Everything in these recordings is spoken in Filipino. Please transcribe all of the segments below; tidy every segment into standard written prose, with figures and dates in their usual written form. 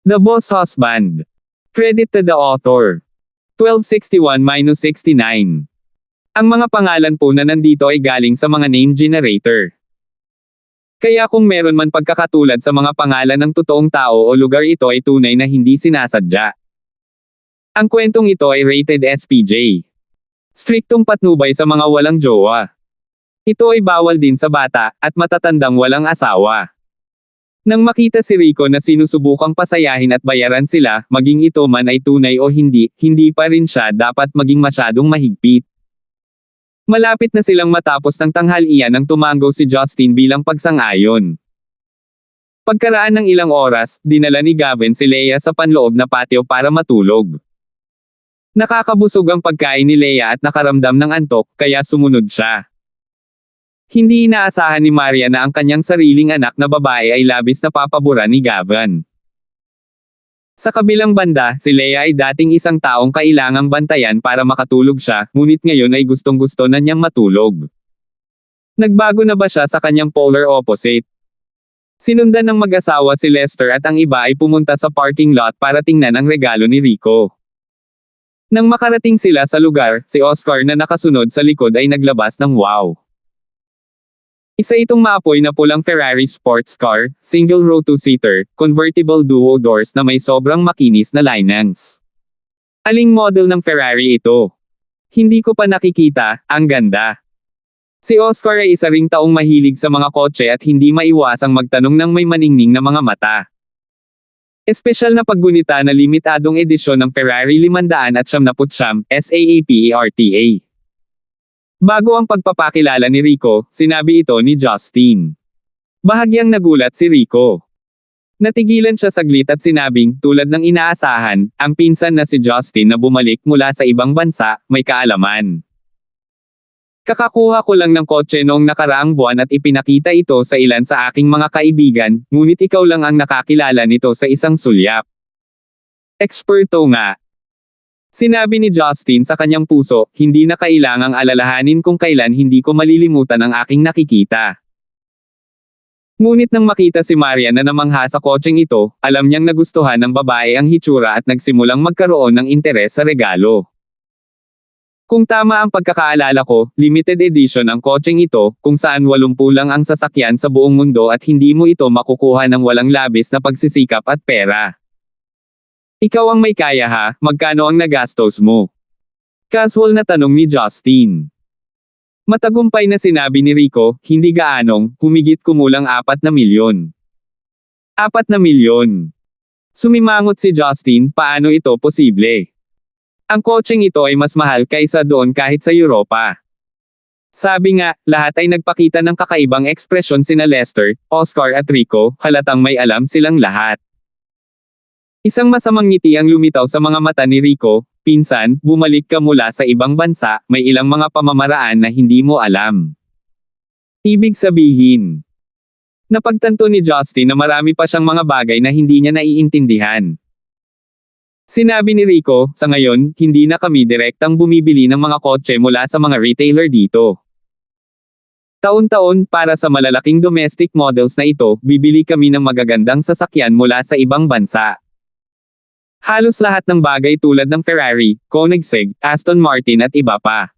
The Boss Husband. Credit to the author. 1261-69. Ang mga pangalan po na nandito ay galing sa mga name generator. Kaya kung meron man pagkakatulad sa mga pangalan ng totoong tao o lugar, ito ay tunay na hindi sinasadya. Ang kwentong ito ay rated SPJ. Striktong patnubay sa mga walang jowa. Ito ay bawal din sa bata at matatandang walang asawa. Nang makita si Rico na sinusubukang pasayahin at bayaran sila, maging ito man ay tunay o hindi, hindi pa rin siya dapat maging masyadong mahigpit. Malapit na silang matapos ng tanghalian nang tumanggo si Justin bilang pagsang-ayon. Pagkaraan ng ilang oras, dinala ni Gavin si Leia sa panloob na patio para matulog. Nakakabusog ang pagkain ni Leia at nakaramdam ng antok, kaya sumunod siya. Hindi inaasahan ni Maria na ang kanyang sariling anak na babae ay labis na papabura ni Gavin. Sa kabilang banda, si Leia ay dating isang taong kailangang bantayan para makatulog siya, ngunit ngayon ay gustong-gusto na niyang matulog. Nagbago na ba siya sa kanyang polar opposite? Sinundan ng mag-asawa si Lester at ang iba ay pumunta sa parking lot para tingnan ang regalo ni Rico. Nang makarating sila sa lugar, si Oscar na nakasunod sa likod ay naglabas ng wow. Isa itong maapoy na pulang Ferrari sports car, single-row two-seater, convertible duo doors na may sobrang makinis na linings. Aling model ng Ferrari ito? Hindi ko pa nakikita, ang ganda. Si Oscar ay isa ring taong mahilig sa mga kotse at hindi maiwasang magtanong ng may maningning na mga mata. Espesyal na paggunita na limitadong edisyon ng Ferrari 599, SAAPERTA. Bago ang pagpapakilala ni Rico, sinabi ito ni Justin. Bahagyang nagulat si Rico. Natigilan siya saglit at sinabing, tulad ng inaasahan, ang pinsan na si Justin na bumalik mula sa ibang bansa, may kaalaman. Kakakuha ko lang ng kotse noong nakaraang buwan at ipinakita ito sa ilan sa aking mga kaibigan, ngunit ikaw lang ang nakakilala nito sa isang sulyap. Eksperto nga. Sinabi ni Justin sa kanyang puso, hindi na kailangang alalahanin kung kailan hindi ko malilimutan ang aking nakikita. Ngunit nang makita si Maria na namangha sa kotseng ito, alam niyang nagustuhan ng babae ang hitsura at nagsimulang magkaroon ng interes sa regalo. Kung tama ang pagkakaalala ko, limited edition ang kotseng ito, kung saan 80 lang ang sasakyan sa buong mundo at hindi mo ito makukuha ng walang labis na pagsisikap at pera. Ikaw ang may kaya ha, magkano ang nagastos mo? Casual na tanong ni Justin. Matagumpay na sinabi ni Rico, hindi gaanong, humigit kumulang 4 na milyon. 4 na milyon. Sumimangot si Justin, paano ito posible? Ang kotseng ito ay mas mahal kaysa doon kahit sa Europa. Sabi nga, lahat ay nagpakita ng kakaibang ekspresyon sina Lester, Oscar at Rico, halatang may alam silang lahat. Isang masamang ngiti ang lumitaw sa mga mata ni Rico, pinsan, bumalik ka mula sa ibang bansa, may ilang mga pamamaraan na hindi mo alam. Ibig sabihin, napagtanto ni Justin na marami pa siyang mga bagay na hindi niya naiintindihan. Sinabi ni Rico, sa ngayon, hindi na kami direktang bumibili ng mga kotse mula sa mga retailer dito. Taon-taon, para sa malalaking domestic models na ito, bibili kami ng magagandang sasakyan mula sa ibang bansa. Halos lahat ng bagay tulad ng Ferrari, Koenigsegg, Aston Martin at iba pa.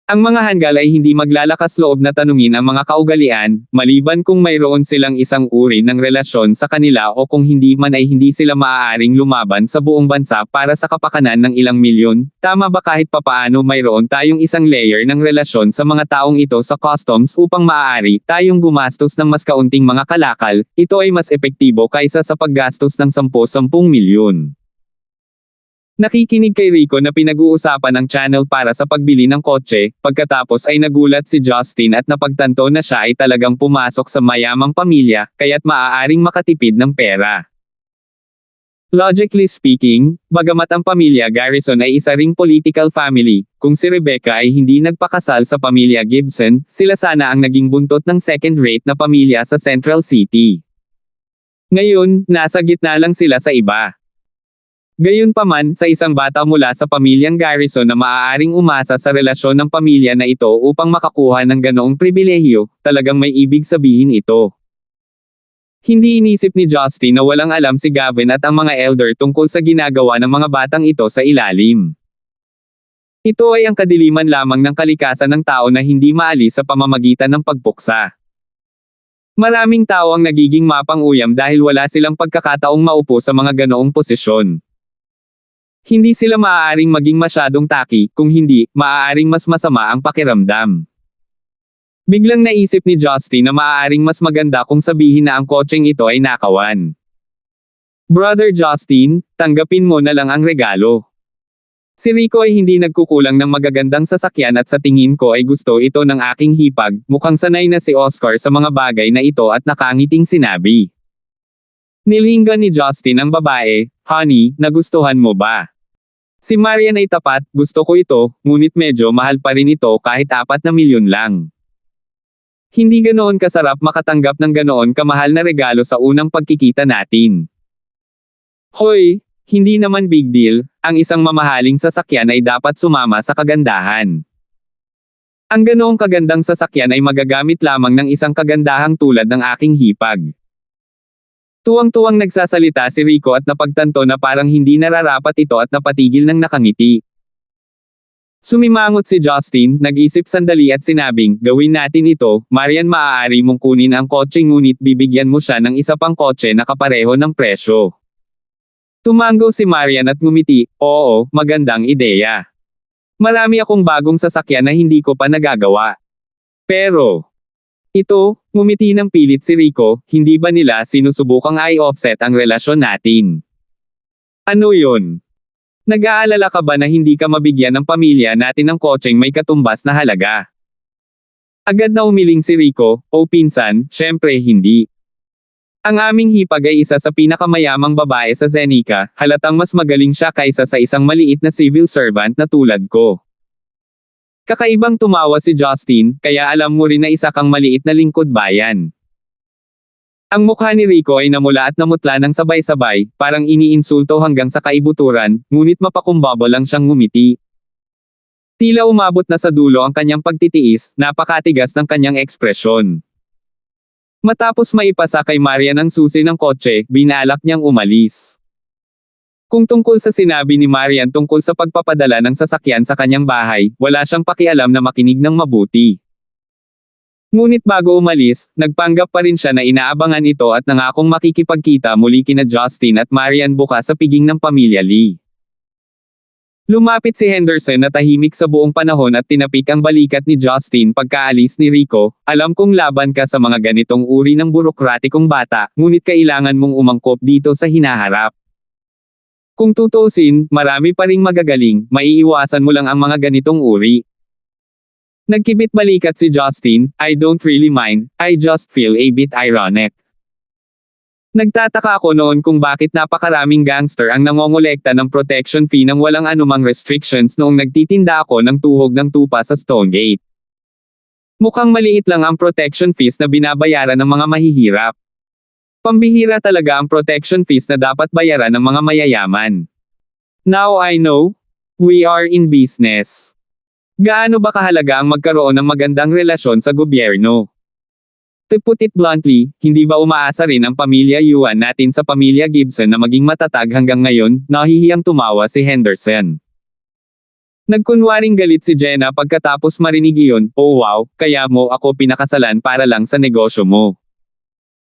Ang mga hanggal ay hindi maglalakas loob na tanungin ang mga kaugalian, maliban kung mayroon silang isang uri ng relasyon sa kanila o kung hindi man ay hindi sila maaaring lumaban sa buong bansa para sa kapakanan ng ilang milyon. Tama ba kahit papaano mayroon tayong isang layer ng relasyon sa mga taong ito sa customs upang maaari tayong gumastos ng mas kaunting mga kalakal, ito ay mas epektibo kaysa sa paggastos ng 10-10 milyon. Nakikinig kay Rico na pinag-uusapan ng channel para sa pagbili ng kotse, pagkatapos ay nagulat si Justin at napagtanto na siya ay talagang pumasok sa mayamang pamilya, kaya't maaaring makatipid ng pera. Logically speaking, bagamat ang pamilya Garrison ay isa ring political family, kung si Rebecca ay hindi nagpakasal sa pamilya Gibson, sila sana ang naging buntot ng second-rate na pamilya sa Central City. Ngayon, nasa gitna lang sila sa iba. Gayunpaman, sa isang bata mula sa pamilyang Garrison na maaaring umasa sa relasyon ng pamilya na ito upang makakuha ng ganoong pribilehiyo, talagang may ibig sabihin ito. Hindi inisip ni Justin na walang alam si Gavin at ang mga elder tungkol sa ginagawa ng mga batang ito sa ilalim. Ito ay ang kadiliman lamang ng kalikasan ng tao na hindi maalis sa pamamagitan ng pagpuksa. Maraming tao ang nagiging mapang-uyam dahil wala silang pagkakataong maupo sa mga ganoong posisyon. Hindi sila maaaring maging masyadong taki, kung hindi, maaaring mas masama ang pakiramdam. Biglang naisip ni Justin na maaaring mas maganda kung sabihin na ang kotseng ito ay nakawan. Brother Justin, tanggapin mo na lang ang regalo. Si Rico ay hindi nagkukulang ng magagandang sasakyan at sa tingin ko ay gusto ito ng aking hipag, mukhang sanay na si Oscar sa mga bagay na ito at nakangiting sinabi. Nilinggan ni Justin ang babae, "Honey, nagustuhan mo ba?" Si Marian ay tapat, "Gusto ko ito, ngunit medyo mahal pa rin ito kahit 4 milyon lang." Hindi ganoon kasarap makatanggap ng ganoon kamahal na regalo sa unang pagkikita natin. Hoy, hindi naman big deal, ang isang mamahaling sasakyan ay dapat sumama sa kagandahan. Ang ganoong kagandang sasakyan ay magagamit lamang ng isang kagandahang tulad ng aking hipag. Tuwang-tuwang nagsasalita si Rico at napagtanto na parang hindi nararapat ito at napatigil ng nakangiti. Sumimangot si Justin, nag-isip sandali at sinabing, "Gawin natin ito, Marian, maaari mong kunin ang kotse ngunit bibigyan mo siya ng isa pang kotse na kapareho ng presyo." Tumango si Marian at ngumiti, "Oo, magandang ideya. Marami akong bagong sasakyan na hindi ko pa nagagawa. Pero, ito," ngumiti ng pilit si Rico, "hindi ba nila sinusubukang i-offset ang relasyon natin?" "Ano yun? Nag-aalala ka ba na hindi ka mabigyan ng pamilya natin ng kotseng may katumbas na halaga?" Agad na umiling si Rico, "O pinsan, syempre hindi. Ang aming hipag ay isa sa pinakamayamang babae sa Zenica, halatang mas magaling siya kaysa sa isang maliit na civil servant na tulad ko." Kakaibang tumawa si Justin, "Kaya alam mo rin na isa kang maliit na lingkod bayan." Ang mukha ni Rico ay namula at namutla ng sabay-sabay, parang iniinsulto hanggang sa kaibuturan, ngunit mapakumbaba lang siyang ngumiti. Tila umabot na sa dulo ang kanyang pagtitiis, napakatigas ng kanyang ekspresyon. Matapos maipasa kay Marian ang susi ng kotse, binalak niyang umalis. Kung tungkol sa sinabi ni Marian tungkol sa pagpapadala ng sasakyan sa kanyang bahay, wala siyang pakialam na makinig ng mabuti. Ngunit bago umalis, nagpanggap pa rin siya na inaabangan ito at nangakong makikipagkita muli kina Justin at Marian bukas sa piging ng pamilya Lee. Lumapit si Henderson na tahimik sa buong panahon at tinapik ang balikat ni Justin pagkaalis ni Rico, "Alam kong laban ka sa mga ganitong uri ng burokratikong bata, ngunit kailangan mong umangkop dito sa hinaharap. Kung tutuusin, marami pa ring magagaling, maiiwasan mo lang ang mga ganitong uri." Nagkibit balikat si Justin, "I don't really mind, I just feel a bit ironic." Nagtataka ako noon kung bakit napakaraming gangster ang nangongolekta ng protection fee nang walang anumang restrictions noong nagtitinda ako ng tuhog ng tupa sa Stonegate. Mukhang maliit lang ang protection fees na binabayaran ng mga mahihirap. Pambihira talaga ang protection fees na dapat bayaran ng mga mayayaman. Now I know. We are in business. Gaano ba kahalaga ang magkaroon ng magandang relasyon sa gobyerno? To put it bluntly, hindi ba umaasa rin ang pamilya Yuan natin sa pamilya Gibson na maging matatag hanggang ngayon? Nahihiyang tumawa si Henderson. Nagkunwaring galit si Jenna pagkatapos marinig iyon, "Oh wow, kaya mo ako pinakasalan para lang sa negosyo mo."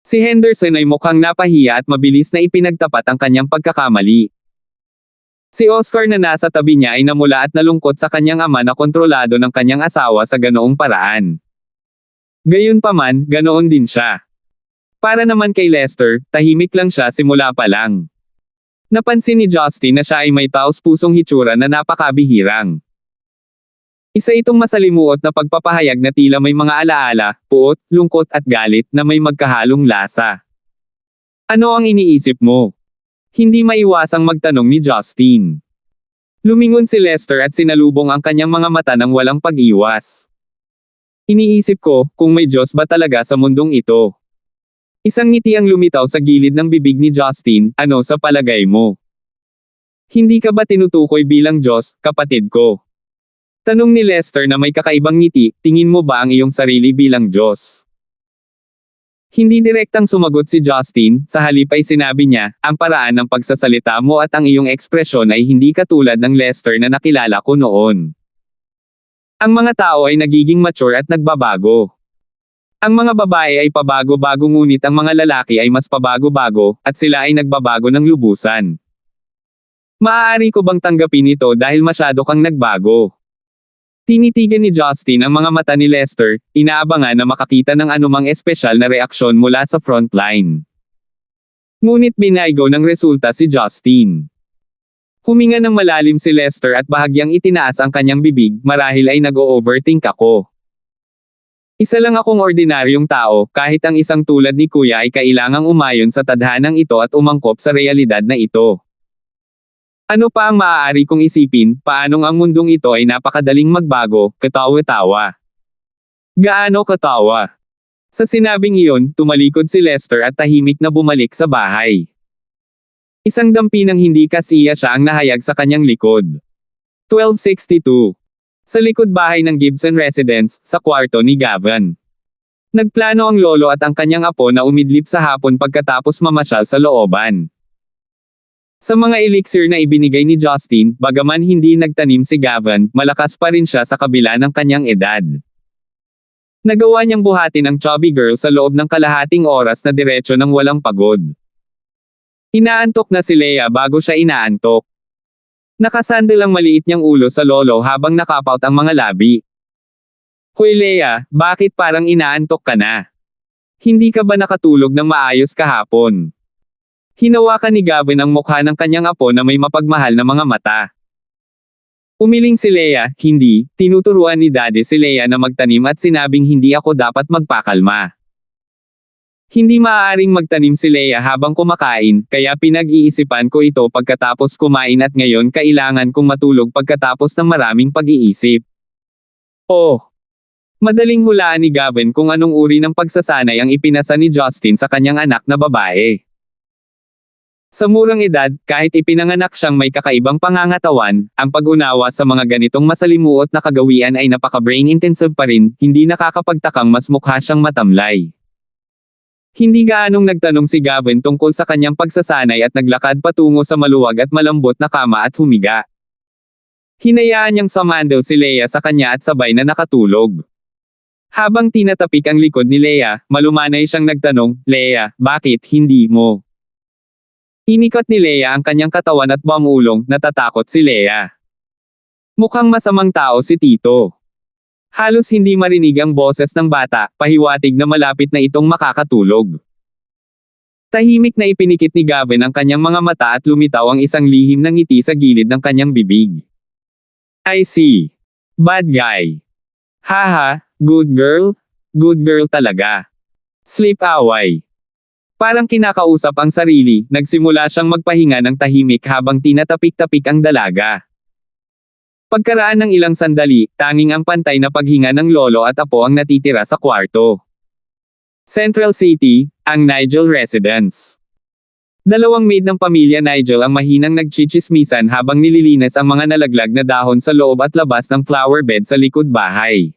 Si Henderson ay mukhang napahiya at mabilis na ipinagtapat ang kanyang pagkakamali. Si Oscar na nasa tabi niya ay namula at nalungkot sa kanyang ama na kontrolado ng kanyang asawa sa ganoong paraan. Gayunpaman, ganoon din siya. Para naman kay Lester, tahimik lang siya simula pa lang. Napansin ni Justin na siya ay may taos-pusong hitsura na napakabihirang. Isa itong masalimuot na pagpapahayag na tila may mga alaala, puot, lungkot at galit na may magkahalong lasa. "Ano ang iniisip mo?" Hindi maiwasang magtanong ni Justin. Lumingon si Lester at sinalubong ang kanyang mga mata ng walang pag-iwas. "Iniisip ko, kung may Diyos ba talaga sa mundong ito?" Isang ngiti ang lumitaw sa gilid ng bibig ni Justin, "Ano sa palagay mo? Hindi ka ba tinutukoy bilang Diyos, kapatid ko?" Tanong ni Lester na may kakaibang ngiti, "Tingin mo ba ang iyong sarili bilang Diyos?" Hindi direktang sumagot si Justin, sa halip ay sinabi niya, ang paraan ng pagsasalita mo at ang iyong ekspresyon ay hindi katulad ng Lester na nakilala ko noon. Ang mga tao ay nagiging mature at nagbabago. Ang mga babae ay pabago-bago ngunit ang mga lalaki ay mas pabago-bago, at sila ay nagbabago ng lubusan. Maaari ko bang tanggapin ito dahil masyado kang nagbago? Tinitigan ni Justin ang mga mata ni Lester, inaabangan na makakita ng anumang espesyal na reaksyon mula sa frontline. Ngunit binaygo ng resulta si Justin. Huminga ng malalim si Lester at bahagyang itinaas ang kanyang bibig, marahil ay nag-o-overthink ako. Isa lang akong ordinaryong tao, kahit ang isang tulad ni Kuya ay kailangang umayon sa tadhanang ito at umangkop sa realidad na ito. Ano pa ang maaari kong isipin, paanong ang mundong ito ay napakadaling magbago, katawa-tawa. Gaano katawa? Sa sinabing iyon, tumalikod si Lester at tahimik na bumalik sa bahay. Isang dampi ng hindi kasiya siya ang nahayag sa kanyang likod. 1262. Sa likod bahay ng Gibson Residence, sa kwarto ni Gavin. Nagplano ang lolo at ang kanyang apo na umidlip sa hapon pagkatapos mamasyal sa looban. Sa mga elixir na ibinigay ni Justin, bagaman hindi nagtanim si Gavin, malakas pa rin siya sa kabila ng kanyang edad. Nagawa niyang buhatin ang chubby girl sa loob ng kalahating oras na diretsyo ng walang pagod. Inaantok na si Leia bago siya inaantok. Nakasandal ang maliit niyang ulo sa lolo habang nakapout ang mga labi. Hoy Leia, bakit parang inaantok ka na? Hindi ka ba nakatulog ng maayos kahapon? Hinawakan ni Gavin ang mukha ng kanyang apo na may mapagmahal na mga mata. Umiling si Leia, hindi, tinuturuan ni Daddy si Leia na magtanim at sinabing hindi ako dapat magpakalma. Hindi maaaring magtanim si Leia habang kumakain, kaya pinag-iisipan ko ito pagkatapos kumain at ngayon kailangan kong matulog pagkatapos ng maraming pag-iisip. Oh! Madaling hulaan ni Gavin kung anong uri ng pagsasanay ang ipinasa ni Justin sa kanyang anak na babae. Sa murang edad, kahit ipinanganak siyang may kakaibang pangangatawan, ang pag-unawa sa mga ganitong masalimuot na kagawian ay napaka-brain intensive pa rin, hindi nakakapagtakang mas mukha siyang matamlay. Hindi gaanong nagtanong si Gavin tungkol sa kanyang pagsasanay at naglakad patungo sa maluwag at malambot na kama at humiga. Hinayaan niyang sumandal si Leia sa kanya at sabay na nakatulog. Habang tinatapik ang likod ni Leia, malumanay siyang nagtanong, Leia, bakit hindi mo? Inikot ni Leia ang kanyang katawan at bumulong, natatakot si Leia. Mukhang masamang tao si Tito. Halos hindi marinig ang boses ng bata, pahiwatig na malapit na itong makakatulog. Tahimik na ipinikit ni Gavin ang kanyang mga mata at lumitaw ang isang lihim na ngiti sa gilid ng kanyang bibig. I see. Bad guy. Haha, good girl? Good girl talaga. Sleep away. Parang kinakausap ang sarili, nagsimula siyang magpahinga ng tahimik habang tinatapik-tapik ang dalaga. Pagkaraan ng ilang sandali, tanging ang pantay na paghinga ng lolo at apo ang natitira sa kwarto. Central City, ang Nigel Residence. Dalawang maid ng pamilya Nigel ang mahinang nagchichismisan habang nililinis ang mga nalaglag na dahon sa loob at labas ng flower bed sa likod bahay.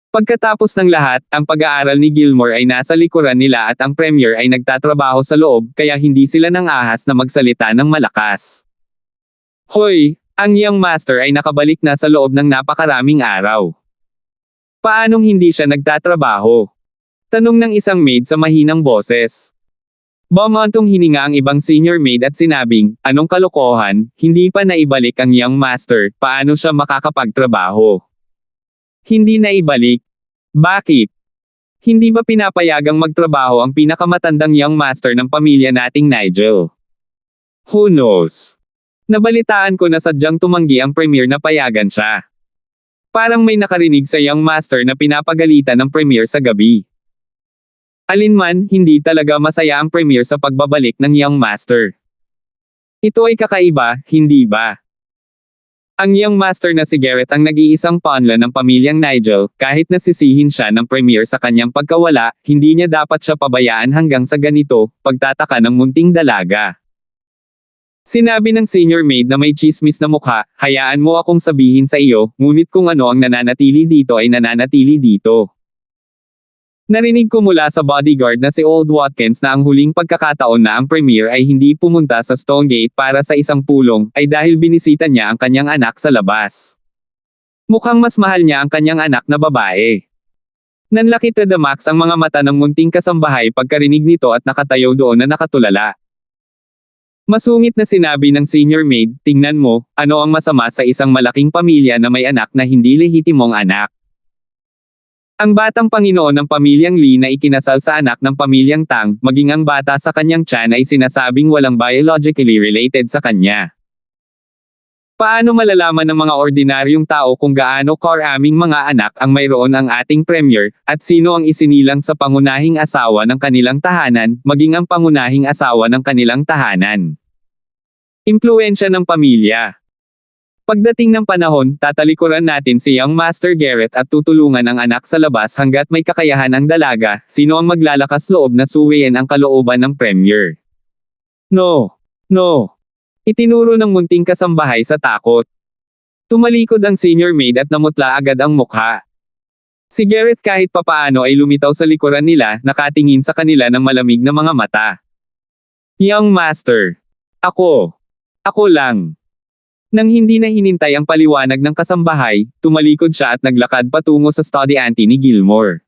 Pagkatapos ng lahat, ang pag-aaral ni Gilmore ay nasa likuran nila at ang premier ay nagtatrabaho sa loob kaya hindi sila nang ahas na magsalita ng malakas. Hoy! Ang young master ay nakabalik na sa loob ng napakaraming araw. Paanong hindi siya nagtatrabaho? Tanong ng isang maid sa mahinang boses. Bumantong hininga ang ibang senior maid at sinabing, anong kalokohan, hindi pa naibalik ang young master, paano siya makakapagtrabaho? Hindi naibalik. Bakit? Hindi ba pinapayagang magtrabaho ang pinakamatandang young master ng pamilya nating Nigel? Who knows? Nabalitaan ko na sadyang tumanggi ang premier na payagan siya. Parang may nakarinig sa young master na pinapagalitan ng premier sa gabi. Alinman, hindi talaga masaya ang premier sa pagbabalik ng young master. Ito ay kakaiba, hindi ba? Ang young master na si Garrett ang nag-iisang pawnla ng pamilyang Nigel, kahit nasisihin siya ng premier sa kanyang pagkawala, hindi niya dapat siya pabayaan hanggang sa ganito, pagtataka ng munting dalaga. Sinabi ng senior maid na may chismis na mukha, hayaan mo akong sabihin sa iyo, ngunit kung ano ang nananatili dito ay nananatili dito. Narinig ko mula sa bodyguard na si Old Watkins na ang huling pagkakataon na ang premier ay hindi pumunta sa Stonegate para sa isang pulong, ay dahil binisita niya ang kanyang anak sa labas. Mukhang mas mahal niya ang kanyang anak na babae. Nanlaki to the max ang mga mata ng munting kasambahay pagkarinig nito at nakatayo doon na nakatulala. Masungit na sinabi ng senior maid, tingnan mo, ano ang masama sa isang malaking pamilya na may anak na hindi lehitimong anak. Ang batang Panginoon ng pamilyang Lee na ikinasal sa anak ng pamilyang Tang, maging ang bata sa kanyang tiyan ay sinasabing walang biologically related sa kanya. Paano malalaman ng mga ordinaryong tao kung gaano karaming mga anak ang mayroon ang ating premier, at sino ang isinilang sa pangunahing asawa ng kanilang tahanan, maging ang pangunahing asawa ng kanilang tahanan? Impluwensya ng pamilya. Pagdating ng panahon, tatalikuran natin si Young Master Gareth at tutulungan ang anak sa labas hanggat may kakayahan ang dalaga, sino ang maglalakas loob na suwiin ang kalooban ng premier? No. No. Itinuro ng munting kasambahay sa takot. Tumalikod ang senior maid at namutla agad ang mukha. Si Gareth kahit papaano ay lumitaw sa likuran nila, nakatingin sa kanila ng malamig na mga mata. Young Master. Ako lang. Nang hindi na hinintay ang paliwanag ng kasambahay, tumalikod siya at naglakad patungo sa study ante ni Gilmore.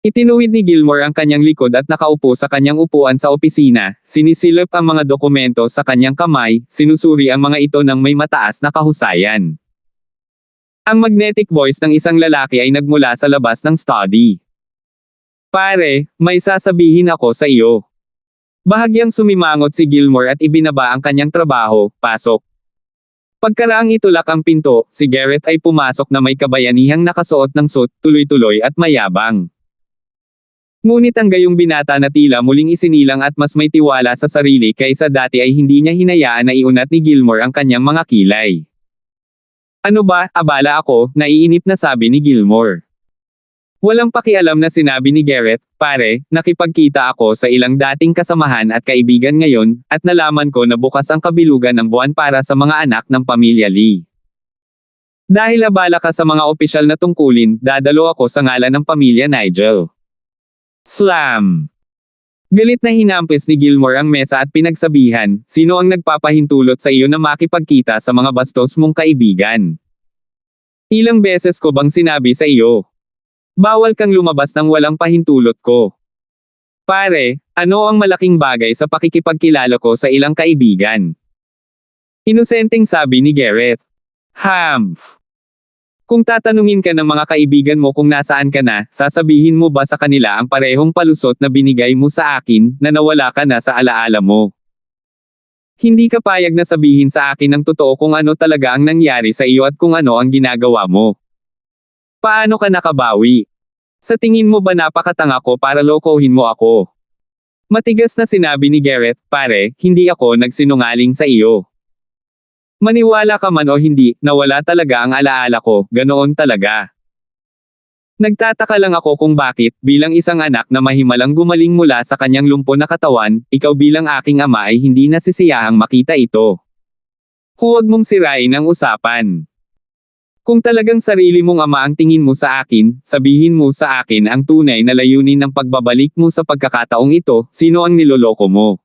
Itinuwid ni Gilmore ang kanyang likod at nakaupo sa kanyang upuan sa opisina, sinisilip ang mga dokumento sa kanyang kamay, sinusuri ang mga ito ng may mataas na kahusayan. Ang magnetic voice ng isang lalaki ay nagmula sa labas ng study. Pare, may sasabihin ako sa iyo. Bahagyang sumimangot si Gilmore at ibinaba ang kanyang trabaho, pasok. Pagkaraang itulak ang pinto, si Gareth ay pumasok na may kabayanihang nakasuot ng suit, tuloy-tuloy at mayabang. Ngunit ang gayong binata na tila muling isinilang at mas may tiwala sa sarili kaysa dati ay hindi niya hinayaan na iunat ni Gilmore ang kanyang mga kilay. Ano ba, abala ako, naiinip na sabi ni Gilmore. Walang pakialam na sinabi ni Gareth, pare, nakipagkita ako sa ilang dating kasamahan at kaibigan ngayon, at nalaman ko na bukas ang kabilugan ng buwan para sa mga anak ng pamilya Lee. Dahil abala ka sa mga opisyal na tungkulin, dadalo ako sa ngalan ng pamilya Nigel. Slam! Galit na hinampis ni Gilmore ang mesa at pinagsabihan, sino ang nagpapahintulot sa iyo na makipagkita sa mga bastos mong kaibigan? Ilang beses ko bang sinabi sa iyo? Bawal kang lumabas ng walang pahintulot ko. Pare, ano ang malaking bagay sa pakikipagkilala ko sa ilang kaibigan? Inosenteng sabi ni Gareth. Humph! Kung tatanungin ka ng mga kaibigan mo kung nasaan ka na, sasabihin mo ba sa kanila ang parehong palusot na binigay mo sa akin, na nawala ka na sa alaala mo? Hindi ka payag na sabihin sa akin ng totoo kung ano talaga ang nangyari sa iyo at kung ano ang ginagawa mo. Paano ka nakabawi? Sa tingin mo ba napakatanga ko para lokohin mo ako? Matigas na sinabi ni Gareth, pare, hindi ako nagsinungaling sa iyo. Maniwala ka man o hindi, nawala talaga ang alaala ko, ganoon talaga. Nagtataka lang ako kung bakit, bilang isang anak na mahimalang gumaling mula sa kanyang lumpo na katawan, ikaw bilang aking ama ay hindi nasisiyahang makita ito. Huwag mong sirain ang usapan. Kung talagang sarili mong ama ang tingin mo sa akin, sabihin mo sa akin ang tunay na layunin ng pagbabalik mo sa pagkakataong ito, sino ang niloloko mo?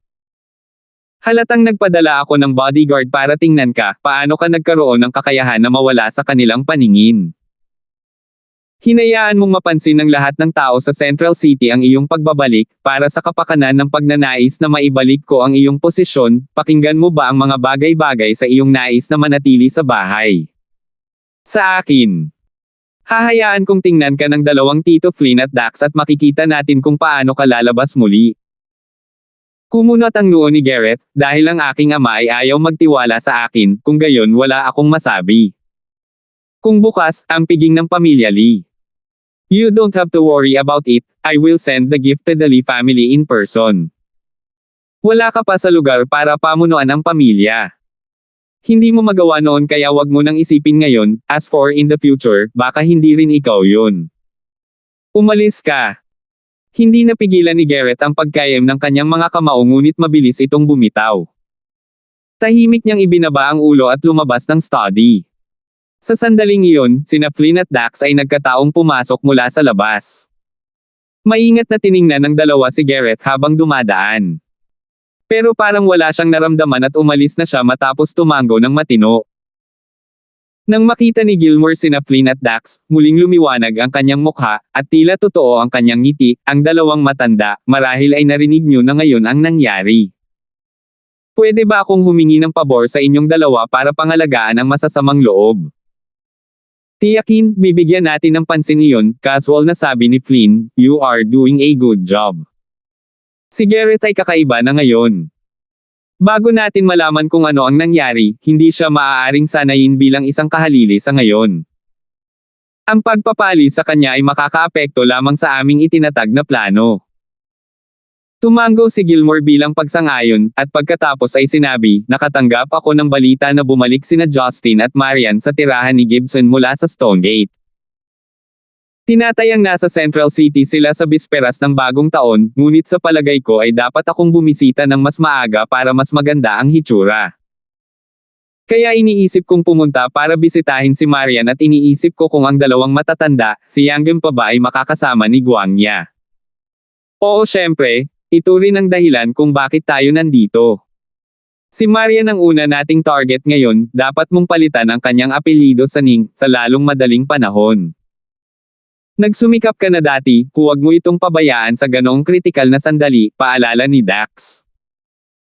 Halatang nagpadala ako ng bodyguard para tingnan ka, paano ka nagkaroon ng kakayahan na mawala sa kanilang paningin? Hinayaan mong mapansin ng lahat ng tao sa Central City ang iyong pagbabalik, para sa kapakanan ng pagnanais na maibalik ko ang iyong posisyon, pakinggan mo ba ang mga bagay-bagay sa iyong nais na manatili sa bahay? Sa akin. Hahayaan kong tingnan ka ng dalawang Tito Flynn at Dax at makikita natin kung paano ka lalabas muli. Kumunot ang noo ni Gareth, dahil ang aking ama ay ayaw magtiwala sa akin, kung gayon wala akong masabi. Kung bukas, ang piging ng pamilya Lee. You don't have to worry about it, I will send the gift to the Lee family in person. Wala ka pa sa lugar para pamunuan ang pamilya. Hindi mo magawa noon kaya wag mo nang isipin ngayon, as for in the future, baka hindi rin ikaw yun. Umalis ka. Hindi napigilan ni Gareth ang pagkayam ng kanyang mga kamao ngunit mabilis itong bumitaw. Tahimik niyang ibinaba ang ulo at lumabas ng study. Sa sandaling iyon, sina Flynn at Dax ay nagkataong pumasok mula sa labas. Maingat na tiningnan ng dalawa si Gareth habang dumadaan. Pero parang wala siyang naramdaman at umalis na siya matapos tumango ng matino. Nang makita ni Gilmore sina Flynn at Dax, muling lumiwanag ang kanyang mukha, at tila totoo ang kanyang ngiti. Ang dalawang matanda, marahil ay narinig niyo na ngayon ang nangyari. Pwede ba akong humingi ng pabor sa inyong dalawa para pangalagaan ang masasamang loob? Tiyakin, bibigyan natin ng pansin iyon, casual na sabi ni Flynn, you are doing a good job. Si Gareth ay kakaiba na ngayon. Bago natin malaman kung ano ang nangyari, hindi siya maaaring sanayin bilang isang kahalili sa ngayon. Ang pagpapali sa kanya ay makakaapekto lamang sa aming itinatag na plano. Tumango si Gilmore bilang pagsang-ayon, at pagkatapos ay sinabi, nakatanggap ako ng balita na bumalik sina Justin at Marian sa tirahan ni Gibson mula sa Stonegate. Tinatayang nasa Central City sila sa bisperas ng bagong taon, ngunit sa palagay ko ay dapat akong bumisita ng mas maaga para mas maganda ang hitsura. Kaya iniisip kong pumunta para bisitahin si Marian at iniisip ko kung ang dalawang matatanda, si Yanggem pa ba ay makakasama ni Guangya. Oo, syempre, ito rin ang dahilan kung bakit tayo nandito. Si Marian ang una nating target ngayon, dapat mong palitan ang kanyang apelyido sa Ning, sa lalong madaling panahon. Nagsumikap ka na dati, huwag mo itong pabayaan sa ganoong kritikal na sandali, paalala ni Dax.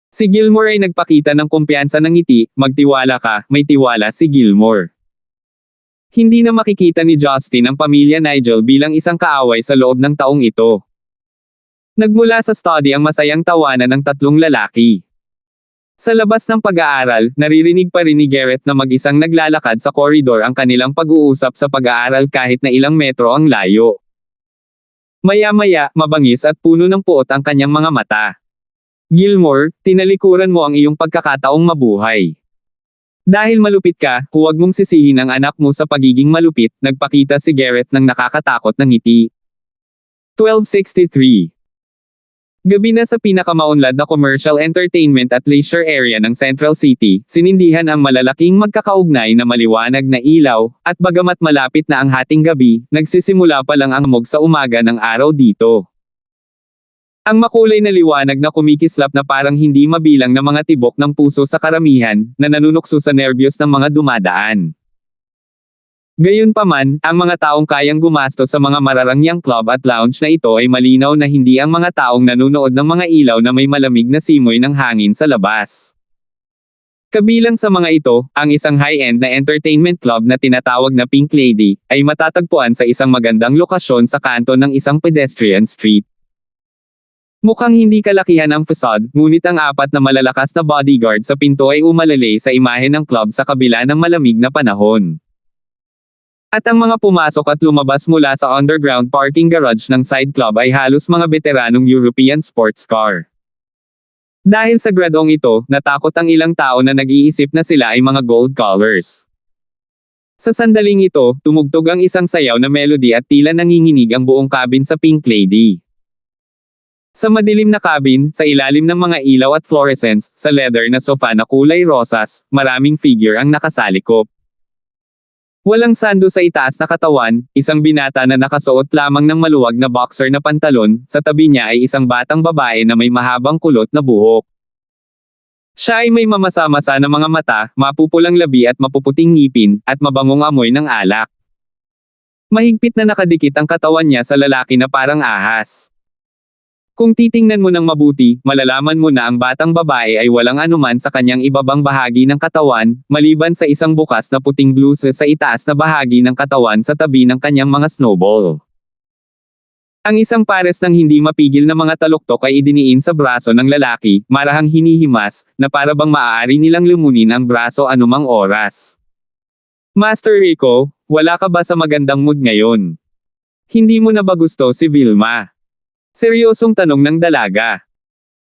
Si Gilmore ay nagpakita ng kumpiyansa ng ngiti, magtiwala ka, may tiwala si Gilmore. Hindi na makikita ni Justin ang pamilya Nigel bilang isang kaaway sa loob ng taong ito. Nagmula sa study ang masayang tawanan ng tatlong lalaki. Sa labas ng pag-aaral, naririnig pa rin ni Gareth na mag-isang naglalakad sa koridor ang kanilang pag-uusap sa pag-aaral kahit na ilang metro ang layo. Maya-maya, mabangis at puno ng puot ang kanyang mga mata. Gilmore, tinalikuran mo ang iyong pagkakataong mabuhay. Dahil malupit ka, huwag mong sisihin ang anak mo sa pagiging malupit, nagpakita si Gareth ng nakakatakot na ngiti. 1263 Gabi na sa pinakamaunlad na commercial entertainment at leisure area ng Central City, sinindihan ang malalaking magkakaugnay na maliwanag na ilaw, at bagamat malapit na ang hating gabi, nagsisimula pa lang ang hamog sa umaga ng araw dito. Ang makulay na liwanag na kumikislap na parang hindi mabilang na mga tibok ng puso sa karamihan, na nanunukso sa nerbiyos ng mga dumadaan. Gayunpaman, ang mga taong kayang gumastos sa mga mararangyang club at lounge na ito ay malinaw na hindi ang mga taong nanunood ng mga ilaw na may malamig na simoy ng hangin sa labas. Kabilang sa mga ito, ang isang high-end na entertainment club na tinatawag na Pink Lady, ay matatagpuan sa isang magandang lokasyon sa kanto ng isang pedestrian street. Mukhang hindi kalakihan ang facade, ngunit ang apat na malalakas na bodyguard sa pinto ay umalalay sa imahe ng club sa kabila ng malamig na panahon. At ang mga pumasok at lumabas mula sa underground parking garage ng side club ay halos mga veteranong European sports car. Dahil sa gradong ito, natakot ang ilang tao na nag-iisip na sila ay mga gold collars. Sa sandaling ito, tumugtog ang isang sayaw na melody at tila nanginginig ang buong cabin sa Pink Lady. Sa madilim na cabin, sa ilalim ng mga ilaw at fluorescents, sa leather na sofa na kulay rosas, maraming figure ang nakasalikop. Walang sando sa itaas na katawan, isang binata na nakasuot lamang ng maluwag na boxer na pantalon, sa tabi niya ay isang batang babae na may mahabang kulot na buhok. Siya ay may mamasa-masa na mga mata, mapupulang labi at mapuputing ngipin, at mabangong amoy ng alak. Mahigpit na nakadikit ang katawan niya sa lalaki na parang ahas. Kung titingnan mo ng mabuti, malalaman mo na ang batang babae ay walang anuman sa kanyang ibabang bahagi ng katawan, maliban sa isang bukas na puting bluse sa itaas na bahagi ng katawan sa tabi ng kanyang mga snowball. Ang isang pares ng hindi mapigil na mga taluktok ay idiniin sa braso ng lalaki, marahang hinihimas, na para bang maaari nilang lumunin ang braso anumang oras. Master Rico, wala ka ba sa magandang mood ngayon? Hindi mo na ba gusto si Vilma? Seryosong tanong ng dalaga.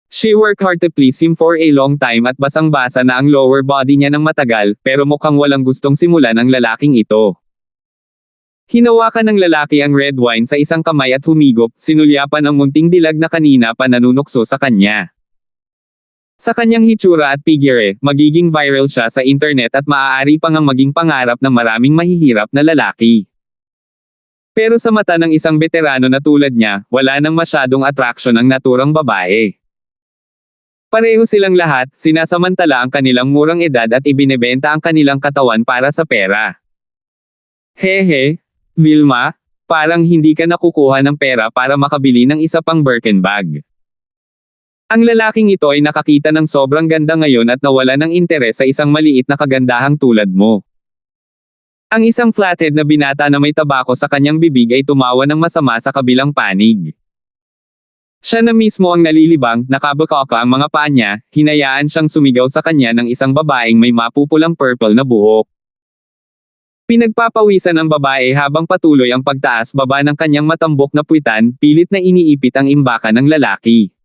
She worked hard to please him for a long time at basang-basa na ang lower body niya ng matagal, pero mukhang walang gustong simulan ang lalaking ito. Hinawakan ng lalaki ang red wine sa isang kamay at humigop, sinulyapan ang munting dilag na kanina pa nanunukso sa kanya. Sa kanyang hitsura at figure, magiging viral siya sa internet at maaari pang ang maging pangarap ng maraming mahihirap na lalaki. Pero sa mata ng isang veterano na tulad niya, wala nang masyadong attraction ang naturang babae. Pareho silang lahat, sinasamantala ang kanilang murang edad at ibinebenta ang kanilang katawan para sa pera. Hehe, Vilma, parang hindi ka nakukuha ng pera para makabili ng isa pang Birkin bag. Ang lalaking ito ay nakakita ng sobrang ganda ngayon at nawala ng interes sa isang maliit na kagandahang tulad mo. Ang isang flathead na binata na may tabako sa kanyang bibig ay tumawa ng masama sa kabilang panig. Siya na mismo ang nalilibang, nakabukaka ang mga paa niya, hinayaan siyang sumigaw sa kanya ng isang babaeng may mapupulang purple na buhok. Pinagpapawisan ng babae habang patuloy ang pagtaas-baba ng kanyang matambok na puwitan, pilit na iniipit ang imbakan ng lalaki.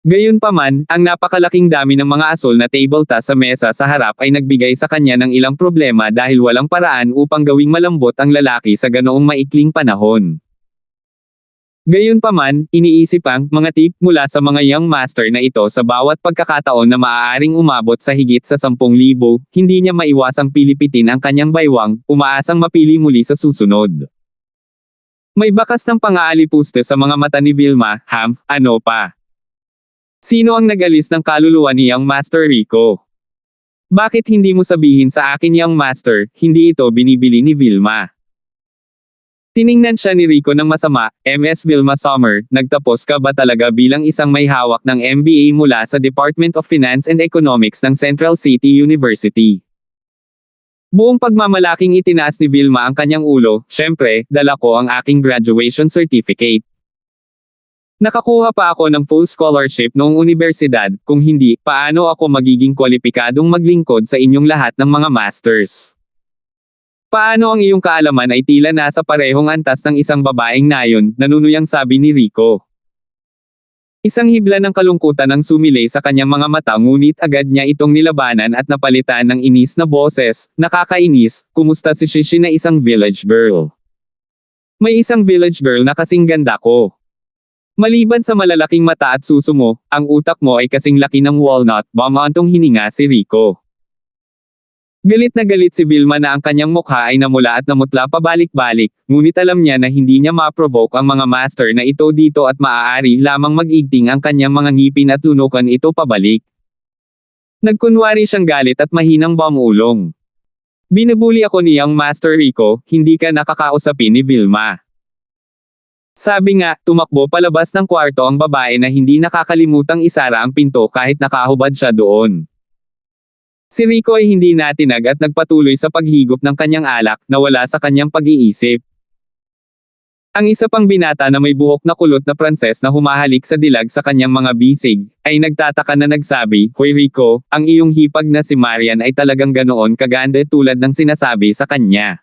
Gayunpaman, ang napakalaking dami ng mga asol na table tas sa mesa sa harap ay nagbigay sa kanya ng ilang problema dahil walang paraan upang gawing malambot ang lalaki sa ganoong maikling panahon. Gayunpaman, iniisip ang mga tip mula sa mga young master na ito sa bawat pagkakataon na maaaring umabot sa higit sa 10,000, hindi niya maiwasang pilipitin ang kanyang baywang, umaasang mapili muli sa susunod. May bakas ng pang-aalipuste sa mga mata ni Vilma, ano pa? Sino ang nag-alis ng kaluluwa ni Young Master Rico? Bakit hindi mo sabihin sa akin Young Master, hindi ito binibili ni Vilma? Tiningnan siya ni Rico ng masama, Ms. Vilma Sommer, nagtapos ka ba talaga bilang isang may hawak ng MBA mula sa Department of Finance and Economics ng Central City University? Buong pagmamalaking itinaas ni Vilma ang kanyang ulo, syempre, dala ko ang aking graduation certificate. Nakakuha pa ako ng full scholarship noong universidad, kung hindi, paano ako magiging kwalipikadong maglingkod sa inyong lahat ng mga masters? Paano ang iyong kaalaman ay tila nasa parehong antas ng isang babaeng nayon, nanunuyang sabi ni Rico. Isang hibla ng kalungkutan ang sumilay sa kanyang mga mata ngunit agad niya itong nilabanan at napalitan ng inis na boses, nakakainis, kumusta si Shishi na isang village girl? May isang village girl na kasing ganda ko. Maliban sa malalaking mata at suso mo, ang utak mo ay kasing laki ng walnut, bumantong hininga si Rico. Galit na galit si Vilma na ang kanyang mukha ay namula at namutla pabalik-balik, ngunit alam niya na hindi niya ma-provoke ang mga master na ito dito at maaari lamang mag-igting ang kanyang mga ngipin at lunukan ito pabalik. Nagkunwari siyang galit at mahinang bumulong. Binubuli ako ni Young Master Rico, hindi ka nakakausapin ni Vilma. Sabi nga, tumakbo palabas ng kwarto ang babae na hindi nakakalimutang isara ang pinto kahit nakahubad siya doon. Si Rico ay hindi natinag at nagpatuloy sa paghigop ng kanyang alak, na wala sa kanyang pag-iisip. Ang isa pang binata na may buhok na kulot na Pranses na humahalik sa dilag sa kanyang mga bisig, ay nagtataka na nagsabi, "Hoy Rico, ang iyong hipag na si Marian ay talagang ganoon kaganda tulad ng sinasabi sa kanya."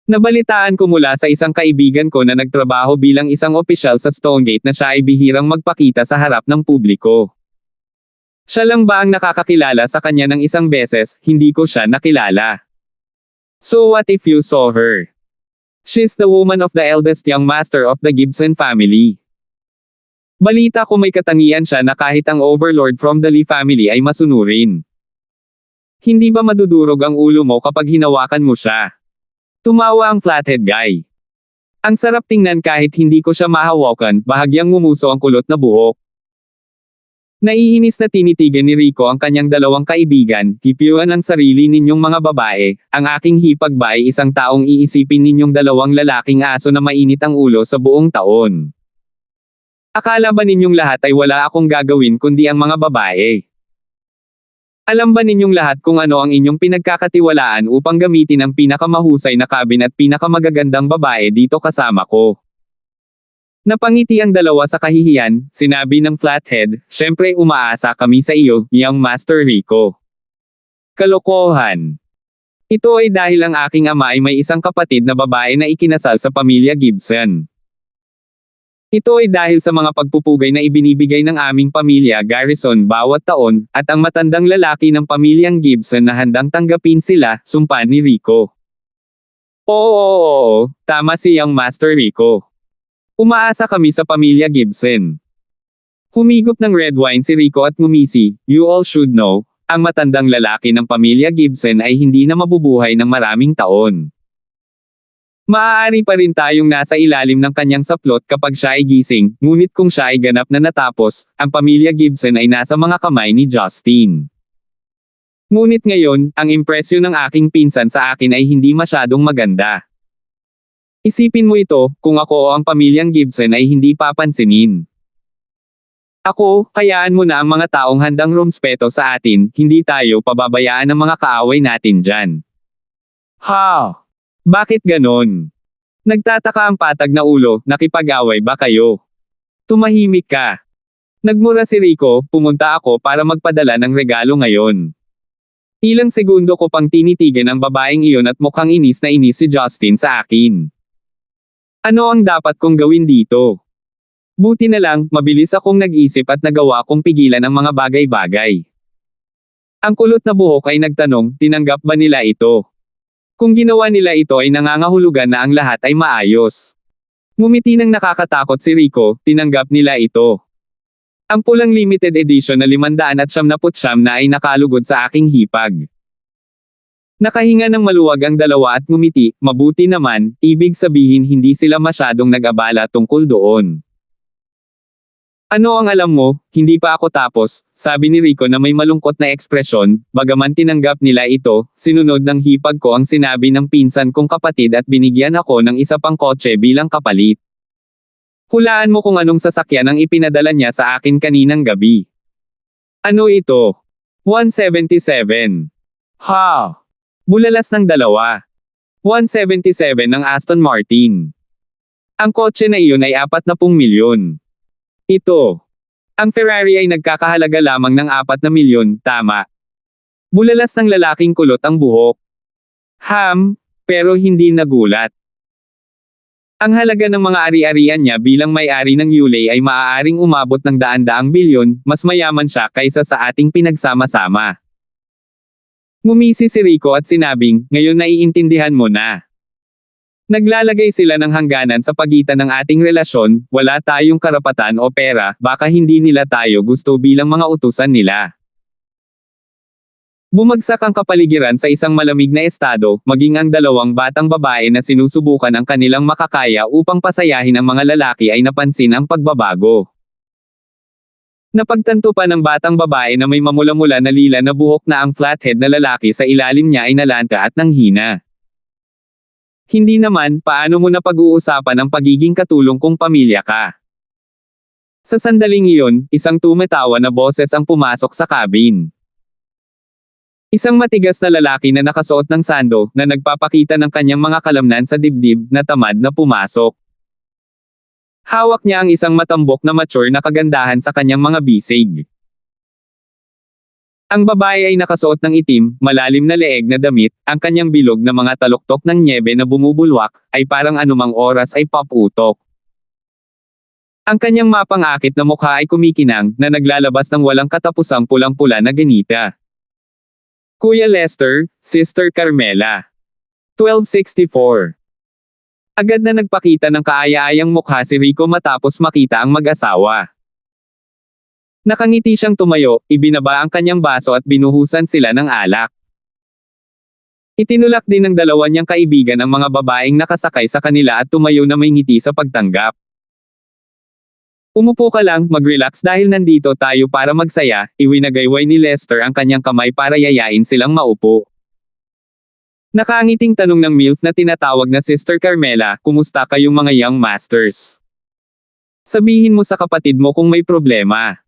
Nabalitaan ko mula sa isang kaibigan ko na nagtrabaho bilang isang opisyal sa Stonegate na siya ay bihirang magpakita sa harap ng publiko. Siya lang ba ang nakakakilala sa kanya ng isang beses, hindi ko siya nakilala. So what if you saw her? She's the woman of the eldest young master of the Gibson family. Balita ko may katangian siya na kahit ang overlord from the Lee family ay masunurin. Hindi ba madudurog ang ulo mo kapag hinawakan mo siya? Tumawa ang flathead guy. Ang sarap tingnan kahit hindi ko siya mahawakan, bahagyang ngumuso ang kulot na buhok. Naiinis na tinitigan ni Rico ang kanyang dalawang kaibigan, hipyuan ang sarili ninyong mga babae, ang aking hipag ba ay isang taong iisipin ninyong dalawang lalaking aso na mainit ang ulo sa buong taon. Akala ba ninyong lahat ay wala akong gagawin kundi ang mga babae? Alam ba ninyong lahat kung ano ang inyong pinagkakatiwalaan upang gamitin ang pinakamahusay na kabin at pinakamagagandang babae dito kasama ko? Napangiti ang dalawa sa kahihiyan, sinabi ng flathead, "Syempre umaasa kami sa iyo, Young Master Rico." Kalokohan. Ito ay dahil ang aking ama ay may isang kapatid na babae na ikinasal sa pamilya Gibson. Ito ay dahil sa mga pagpupugay na ibinibigay ng aming pamilya Garrison bawat taon, at ang matandang lalaki ng pamilyang Gibson na handang tanggapin sila, sumpa ni Rico. Oo, tama si Young Master Rico. Umaasa kami sa pamilya Gibson. Humigop ng red wine si Rico at ngumisi, "You all should know, ang matandang lalaki ng pamilya Gibson ay hindi na mabubuhay ng maraming taon. Maaari pa rin tayong nasa ilalim ng kanyang saplot kapag siya ay gising, ngunit kung siya ay ganap na natapos, ang pamilya Gibson ay nasa mga kamay ni Justin. Ngunit ngayon, ang impresyon ng aking pinsan sa akin ay hindi masyadong maganda. Isipin mo ito, kung ako o ang pamilyang Gibson ay hindi papansinin. Ako, hayaan mo na ang mga taong handang rumspeto sa atin, hindi tayo pababayaan ng mga kaaway natin dyan. Ha? Bakit ganon? Nagtataka ang patag na ulo, nakipag-away ba kayo? Tumahimik ka. Nagmura si Rico, pumunta ako para magpadala ng regalo ngayon. Ilang segundo ko pang tinitigan ang babaeng iyon at mukhang inis na inis si Justin sa akin. Ano ang dapat kong gawin dito? Buti na lang, mabilis akong nag-isip at nagawa kong pigilan ang mga bagay-bagay. Ang kulot na buhok ay nagtanong, tinanggap ba nila ito? Kung ginawa nila ito ay nangangahulugan na ang lahat ay maayos. Ngumiti ng nakakatakot si Rico, tinanggap nila ito. Ang pulang limited edition na 579 na ay nakalugod sa aking hipag. Nakahinga ng maluwag ang dalawa at ngumiti, mabuti naman, ibig sabihin hindi sila masyadong nag-abala tungkol doon. Ano ang alam mo, hindi pa ako tapos, sabi ni Rico na may malungkot na ekspresyon, bagaman tinanggap nila ito, sinunod ng hipag ko ang sinabi ng pinsan kong kapatid at binigyan ako ng isa pang kotse bilang kapalit. Hulaan mo kung anong sasakyan ang ipinadala niya sa akin kaninang gabi. Ano ito? 177. Ha! Bulalas ng dalawa. 177 ng Aston Martin. Ang kotse na iyon ay 40 milyon. Ito. Ang Ferrari ay nagkakahalaga lamang ng 4 milyon, tama. Bulalas ng lalaking kulot ang buhok. Pero hindi nagulat. Ang halaga ng mga ari-arian niya bilang may-ari ng Yulay ay maaaring umabot ng daan-daang bilyon, mas mayaman siya kaysa sa ating pinagsama-sama. Ngumisi si Rico at sinabing, ngayon naiintindihan mo na. Naglalagay sila ng hangganan sa pagitan ng ating relasyon, wala tayong karapatan o pera, baka hindi nila tayo gusto bilang mga utusan nila. Bumagsak ang kapaligiran sa isang malamig na estado, maging ang dalawang batang babae na sinusubukan ang kanilang makakaya upang pasayahin ang mga lalaki ay napansin ang pagbabago. Napagtanto pa ng batang babae na may mamula-mula na lila na buhok na ang flathead na lalaki sa ilalim niya ay nalanta at nanghina. Hindi naman, paano mo na pag-uusapan ang pagiging katulong kung pamilya ka? Sa sandaling iyon, isang tumatawa na boses ang pumasok sa cabin. Isang matigas na lalaki na nakasuot ng sando, na nagpapakita ng kanyang mga kalamnan sa dibdib, na tamad na pumasok. Hawak niya ang isang matambok na mature na kagandahan sa kanyang mga bisig. Ang babae ay nakasuot ng itim, malalim na leeg na damit, ang kanyang bilog na mga taluktok ng nyebe na bumubulwak, ay parang anumang oras ay paputok. Ang kanyang mapang-akit na mukha ay kumikinang, na naglalabas ng walang katapusang pulang-pula na ganita. Kuya Lester, Sister Carmela. 1264. Agad na nagpakita ng kaaya-ayang mukha si Rico matapos makita ang mag-asawa. Nakangiti siyang tumayo, ibinaba ang kanyang baso at binuhusan sila ng alak. Itinulak din ng dalawa niyang kaibigan ang mga babaeng nakasakay sa kanila at tumayo na may ngiti sa pagtanggap. Umupo ka lang, mag-relax dahil nandito tayo para magsaya, iwinagayway ni Lester ang kanyang kamay para yayain silang maupo. Nakangiting tanong ng MILF na tinatawag na Sister Carmela, kumusta kayong mga young masters? Sabihin mo sa kapatid mo kung may problema.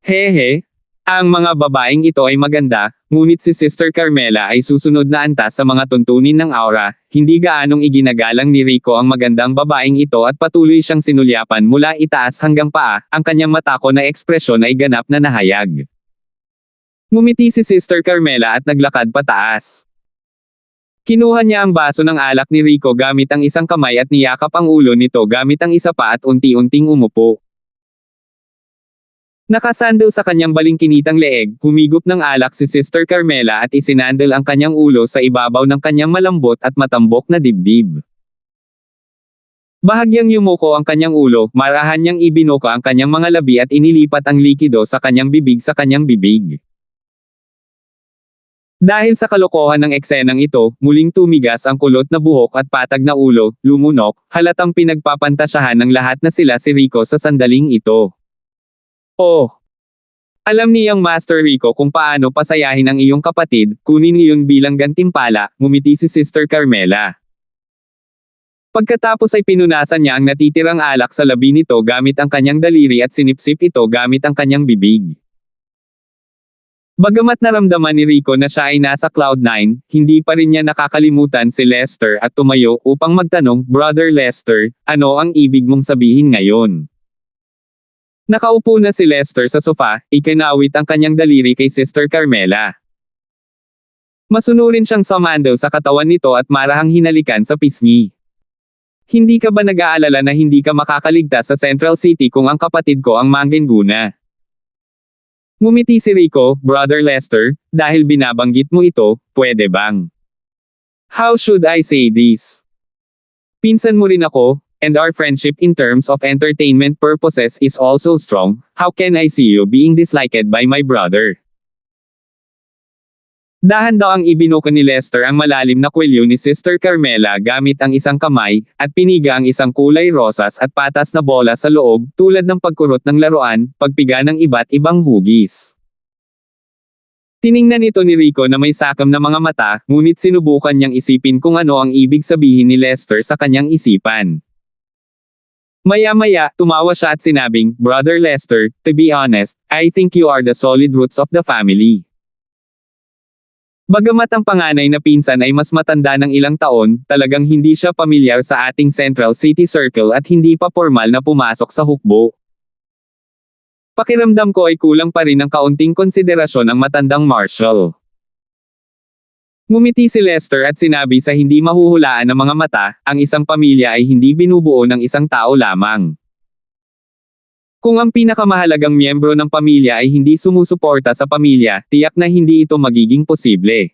Hehe. Ang mga babaeng ito ay maganda, ngunit si Sister Carmela ay susunod na antas sa mga tuntunin ng aura, hindi gaanong iginagalang ni Rico ang magandang babaeng ito at patuloy siyang sinulyapan mula itaas hanggang paa, ang kanyang matako na ekspresyon ay ganap na nahayag. Ngumiti si Sister Carmela at naglakad pataas. Kinuha niya ang baso ng alak ni Rico gamit ang isang kamay at niyakap ang ulo nito gamit ang isa pa at unti-unting umupo. Nakasandal sa kanyang balingkinitang leeg, humigop ng alak si Sister Carmela at isinandal ang kanyang ulo sa ibabaw ng kanyang malambot at matambok na dibdib. Bahagyang yumuko ang kanyang ulo, marahan niyang ibinuka ang kanyang mga labi at inilipat ang likido sa kanyang bibig. Dahil sa kalokohan ng eksenang ito, muling tumigas ang kulot na buhok at patag na ulo, lumunok, halatang pinagpapantasyahan ng lahat na sila si Rico sa sandaling ito. Oh! Alam niyang Master Rico kung paano pasayahin ang iyong kapatid, kunin iyon bilang gantimpala, ngumiti si Sister Carmela. Pagkatapos ay pinunasan niya ang natitirang alak sa labi nito gamit ang kanyang daliri at sinipsip ito gamit ang kanyang bibig. Bagamat naramdaman ni Rico na siya ay nasa Cloud9, hindi pa rin niya nakakalimutan si Lester at tumayo upang magtanong, "Brother Lester, ano ang ibig mong sabihin ngayon?" Nakaupo na si Lester sa sofa, ikinawit ang kanyang daliri kay Sister Carmela. Masunurin siyang sumando sa katawan nito at marahang hinalikan sa pisngi. "Hindi ka ba nag-aalala na hindi ka makakaligtas sa Central City kung ang kapatid ko ang manggenguna?" Ngumiti si Rico, "Brother Lester, dahil binabanggit mo ito, pwede bang? How should I say this? Pinsan mo rin ako, and our friendship in terms of entertainment purposes is also strong. How can I see you being disliked by my brother?" Dahan-dahang ibinuka ni Lester ang malalim na kwelyo ni Sister Carmela gamit ang isang kamay, at piniga ang isang kulay rosas at patas na bola sa loob, tulad ng pagkurot ng laruan, pagpiga ng iba't ibang hugis. Tiningnan ito ni Rico na may sakam na mga mata, ngunit sinubukan niyang isipin kung ano ang ibig sabihin ni Lester sa kanyang isipan. Maya-maya, tumawa siya at sinabing, "Brother Lester, to be honest, I think you are the solid roots of the family." Bagamat ang panganay na pinsan ay mas matanda ng ilang taon, talagang hindi siya pamilyar sa ating Central City Circle at hindi pa formal na pumasok sa hukbo. Pakiramdam ko ay kulang pa rin ng kaunting konsiderasyon ang matandang Marshall. Ngumiti si Lester at sinabi sa hindi mahuhulaan ng mga mata, ang isang pamilya ay hindi binubuo ng isang tao lamang. Kung ang pinakamahalagang miyembro ng pamilya ay hindi sumusuporta sa pamilya, tiyak na hindi ito magiging posible.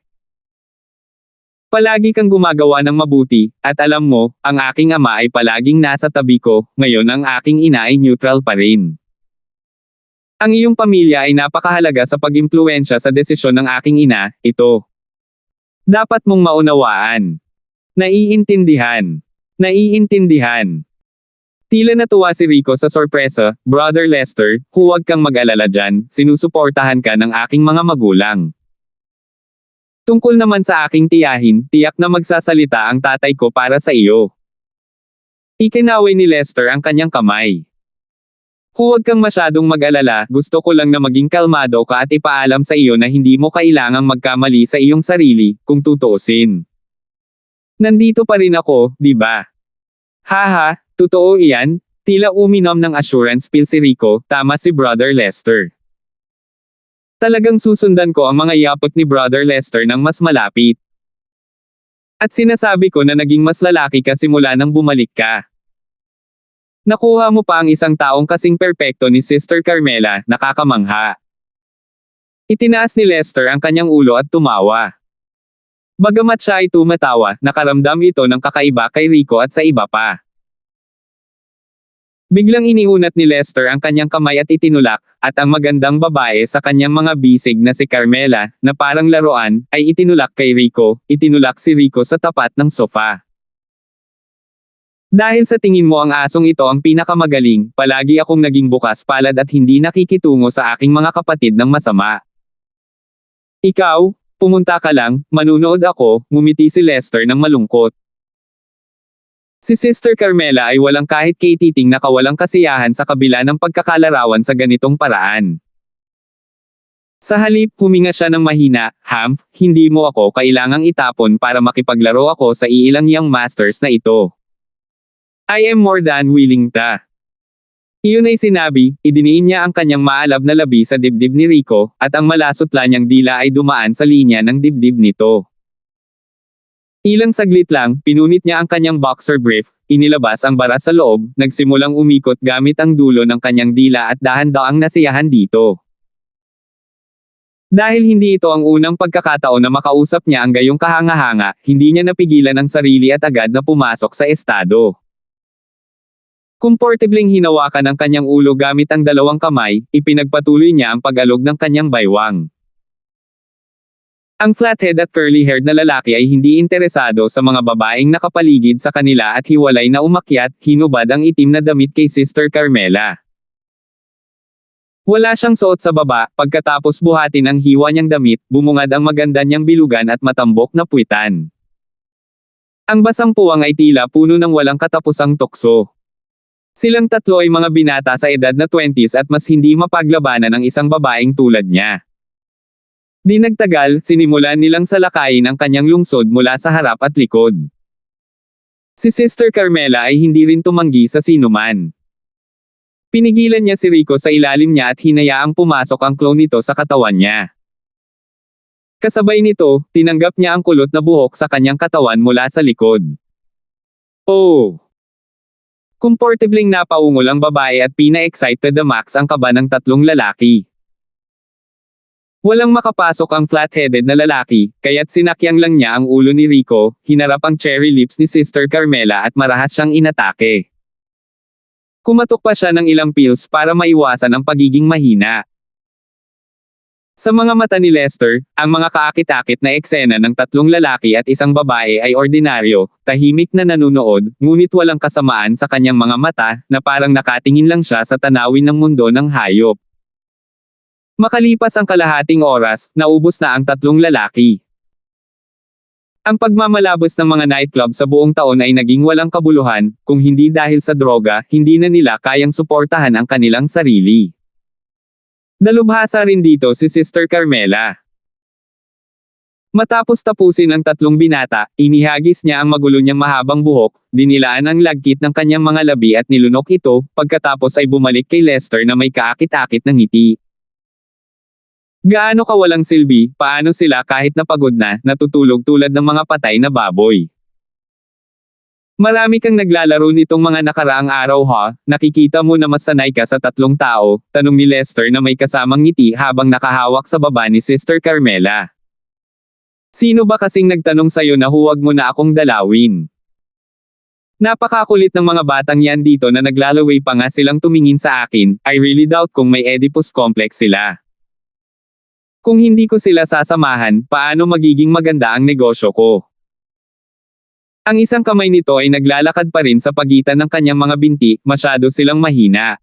Palagi kang gumagawa ng mabuti, at alam mo, ang aking ama ay palaging nasa tabi ko, ngayon ang aking ina ay neutral pa rin. Ang iyong pamilya ay napakahalaga sa pag-impluwensya sa desisyon ng aking ina, ito. Dapat mong maunawaan. Naiintindihan. Naiintindihan. Tila natuwa si Rico sa sorpresa, "Brother Lester, huwag kang mag-alala dyan, sinusuportahan ka ng aking mga magulang. Tungkol naman sa aking tiyahin, tiyak na magsasalita ang tatay ko para sa iyo." Ikinaway ni Lester ang kanyang kamay. "Huwag kang masyadong mag-alala, gusto ko lang na maging kalmado ka at ipaalam sa iyo na hindi mo kailangang magkamali sa iyong sarili, kung tutuusin. Nandito pa rin ako, di ba?" "Haha, totoo iyan," tila uminom ng assurance pill si Rico, "tama si Brother Lester. Talagang susundan ko ang mga yapot ni Brother Lester ng mas malapit. At sinasabi ko na naging mas lalaki ka simula nang bumalik ka. Nakuha mo pa ang isang taong kasing perpekto ni Sister Carmela, nakakamangha." Itinaas ni Lester ang kanyang ulo at tumawa. Bagamat siya ay tumatawa, nakaramdam ito ng kakaiba kay Rico at sa iba pa. Biglang iniunat ni Lester ang kanyang kamay at itinulak, at ang magandang babae sa kanyang mga bisig na si Carmela, na parang laruan, ay itinulak kay Rico, itinulak si Rico sa tapat ng sofa. "Dahil sa tingin mo ang asong ito ang pinakamagaling, palagi akong naging bukas palad at hindi nakikitungo sa aking mga kapatid ng masama. Ikaw, pumunta ka lang, manunood ako," ngumiti si Lester ng malungkot. Si Sister Carmela ay walang kahit katiting na kawalang kasiyahan sa kabila ng pagkakalarawan sa ganitong paraan. Sa halip, huminga siya ng mahina, "Humph, hindi mo ako kailangang itapon para makipaglaro ako sa iilang young masters na ito. I am more than willing ta." Iyon ay sinabi, idiniin niya ang kanyang maalab na labi sa dibdib ni Rico, at ang malasotla niyang dila ay dumaan sa linya ng dibdib nito. Ilang saglit lang, pinunit niya ang kanyang boxer brief, inilabas ang bara sa loob, nagsimulang umikot gamit ang dulo ng kanyang dila at dahan-daang nasiyahan dito. Dahil hindi ito ang unang pagkakataon na makausap niya ang gayong kahanga-hanga, hindi niya napigilan ang sarili at agad na pumasok sa estado. Komportebling hinawakan ang kanyang ulo gamit ang dalawang kamay, ipinagpatuloy niya ang pag-alog ng kanyang baywang. Ang flathead at curly-haired na lalaki ay hindi interesado sa mga babaeng nakapaligid sa kanila at hiwalay na umakyat, hinubad ang itim na damit kay Sister Carmela. Wala siyang suot sa baba, pagkatapos buhatin ang hiwa niyang damit, bumungad ang maganda niyang bilugan at matambok na puwitan. Ang basang puwang ay tila puno ng walang katapusang tukso. Silang tatlo ay mga binata sa edad na 20s at mas hindi mapaglabanan ang isang babaeng tulad niya. Di nagtagal, sinimulan nilang salakayin ang kanyang lungsod mula sa harap at likod. Si Sister Carmela ay hindi rin tumanggi sa sinuman. Pinigilan niya si Rico sa ilalim niya at hinayaang pumasok ang claw nito sa katawan niya. Kasabay nito, tinanggap niya ang kulot na buhok sa kanyang katawan mula sa likod. Oh! Komportebling napaungol ang babae at pina-excite to the max ang kaba ng tatlong lalaki. Walang makapasok ang flat-headed na lalaki, kaya't sinakyang lang niya ang ulo ni Rico, hinarap ang cherry lips ni Sister Carmela at marahas siyang inatake. Kumatok pa siya ng ilang pills para maiwasan ang pagiging mahina. Sa mga mata ni Lester, ang mga kaakit-akit na eksena ng tatlong lalaki at isang babae ay ordinaryo, tahimik na nanunood, ngunit walang kasamaan sa kanyang mga mata, na parang nakatingin lang siya sa tanawin ng mundo ng hayop. Makalipas ang kalahating oras, naubos na ang tatlong lalaki. Ang pagmamalabos ng mga nightclub sa buong taon ay naging walang kabuluhan, kung hindi dahil sa droga, hindi na nila kayang suportahan ang kanilang sarili. Dalubhasa rin dito si Sister Carmela. Matapos tapusin ang tatlong binata, inihagis niya ang magulo niyang mahabang buhok, dinilaan ang lagkit ng kanyang mga labi at nilunok ito, pagkatapos ay bumalik kay Lester na may kaakit-akit ng ngiti. Gaano kawalang silbi, paano sila kahit napagod na, natutulog tulad ng mga patay na baboy. Marami kang naglalaro nitong mga nakaraang araw ha, nakikita mo na mas sanay ka sa tatlong tao, tanong ni Lester na may kasamang ngiti habang nakahawak sa baba ni Sister Carmela. Sino ba kasing nagtanong sa'yo na huwag mo na akong dalawin? Napakakulit ng mga batang yan dito na naglalaway pa nga silang tumingin sa akin, I really doubt kung may Oedipus complex sila. Kung hindi ko sila sasamahan, paano magiging maganda ang negosyo ko? Ang isang kamay nito ay naglalakad pa rin sa pagitan ng kanyang mga binti, masyado silang mahina.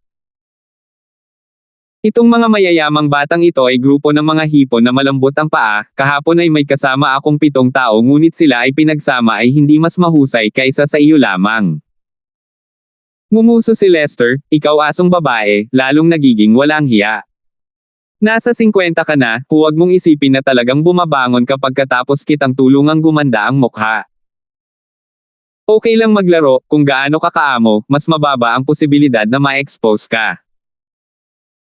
Itong mga mayayamang batang ito ay grupo ng mga hipon na malambot ang paa, kahapon ay may kasama akong 7 tao ngunit sila ay pinagsama ay hindi mas mahusay kaysa sa iyo lamang. Ngumuso si Lester, ikaw asong babae, lalong nagiging walang hiya. Nasa 50 ka na, huwag mong isipin na talagang bumabangon kapag katapos kitang tulungang gumanda ang mukha. Okay lang maglaro, kung gaano ka kaamo, mas mababa ang posibilidad na ma-expose ka.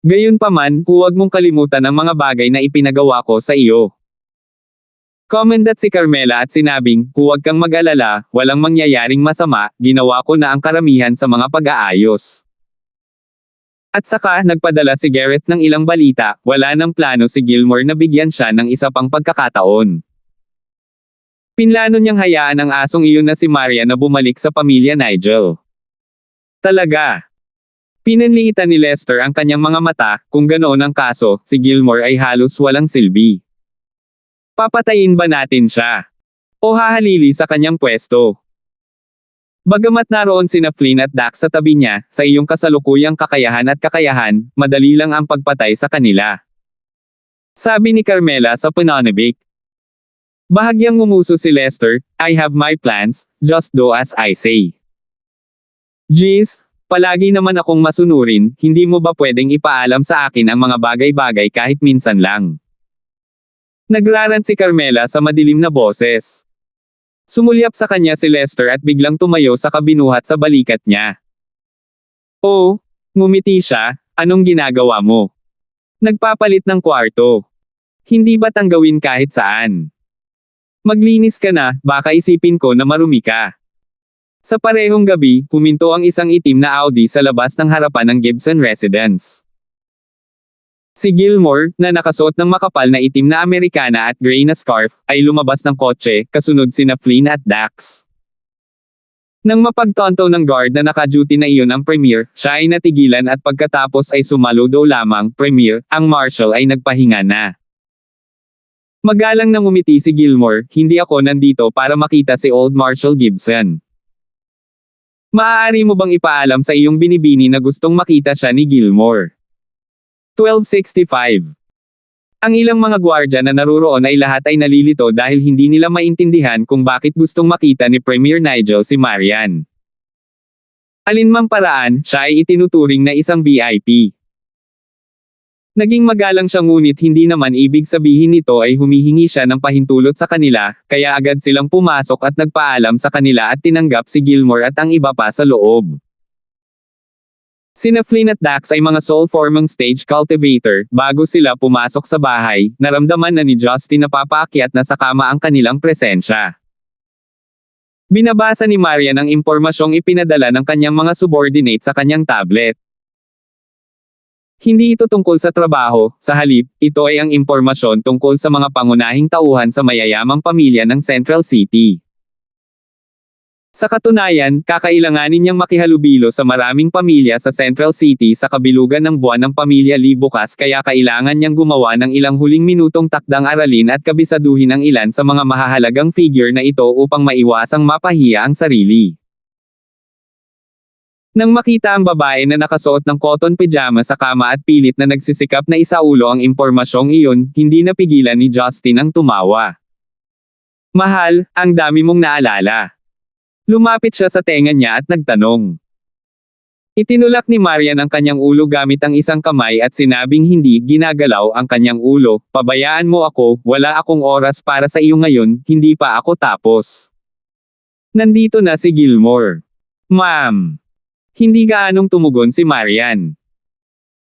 Gayunpaman, huwag mong kalimutan ang mga bagay na ipinagawa ko sa iyo. Comendat si Carmela at sinabing, huwag kang mag-alala, walang mangyayaring masama, ginawa ko na ang karamihan sa mga pag-aayos. At saka, nagpadala si Gareth ng ilang balita, wala ng plano si Gilmore na bigyan siya ng isa pang pagkakataon. Pinlano niyang hayaan ang asong iyon na si Maria na bumalik sa pamilya Nigel. Talaga. Pinanliitan ni Lester ang kanyang mga mata, kung ganoon ang kaso, si Gilmore ay halos walang silbi. Papatayin ba natin siya? O hahalili sa kanyang pwesto? Bagamat naroon sina Flynn at Dax sa tabi niya, sa iyong kasalukuyang kakayahan, madali lang ang pagpatay sa kanila. Sabi ni Carmela sa pananabik. Bahagyang ngumuso si Lester, I have my plans, just do as I say. Jeez, palagi naman akong masunurin, hindi mo ba pwedeng ipaalam sa akin ang mga bagay-bagay kahit minsan lang? Nagrarant si Carmela sa madilim na boses. Sumulyap sa kanya si Lester at biglang tumayo sa kabinuhat sa balikat niya. Oh, ngumiti siya, anong ginagawa mo? Nagpapalit ng kwarto. Hindi ba tanggawin kahit saan? Maglinis ka na, baka isipin ko na marumi ka. Sa parehong gabi, huminto ang isang itim na Audi sa labas ng harapan ng Gibson residence. Si Gilmore, na nakasuot ng makapal na itim na Americana at gray na scarf, ay lumabas ng kotse, kasunod sina Flynn at Dax. Nang mapagtonto ng guard na naka-duty na iyon ang premier, siya ay natigilan at pagkatapos ay sumaludo lamang, premier, ang marshal ay nagpahinga na. Magalang nang umiti si Gilmore, hindi ako nandito para makita si Old Marshal Gibson. Maaari mo bang ipaalam sa iyong binibini na gustong makita siya ni Gilmore? 1265. Ang ilang mga gwardya na naruroon ay lahat ay nalilito dahil hindi nila maintindihan kung bakit gustong makita ni Premier Nigel si Marian. Alinmang paraan, siya ay itinuturing na isang VIP. Naging magalang siya ngunit hindi naman ibig sabihin nito ay humihingi siya ng pahintulot sa kanila, kaya agad silang pumasok at nagpaalam sa kanila at tinanggap si Gilmore at ang iba pa sa loob. Sina Flynn at Dax ay mga soul-forming stage cultivator, bago sila pumasok sa bahay, naramdaman na ni Justin na papaakyat na sa kama ang kanilang presensya. Binabasa ni Marian ang impormasyong ipinadala ng kanyang mga subordinate sa kanyang tablet. Hindi ito tungkol sa trabaho, sa halip, ito ay ang impormasyon tungkol sa mga pangunahing tauhan sa mayayamang pamilya ng Central City. Sa katunayan, kakailanganin niyang makihalubilo sa maraming pamilya sa Central City sa kabilugan ng buwan ng pamilya Lee bukas kaya kailangan niyang gumawa ng ilang huling minutong takdang aralin at kabisaduhin ang ilan sa mga mahahalagang figure na ito upang maiwasang mapahiya ang sarili. Nang makita ang babae na nakasuot ng cotton pajama sa kama at pilit na nagsisikap na isaulo ang impormasyong iyon, hindi napigilan ni Justin ang tumawa. Mahal, ang dami mong naalala. Lumapit siya sa tenga niya at nagtanong. Itinulak ni Marian ang kanyang ulo gamit ang isang kamay at sinabing hindi ginagalaw ang kanyang ulo, pabayaan mo ako, wala akong oras para sa iyo ngayon, hindi pa ako tapos. Nandito na si Gilmore. Ma'am. Hindi gaanong tumugon si Marian.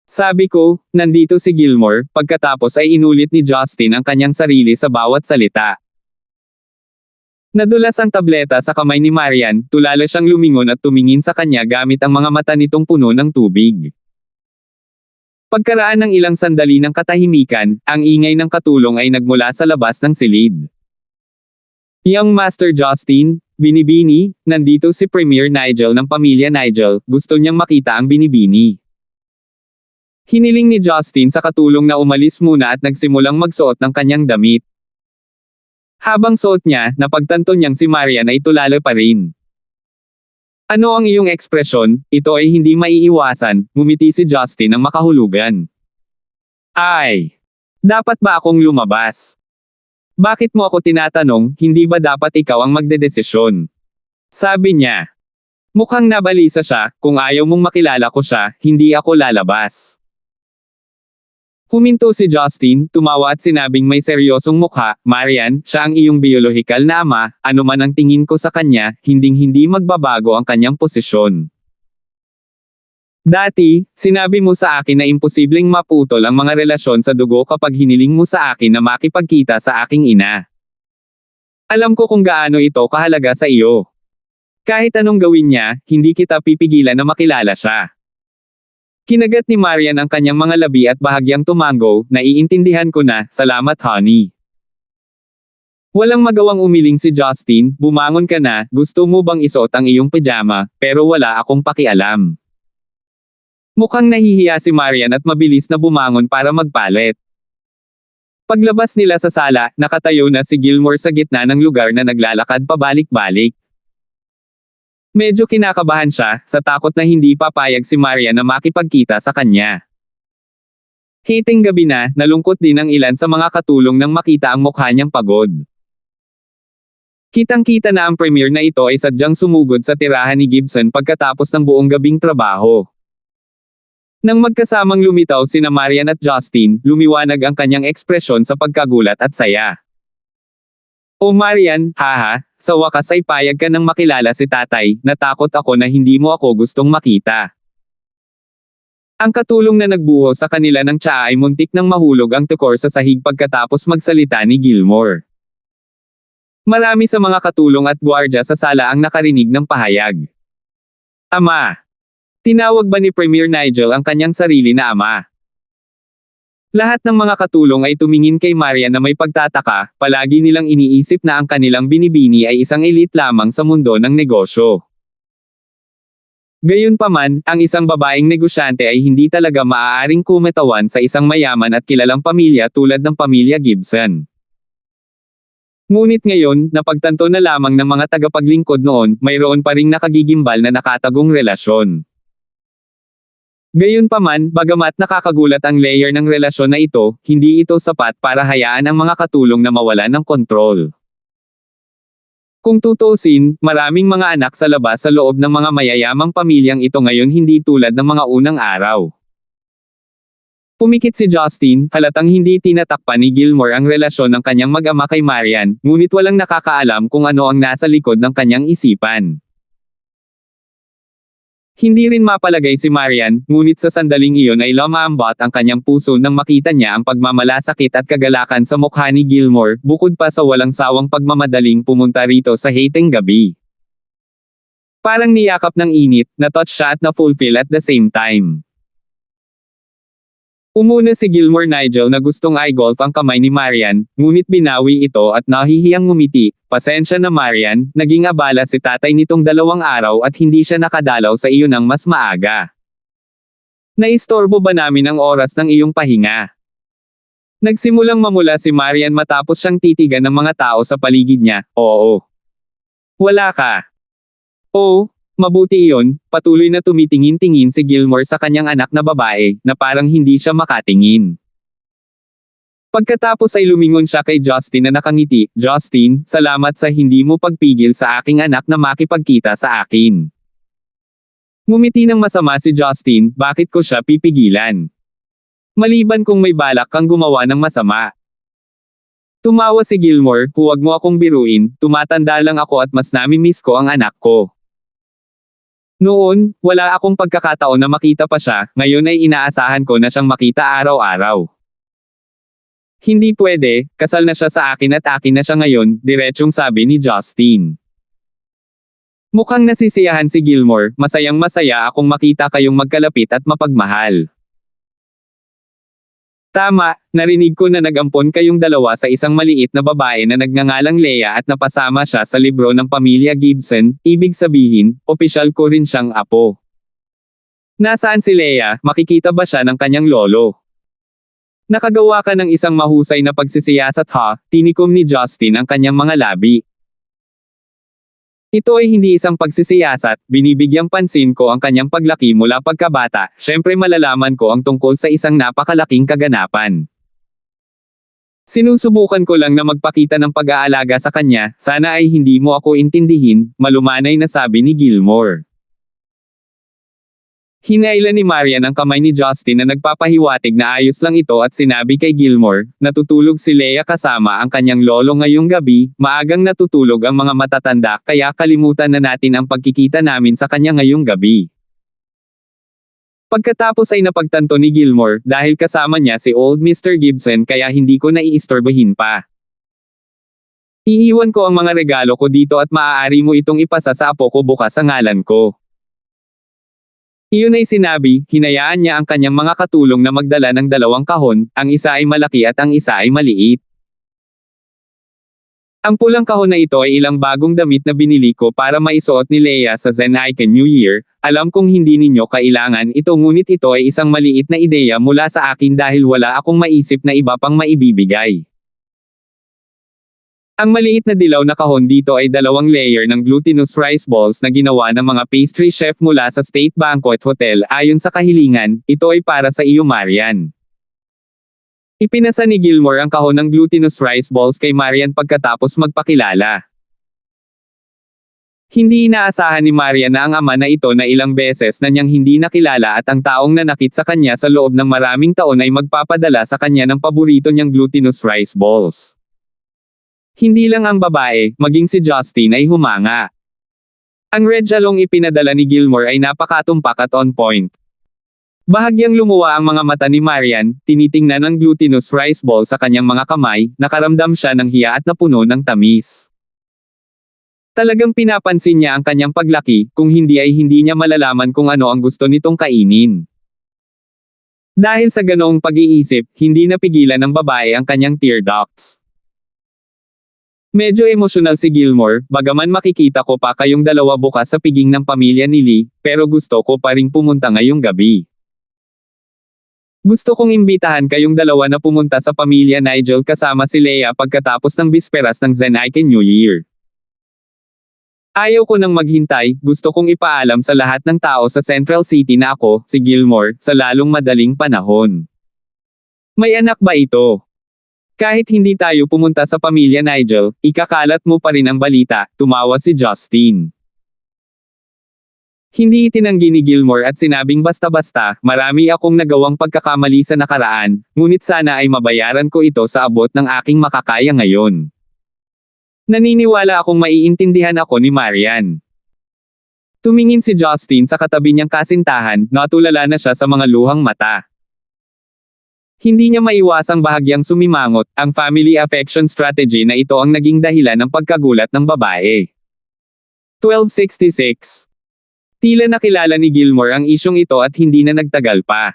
Sabi ko, nandito si Gilmore, pagkatapos ay inulit ni Justin ang kanyang sarili sa bawat salita. Nadulas ang tableta sa kamay ni Marian, tulala siyang lumingon at tumingin sa kanya gamit ang mga mata nitong puno ng tubig. Pagkaraan ng ilang sandali ng katahimikan, ang ingay ng katulong ay nagmula sa labas ng silid. Young Master Justin, binibini, nandito si Premier Nigel ng pamilya Nigel, gusto niyang makita ang binibini. Hiniling ni Justin sa katulong na umalis muna at nagsimulang magsuot ng kanyang damit. Habang suot niya, napagtanto niyang si Marian ay tulala pa rin. Ano ang iyong ekspresyon? Ito ay hindi maiiwasan, ngumiti si Justin ng makahulugan. Ay! Dapat ba akong lumabas? Bakit mo ako tinatanong, hindi ba dapat ikaw ang magdedesisyon? Sabi niya. Mukhang nabalisa siya, kung ayaw mong makilala ko siya, hindi ako lalabas. Huminto si Justin, tumawa at sinabing may seryosong mukha, Marian, siya ang iyong biolohikal na ama, anuman ang tingin ko sa kanya, hinding-hindi magbabago ang kanyang posisyon. Dati, sinabi mo sa akin na imposibleng maputol ang mga relasyon sa dugo kapag hiniling mo sa akin na makipagkita sa aking ina. Alam ko kung gaano ito kahalaga sa iyo. Kahit anong gawin niya, hindi kita pipigilan na makilala siya. Kinagat ni Marian ang kanyang mga labi at bahagyang tumango, naiintindihan ko na, salamat honey. Walang magawang umiling si Justin, bumangon ka na, gusto mo bang isuot ang iyong pajama, pero wala akong pakialam. Mukhang nahihiya si Marian at mabilis na bumangon para magpalit. Paglabas nila sa sala, nakatayo na si Gilmore sa gitna ng lugar na naglalakad pabalik-balik. Medyo kinakabahan siya, sa takot na hindi papayag si Marian na makipagkita sa kanya. Hiting gabi na, nalungkot din ang ilan sa mga katulong nang makita ang mukha niyang pagod. Kitang-kita na ang premier na ito ay sadyang sumugod sa tirahan ni Gibson pagkatapos ng buong gabing trabaho. Nang magkasamang lumitaw sina Marian at Justin, lumiwanag ang kanyang ekspresyon sa pagkagulat at saya. O Marian, haha, sa wakas ay payag ka nang makilala si tatay, natakot ako na hindi mo ako gustong makita. Ang katulong na nagbuho sa kanila ng tsaa ay muntik nang mahulog ang tukor sa sahig pagkatapos magsalita ni Gilmore. Marami sa mga katulong at gwardya sa sala ang nakarinig ng pahayag. Ama! Tinawag ba ni Premier Nigel ang kanyang sarili na ama? Lahat ng mga katulong ay tumingin kay Marian na may pagtataka, palagi nilang iniisip na ang kanilang binibini ay isang elite lamang sa mundo ng negosyo. Gayunpaman, ang isang babaeng negosyante ay hindi talaga maaaring kumatawan sa isang mayaman at kilalang pamilya tulad ng pamilya Gibson. Ngunit ngayon, napagtanto na lamang ng mga tagapaglingkod noon, mayroon pa ring nakagigimbal na nakatagong relasyon. Gayunpaman, bagamat nakakagulat ang layer ng relasyon na ito, hindi ito sapat para hayaan ang mga katulong na mawalan ng kontrol. Kung tutuusin, maraming mga anak sa labas sa loob ng mga mayayamang pamilyang ito ngayon hindi tulad ng mga unang araw. Pumikit si Justin, halatang hindi tinatakpan ni Gilmore ang relasyon ng kanyang mag-ama kay Marian, ngunit walang nakakaalam kung ano ang nasa likod ng kanyang isipan. Hindi rin mapalagay si Marian, ngunit sa sandaling iyon ay lumambot ang kanyang puso nang makita niya ang pagmamalasakit at kagalakan sa mukha ni Gilmore, bukod pa sa walang sawang pagmamadaling pumunta rito sa hating gabi. Parang niyakap ng init, na-touch siya at na-fulfill at the same time. Umuna si Gilmore Nigel na gustong i-golf ang kamay ni Marian, ngunit binawi ito at nahihiyang ngumiti. Pasensya na Marian, naging abala si tatay nitong 2 araw at hindi siya nakadalaw sa iyo ng mas maaga. Naistorbo ba namin ang oras ng iyong pahinga? Nagsimulang mamula si Marian matapos siyang titigan ng mga tao sa paligid niya. Oo. Wala ka. Oo. Mabuti iyon, patuloy na tumitingin-tingin si Gilmore sa kanyang anak na babae, na parang hindi siya makatingin. Pagkatapos ay lumingon siya kay Justin na nakangiti. Justin, salamat sa hindi mo pagpigil sa aking anak na makipagkita sa akin. Ngumiti ng masama si Justin, bakit ko siya pipigilan? Maliban kung may balak kang gumawa ng masama. Tumawa si Gilmore, huwag mo akong biruin, tumatanda lang ako at mas nami-miss ko ang anak ko. Noon, wala akong pagkakataon na makita pa siya, ngayon ay inaasahan ko na siyang makita araw-araw. Hindi pwede, kasal na siya sa akin at akin na siya ngayon, diretsyong sabi ni Justin. Mukhang nasisiyahan si Gilmore, masayang masaya akong makita kayong magkalapit at mapagmahal. Tama, narinig ko na nag-ampon kayong dalawa sa isang maliit na babae na nagngangalang Leia at napasama siya sa libro ng pamilya Gibson, ibig sabihin, opisyal ko rin siyang apo. Nasaan si Leia, makikita ba siya ng kanyang lolo? Nakagawa ka ng isang mahusay na pagsisiyasat ha, tinikom ni Justin ang kanyang mga labi. Ito ay hindi isang pagsisiyasat, binibigyang pansin ko ang kanyang paglaki mula pagkabata, syempre malalaman ko ang tungkol sa isang napakalaking kaganapan. Sinusubukan ko lang na magpakita ng pag-aalaga sa kanya, sana ay hindi mo ako intindihin, malumanay na sabi ni Gilmore. Hinailan ni Marian ang kamay ni Justin na nagpapahiwatig na ayos lang ito at sinabi kay Gilmore, natutulog si Leia kasama ang kanyang lolo ngayong gabi, maagang natutulog ang mga matatanda kaya kalimutan na natin ang pagkikita namin sa kanya ngayong gabi. Pagkatapos ay napagtanto ni Gilmore, dahil kasama niya si old Mr. Gibson kaya hindi ko naiistorbohin pa. Iiwan ko ang mga regalo ko dito at maaari mo itong ipasa sa apo ko bukas sa ngalan ko. Iyon ay sinabi, hinayaan niya ang kanyang mga katulong na magdala ng 2 kahon, ang isa ay malaki at ang isa ay maliit. Ang pulang kahon na ito ay ilang bagong damit na binili ko para maisuot ni Leia sa Zen Icon New Year, alam kong hindi ninyo kailangan ito ngunit ito ay isang maliit na ideya mula sa akin dahil wala akong maisip na iba pang maibibigay. Ang maliit na dilaw na kahon dito ay 2 layer ng glutinous rice balls na ginawa ng mga pastry chef mula sa State Banquet Hotel ayon sa kahilingan, ito ay para sa iyo Marian. Ipinasa ni Gilmore ang kahon ng glutinous rice balls kay Marian pagkatapos magpakilala. Hindi inaasahan ni Marian na ang ama na ito na ilang beses na niyang hindi nakilala at ang taong nanakit sa kanya sa loob ng maraming taon ay magpapadala sa kanya ng paborito niyang glutinous rice balls. Hindi lang ang babae, maging si Justin ay humanga. Ang red jalong ipinadala ni Gilmore ay napakatumpak at on point. Bahagyang lumuwa ang mga mata ni Marian, tinitingnan ang glutinous rice ball sa kanyang mga kamay, nakaramdam siya ng hiya at napuno ng tamis. Talagang pinapansin niya ang kanyang paglaki, kung hindi ay hindi niya malalaman kung ano ang gusto nitong kainin. Dahil sa ganoong pag-iisip, hindi napigilan ng babae ang kanyang tear ducts. Medyo emosyonal si Gilmore, bagaman makikita ko pa kayong 2 bukas sa piging ng pamilya ni Lee, pero gusto ko pa ring pumunta ngayong gabi. Gusto kong imbitahan kayong dalawa na pumunta sa pamilya Nigel kasama si Leia pagkatapos ng bisperas ng Zenaiken New Year. Ayaw ko nang maghintay, gusto kong ipaalam sa lahat ng tao sa Central City na ako, si Gilmore, sa lalong madaling panahon. May anak ba ito? Kahit hindi tayo pumunta sa pamilya Nigel, ikakalat mo pa rin ang balita, tumawa si Justin. Hindi itinanggi ni Gilmore at sinabing basta-basta, marami akong nagawang pagkakamali sa nakaraan, ngunit sana ay mabayaran ko ito sa abot ng aking makakaya ngayon. Naniniwala akong maiintindihan ako ni Marian. Tumingin si Justin sa katabi niyang kasintahan, natulala na siya sa mga luhang mata. Hindi niya maiwasang bahagyang sumimangot, ang family affection strategy na ito ang naging dahilan ng pagkagulat ng babae. 1266. Tila nakilala ni Gilmore ang isyong ito at hindi na nagtagal pa.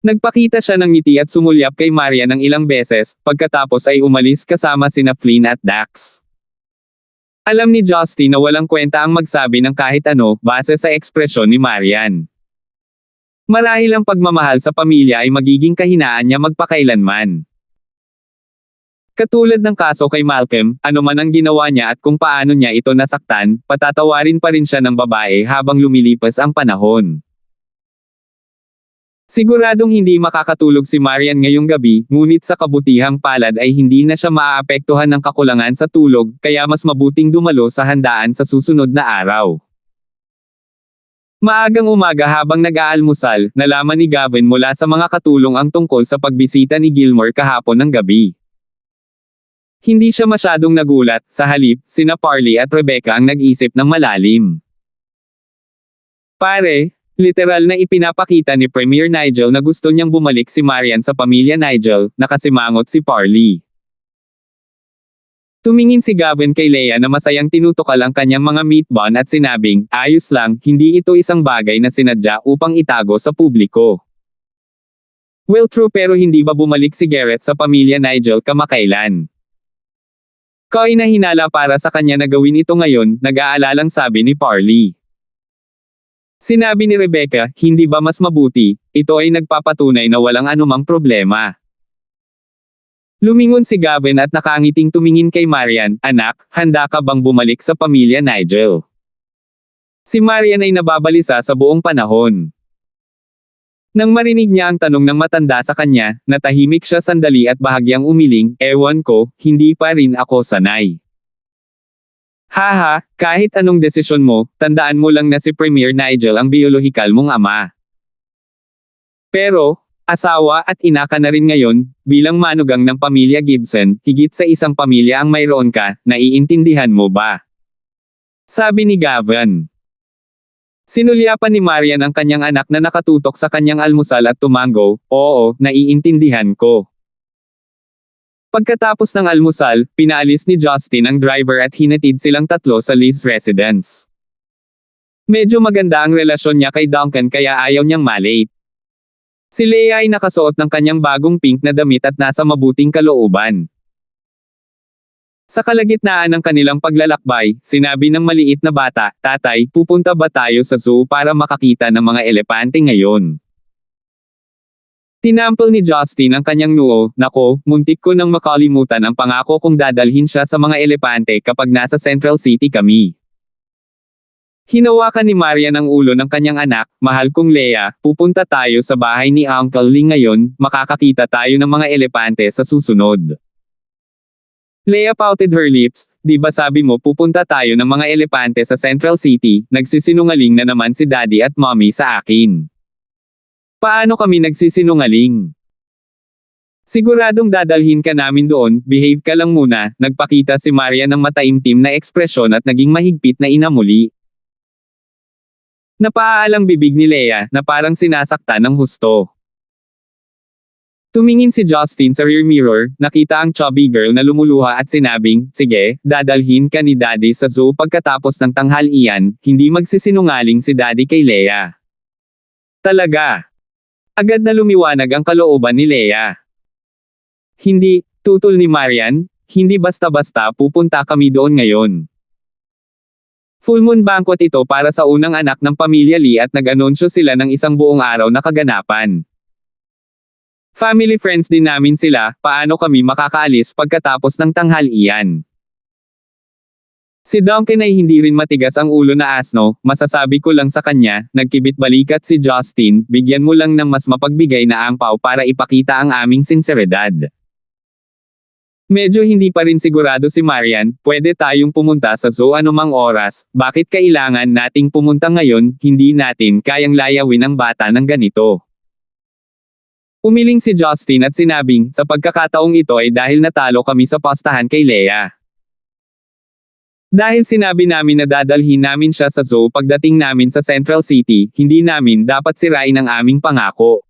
Nagpakita siya ng ngiti at sumulyap kay Marian ng ilang beses, pagkatapos ay umalis kasama sina Flynn at Dax. Alam ni Justin na walang kwenta ang magsabi ng kahit ano, base sa ekspresyon ni Marian. Marahil ang pagmamahal sa pamilya ay magiging kahinaan niya magpakailanman. Katulad ng kaso kay Malcolm, ano man ang ginawa niya at kung paano niya ito nasaktan, patatawarin pa rin siya ng babae habang lumilipas ang panahon. Siguradong hindi makakatulog si Marian ngayong gabi, ngunit sa kabutihang palad ay hindi na siya maaapektuhan ng kakulangan sa tulog, kaya mas mabuting dumalo sa handaan sa susunod na araw. Maagang umaga habang nag-aalmusal, nalaman ni Gavin mula sa mga katulong ang tungkol sa pagbisita ni Gilmore kahapon ng gabi. Hindi siya masyadong nagulat, sa halip, sina Parley at Rebecca ang nag-isip ng malalim. Pare, literal na ipinapakita ni Premier Nigel na gusto niyang bumalik si Marian sa pamilya Nigel, nakasimangot si Parley. Tumingin si Gavin kay Leia na masayang tinutukal ang kanyang mga meat bun at sinabing, ayos lang, hindi ito isang bagay na sinadya upang itago sa publiko. Well true pero hindi ba bumalik si Garrett sa pamilya Nigel kamakailan? Kainahinala para sa kanya na gawin ito ngayon, nag-aalalang sabi ni Parley. Sinabi ni Rebecca, hindi ba mas mabuti, ito ay nagpapatunay na walang anumang problema. Lumingon si Gavin at nakangiting tumingin kay Marian, anak, handa ka bang bumalik sa pamilya Nigel? Si Marian ay nababalisa sa buong panahon. Nang marinig niya ang tanong ng matanda sa kanya, natahimik siya sandali at bahagyang umiling, ewan ko, hindi pa rin ako sanay. Haha, kahit anong desisyon mo, tandaan mo lang na si Premier Nigel ang biolohikal mong ama. Pero, asawa at ina ka na rin ngayon, bilang manugang ng pamilya Gibson, higit sa isang pamilya ang mayroon ka, naiintindihan mo ba? Sabi ni Gavin. Sinulyapan ni Marian ang kanyang anak na nakatutok sa kanyang almusal at tumango, oo, naiintindihan ko. Pagkatapos ng almusal, pinaalis ni Justin ang driver at hinatid silang tatlo sa Liz residence. Medyo maganda ang relasyon niya kay Duncan kaya ayaw niyang malate. Si Leia ay nakasuot ng kanyang bagong pink na damit at nasa mabuting kalooban. Sa kalagitnaan ng kanilang paglalakbay, sinabi ng maliit na bata, tatay, pupunta ba tayo sa zoo para makakita ng mga elepante ngayon? Tinampol ni Justin ang kanyang noo, nako, muntik ko nang makalimutan ang pangako kong dadalhin siya sa mga elepante kapag nasa Central City kami. Hinawakan ni Marian ang ulo ng kanyang anak, mahal kong Leia, pupunta tayo sa bahay ni Uncle Lee ngayon, makakakita tayo ng mga elepante sa susunod. Leia pouted her lips, di ba sabi mo pupunta tayo ng mga elepante sa Central City, nagsisinungaling na naman si Daddy at Mommy sa akin. Paano kami nagsisinungaling? Siguradong dadalhin ka namin doon, behave ka lang muna, nagpakita si Maria ng mataimtim na ekspresyon at naging mahigpit na inamuli. Napaaalang bibig ni Leia, na parang sinasaktan ng husto. Tumingin si Justin sa rear mirror, nakita ang chubby girl na lumuluha at sinabing, sige, dadalhin ka ni Daddy sa zoo pagkatapos ng tanghalian, hindi magsisinungaling si Daddy kay Leia. Talaga. Agad na lumiwanag ang kalooban ni Leia. Hindi, tutol ni Marian, hindi basta-basta pupunta kami doon ngayon. Full moon banquet ito para sa unang anak ng pamilya Lee at nag-anunsyo sila ng isang buong araw na kaganapan. Family friends din namin sila, paano kami makakaalis pagkatapos ng tanghalian? Si Duncan ay hindi rin matigas ang ulo na asno, masasabi ko lang sa kanya, nagkibit balikat si Justin, bigyan mo lang ng mas mapagbigay na angpaw para ipakita ang aming sinseridad. Medyo hindi pa rin sigurado si Marian, pwede tayong pumunta sa zoo anumang oras, bakit kailangan nating pumunta ngayon, hindi natin kayang layawin ang bata ng ganito. Umiling si Justin at sinabing, sa pagkakataong ito ay dahil natalo kami sa pastahan kay Leia. Dahil sinabi namin na dadalhin namin siya sa zoo pagdating namin sa Central City, hindi namin dapat sirain ang aming pangako.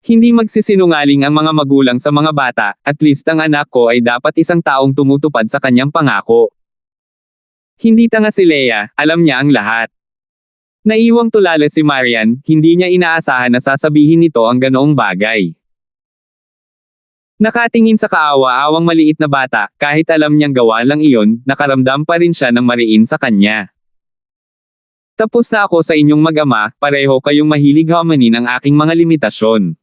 Hindi magsisinungaling ang mga magulang sa mga bata, at least ang anak ko ay dapat isang taong tumutupad sa kanyang pangako. Hindi tanga si Leia, alam niya ang lahat. Naiwang tulala si Marian, hindi niya inaasahan na sasabihin nito ang ganoong bagay. Nakatingin sa kaawa-awang maliit na bata, kahit alam niyang gawa lang iyon, nakaramdam pa rin siya ng mariin sa kanya. Tapos na ako sa inyong mag-ama, pareho kayong mahilig hamanin ang aking mga limitasyon.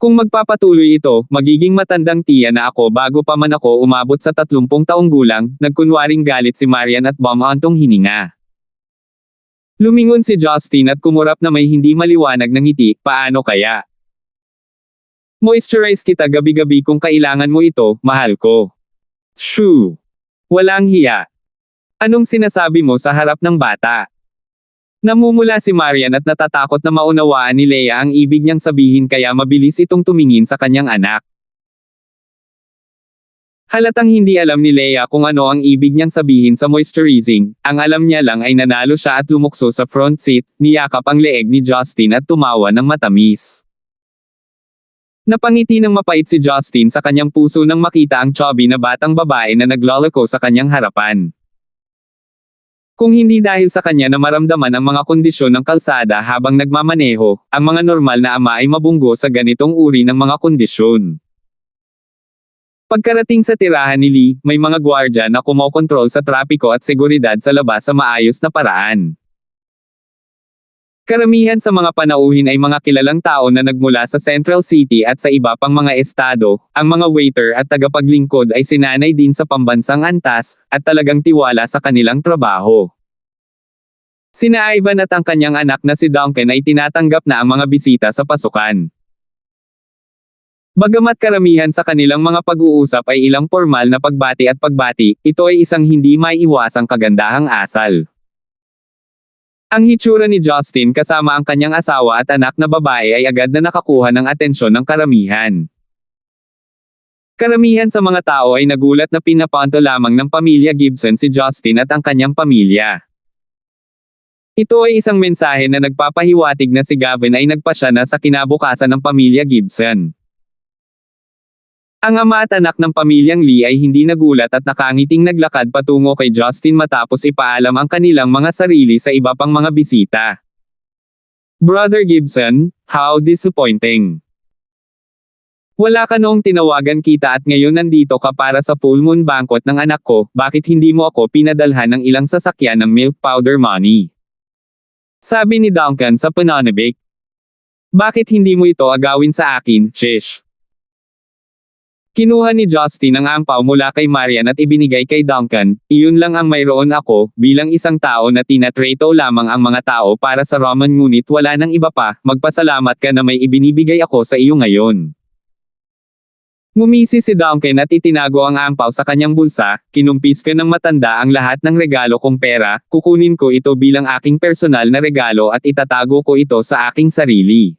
Kung magpapatuloy ito, magiging matandang tiya na ako bago pa man ako umabot sa 30 taong gulang, nagkunwaring galit si Marian at bumantong hininga. Lumingon si Justin at kumurap na may hindi maliwanag ng ngiti, paano kaya? Moisturize kita gabi-gabi kung kailangan mo ito, mahal ko. Shoo! Walang hiya. Anong sinasabi mo sa harap ng bata? Namumula si Marian at natatakot na maunawaan ni Leia ang ibig niyang sabihin kaya mabilis itong tumingin sa kanyang anak. Halatang hindi alam ni Leia kung ano ang ibig niyang sabihin sa moisturizing, ang alam niya lang ay nanalo siya at lumukso sa front seat, niyakap ang leeg ni Justin at tumawa ng matamis. Napangiti ng mapait si Justin sa kanyang puso nang makita ang chubby na batang babae na nagloloko sa kanyang harapan. Kung hindi dahil sa kanya na maramdaman ang mga kondisyon ng kalsada habang nagmamaneho, ang mga normal na ama ay mabunggo sa ganitong uri ng mga kondisyon. Pagkarating sa tirahan ni Lee, may mga gwardya na kumokontrol sa trapiko at seguridad sa labas sa maayos na paraan. Karamihan sa mga panauhin ay mga kilalang tao na nagmula sa Central City at sa iba pang mga estado, ang mga waiter at tagapaglingkod ay sinanay din sa pambansang antas, at talagang tiwala sa kanilang trabaho. Sina Ivan at ang kanyang anak na si Duncan ay tinatanggap na ang mga bisita sa pasukan. Bagamat karamihan sa kanilang mga pag-uusap ay ilang formal na pagbati at pagbati, ito ay isang hindi maiiwasang kagandahang asal. Ang hitsura ni Justin kasama ang kanyang asawa at anak na babae ay agad na nakakuha ng atensyon ng karamihan. Karamihan sa mga tao ay nagulat na pinapanto lamang ng pamilya Gibson si Justin at ang kanyang pamilya. Ito ay isang mensahe na nagpapahiwatig na si Gavin ay nagpasya na sa kinabukasan ng pamilya Gibson. Ang ama at anak ng pamilyang Lee ay hindi nagulat at nakangiting naglakad patungo kay Justin matapos ipaalam ang kanilang mga sarili sa iba pang mga bisita. Brother Gibson, how disappointing. Wala ka noong tinawagan kita at ngayon nandito ka para sa full moon banquet ng anak ko, bakit hindi mo ako pinadalhan ng ilang sasakyan ng milk powder money? Sabi ni Duncan sa pananabik. Bakit hindi mo ito agawin sa akin, shish? Kinuha ni Justin ang angpaw mula kay Marian at ibinigay kay Duncan, iyon lang ang mayroon ako, bilang isang tao na tinatreto lamang ang mga tao para sa ramen ngunit wala nang iba pa, magpasalamat ka na may ibinibigay ako sa iyo ngayon. Ngumisi si Duncan at itinago ang angpaw sa kanyang bulsa, kinumpis ka ng matanda ang lahat ng regalo kong pera, kukunin ko ito bilang aking personal na regalo at itatago ko ito sa aking sarili.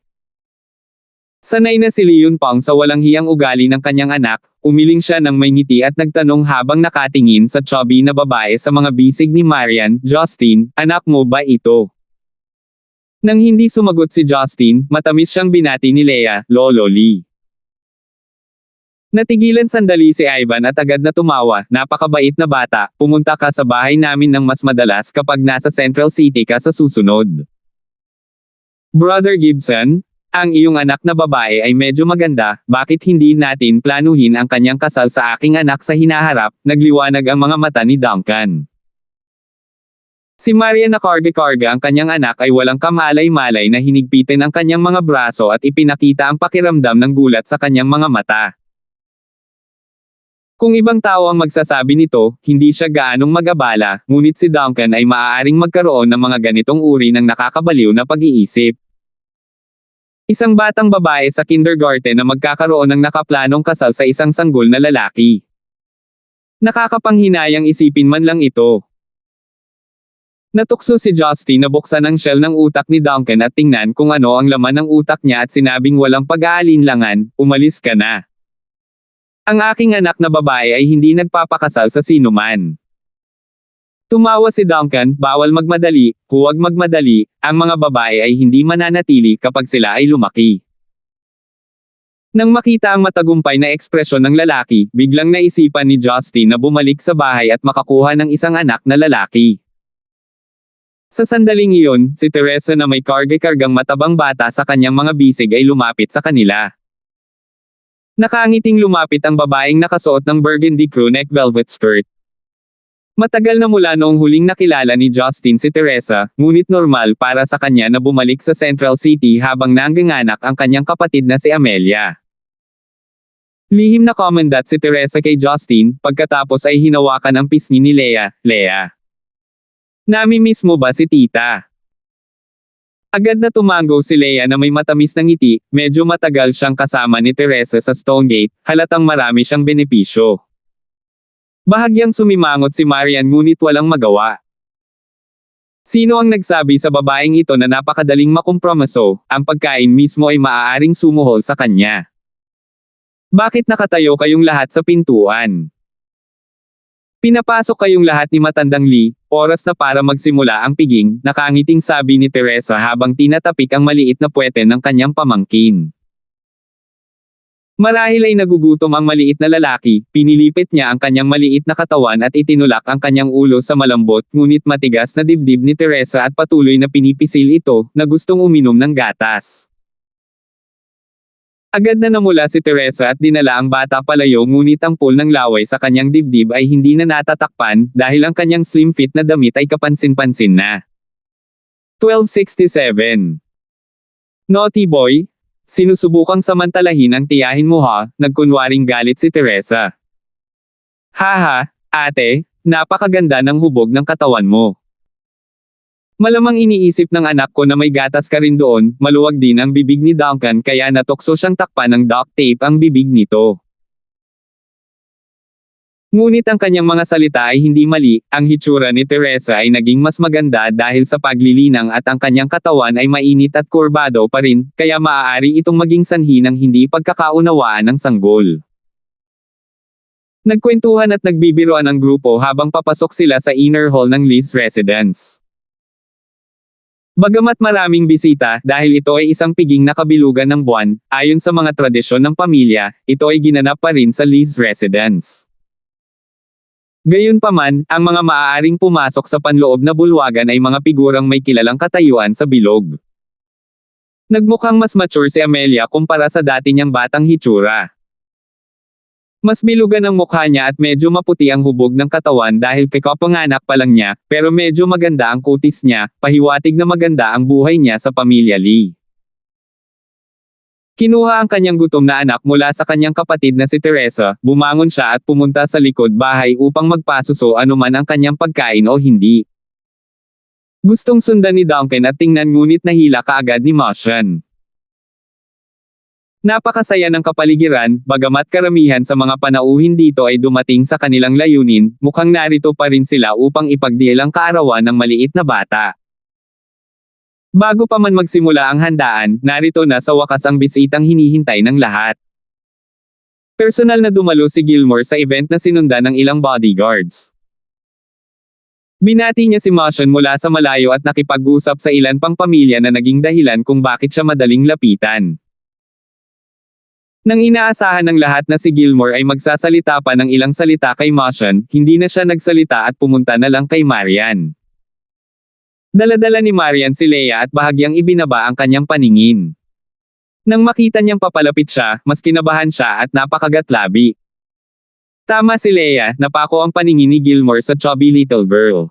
Sanay na si Leon Pang sa walang hiyang ugali ng kanyang anak, umiling siya ng may ngiti at nagtanong habang nakatingin sa chubby na babae sa mga bisig ni Marian, Justin, anak mo ba ito? Nang hindi sumagot si Justin, matamis siyang binati ni Leia, Lolo Lee. Natigilan sandali si Ivan at agad na tumawa, napakabait na bata, pumunta ka sa bahay namin ng mas madalas kapag nasa Central City ka sa susunod. Brother Gibson, ang iyong anak na babae ay medyo maganda, bakit hindi natin planuhin ang kanyang kasal sa aking anak sa hinaharap, nagliwanag ang mga mata ni Duncan. Si Maria na karga-karga ang kanyang anak ay walang kamalay-malay na hinigpitin ang kanyang mga braso at ipinakita ang pakiramdam ng gulat sa kanyang mga mata. Kung ibang tao ang magsasabi nito, hindi siya gaanong mag-abala, ngunit si Duncan ay maaaring magkaroon ng mga ganitong uri ng nakakabaliw na pag-iisip. Isang batang babae sa kindergarten na magkakaroon ng nakaplanong kasal sa isang sanggol na lalaki. Nakakapanghinayang isipin man lang ito. Natukso si Justin na buksan ang shell ng utak ni Duncan at tingnan kung ano ang laman ng utak niya at sinabing walang pag-aalinlangan, umalis ka na. Ang aking anak na babae ay hindi nagpapakasal sa sinuman. Tumawa si Duncan, bawal magmadali, huwag magmadali, ang mga babae ay hindi mananatili kapag sila ay lumaki. Nang makita ang matagumpay na ekspresyon ng lalaki, biglang naisipan ni Justin na bumalik sa bahay at makakuha ng isang anak na lalaki. Sa sandaling iyon, si Teresa na may karga-kargang matabang bata sa kanyang mga bisig ay lumapit sa kanila. Nakangiting lumapit ang babaeng nakasuot ng burgundy crewneck velvet skirt. Matagal na mula noong huling nakilala ni Justin si Teresa, ngunit normal para sa kanya na bumalik sa Central City habang nanganganak ang kanyang kapatid na si Amelia. Lihim na komendat si Teresa kay Justin, pagkatapos ay hinawakan ang pisngi ni Leah, Leah. Nami-miss mo ba si tita? Agad na tumango si Leah na may matamis na ngiti, medyo matagal siyang kasama ni Teresa sa Stonegate, halatang marami siyang benepisyo. Bahagyang sumimangot si Marian ngunit walang magawa. Sino ang nagsabi sa babaeng ito na napakadaling makompromiso, ang pagkain mismo ay maaaring sumuhol sa kanya? Bakit nakatayo kayong lahat sa pintuan? Pinapasok kayong lahat ni Matandang Lee, oras na para magsimula ang piging, nakangiting sabi ni Teresa habang tinatapik ang maliit na puwete ng kanyang pamangkin. Marahil ay nagugutom ang maliit na lalaki, pinilipit niya ang kanyang maliit na katawan at itinulak ang kanyang ulo sa malambot ngunit matigas na dibdib ni Teresa at patuloy na pinipisil ito, na gustong uminom ng gatas. Agad na namula si Teresa at dinala ang bata palayo ngunit ang pool ng laway sa kanyang dibdib ay hindi na natatakpan dahil ang kanyang slim fit na damit ay kapansin-pansin na. 1267. Naughty boy? Sinusubukang samantalahin ang tiyahin mo ha, nagkunwaring galit si Teresa. Haha, ate, napakaganda ng hubog ng katawan mo. Malamang iniisip ng anak ko na may gatas ka rin doon, maluwag din ang bibig ni Duncan kaya natukso siyang takpan ng duct tape ang bibig nito. Ngunit ang kanyang mga salita ay hindi mali, ang hitsura ni Teresa ay naging mas maganda dahil sa paglilinang at ang kanyang katawan ay mainit at kurbado pa rin, kaya maaari itong maging sanhi ng hindi pagkakaunawaan ng sanggol. Nagkwentuhan at nagbibiroan ang grupo habang papasok sila sa inner hall ng Lee's residence. Bagamat maraming bisita, dahil ito ay isang piging na kabilugan ng buwan, ayon sa mga tradisyon ng pamilya, ito ay ginanap pa rin sa Lee's residence. Gayunpaman, ang mga maaaring pumasok sa panloob na bulwagan ay mga figurang may kilalang katayuan sa bilog. Nagmukhang mas mature si Amelia kumpara sa dati niyang batang hitsura. Mas bilugan ang mukha niya at medyo maputi ang hubog ng katawan dahil kakapanganak pa lang niya, pero medyo maganda ang kutis niya, pahiwatig na maganda ang buhay niya sa pamilya Lee. Kinuha ang kanyang gutom na anak mula sa kanyang kapatid na si Teresa, bumangon siya at pumunta sa likod bahay upang magpasuso anuman ang kanyang pagkain o hindi. Gustong sundan ni Duncan at tingnan ngunit nahila kaagad ni Marian. Napakasaya ng kapaligiran, bagamat karamihan sa mga panauhin dito ay dumating sa kanilang layunin, mukhang narito pa rin sila upang ipagdiel ang kaarawan ng maliit na bata. Bago pa man magsimula ang handaan, narito na sa wakas ang bisitang hinihintay ng lahat. Personal na dumalo si Gilmore sa event na sinundan ng ilang bodyguards. Binati niya si Marian mula sa malayo at nakipag-usap sa ilan pang pamilya na naging dahilan kung bakit siya madaling lapitan. Nang inaasahan ng lahat na si Gilmore ay magsasalita pa ng ilang salita kay Marian, hindi na siya nagsalita at pumunta na lang kay Marian. Daladala ni Marian si Leah at bahagyang ibinaba ang kanyang paningin. Nang makita niyang papalapit siya, mas kinabahan siya at napakagatlabi. Tama si Leah, napako ang paningin ni Gilmore sa chubby little girl.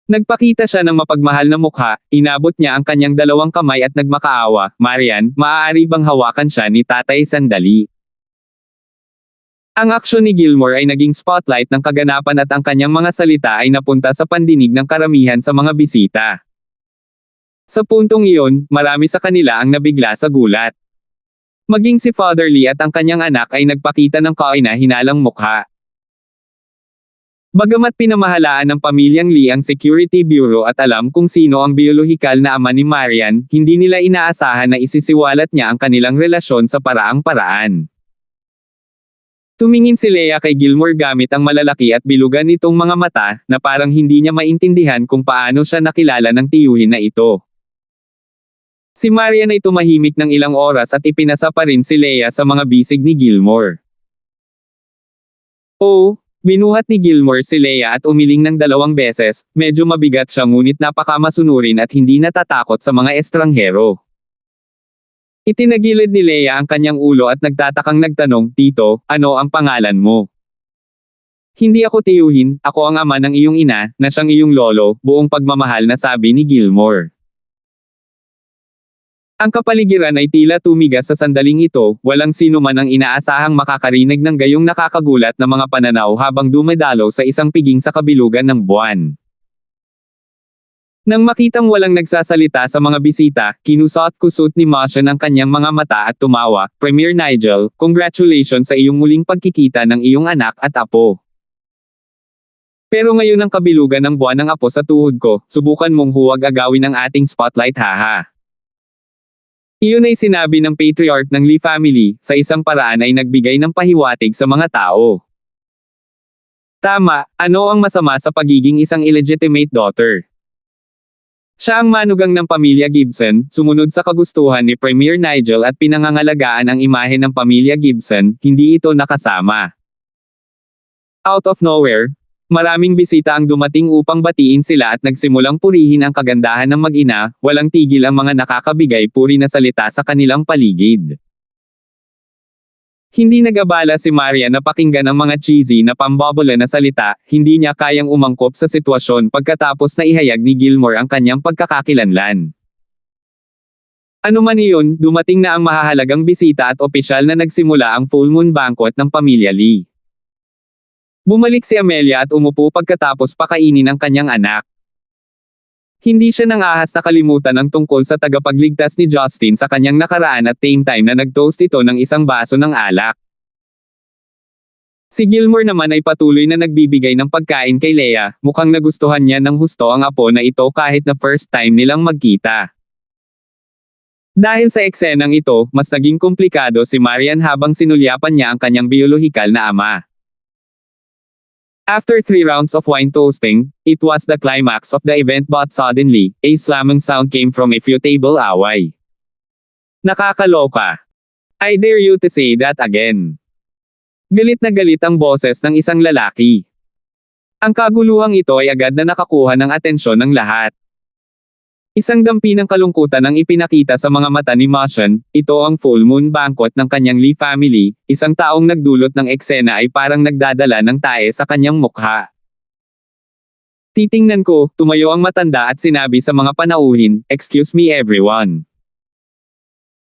Nagpakita siya ng mapagmahal na mukha, inabot niya ang kanyang dalawang kamay at nagmakaawa, Marian, maaari bang hawakan siya ni tatay sandali? Ang aksyon ni Gilmore ay naging spotlight ng kaganapan at ang kanyang mga salita ay napunta sa pandinig ng karamihan sa mga bisita. Sa puntong iyon, marami sa kanila ang nabigla sa gulat. Maging si Father Lee at ang kanyang anak ay nagpakita ng kaina-hinalang mukha. Bagamat pinamahalaan ng pamilyang Lee ang Security Bureau at alam kung sino ang biolohikal na ama ni Marian, hindi nila inaasahan na isisiwalat niya ang kanilang relasyon sa paraang paraan. Tumingin si Leah kay Gilmore gamit ang malalaki at bilugan nitong mga mata, na parang hindi niya maintindihan kung paano siya nakilala ng tiyuhin na ito. Si Marian ay tumahimik ng ilang oras at ipinasa pa rin si Leah sa mga bisig ni Gilmore. Oh, binuhat ni Gilmore si Leah at umiling ng 2 beses, medyo mabigat siya ngunit napakamasunurin at hindi natatakot sa mga estranghero. Itinagilid ni Leah ang kanyang ulo at nagtatakang nagtanong, Tito, ano ang pangalan mo? Hindi ako tiyuhin, ako ang ama ng iyong ina, na siyang iyong lolo, buong pagmamahal na sabi ni Gilmore. Ang kapaligiran ay tila tumigas sa sandaling ito, walang sino man ang inaasahang makakarinig ng gayong nakakagulat na mga pananaw habang dumadalo sa isang piging sa kabilugan ng buwan. Nang makitang walang nagsasalita sa mga bisita, kinusot-kusot ni Martian ang kanyang mga mata at tumawa, Premier Nigel, congratulations sa iyong muling pagkikita ng iyong anak at apo. Pero ngayon ang kabilugan ng buwan ng apo sa tuhod ko, subukan mong huwag agawin ang ating spotlight haha. Iyon ay sinabi ng patriarch ng Lee family, sa isang paraan ay nagbigay ng pahiwatig sa mga tao. Tama, ano ang masama sa pagiging isang illegitimate daughter? Siya ang manugang ng pamilya Gibson, sumunod sa kagustuhan ni Premier Nigel at pinangangalagaan ang imahe ng pamilya Gibson, hindi ito nakasama. Out of nowhere, maraming bisita ang dumating upang batiin sila at nagsimulang purihin ang kagandahan ng mag-ina, walang tigil ang mga nakakabigay puri na salita sa kanilang paligid. Hindi nag-abala si Maria na pakinggan ang mga cheesy na pambobola na salita, hindi niya kayang umangkop sa sitwasyon pagkatapos na ihayag ni Gilmore ang kanyang pagkakakilanlan. Ano man iyon, dumating na ang mahahalagang bisita at opisyal na nagsimula ang full moon banquet ng pamilya Lee. Bumalik si Amelia at umupo pagkatapos pakainin ang kanyang anak. Hindi siya nang ahas nakalimutan ang tungkol sa tagapagligtas ni Justin sa kanyang nakaraan at same time na nag-toast ito ng isang baso ng alak. Si Gilmore naman ay patuloy na nagbibigay ng pagkain kay Leah, mukhang nagustuhan niya ng husto ang apo na ito kahit na first time nilang magkita. Dahil sa eksenang ito, mas naging komplikado si Marian habang sinulyapan niya ang kanyang biolohikal na ama. After 3 rounds of wine toasting, it was the climax of the event but suddenly, a slamming sound came from a few table away. Nakakaloka. I dare you to say that again. Galit na galit ang boses ng isang lalaki. Ang kaguluhang ito ay agad na nakakuha ng atensyon ng lahat. Isang dampi ng kalungkutan ang ipinakita sa mga mata ni Martian, ito ang full moon banquet ng kanyang Lee family, isang taong nagdulot ng eksena ay parang nagdadala ng tae sa kanyang mukha. Titingnan ko, tumayo ang matanda at sinabi sa mga panauhin, excuse me everyone.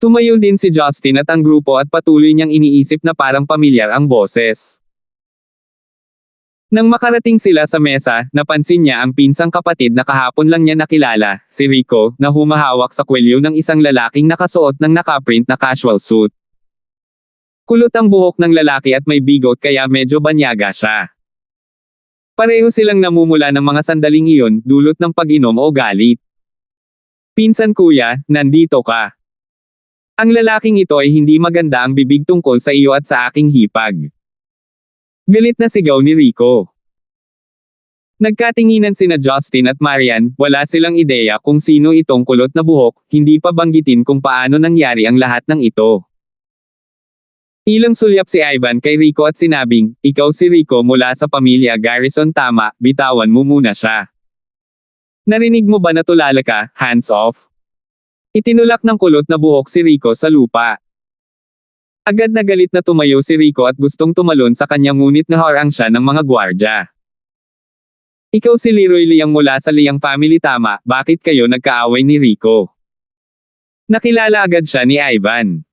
Tumayo din si Justin at ang grupo at patuloy niyang iniisip na parang pamilyar ang boses. Nang makarating sila sa mesa, napansin niya ang pinsang kapatid na kahapon lang niya nakilala, si Rico, na humahawak sa kwelyo ng isang lalaking nakasuot ng nakaprint na casual suit. Kulot ang buhok ng lalaki at may bigot kaya medyo banyaga siya. Pareho silang namumula ng mga sandaling iyon, dulot ng pag-inom o galit. Pinsan kuya, nandito ka. Ang lalaking ito ay hindi maganda ang bibig tungkol sa iyo at sa aking hipag. Galit na sigaw ni Rico. Nagkatinginan sina Justin at Marian, wala silang ideya kung sino itong kulot na buhok, hindi pa banggitin kung paano nangyari ang lahat ng ito. Ilang sulyap si Ivan kay Rico at sinabing, ikaw si Rico mula sa pamilya Garrison tama, bitawan mo muna siya. Narinig mo ba na tulala ka, hands off? Itinulak ng kulot na buhok si Rico sa lupa. Agad na galit na tumayo si Rico at gustong tumalon sa kanya ngunit naharang siya ng mga gwardya. Ikaw si Leroy Liang mula sa Liang family tama, bakit kayo nagkaaway ni Rico? Nakilala agad siya ni Ivan.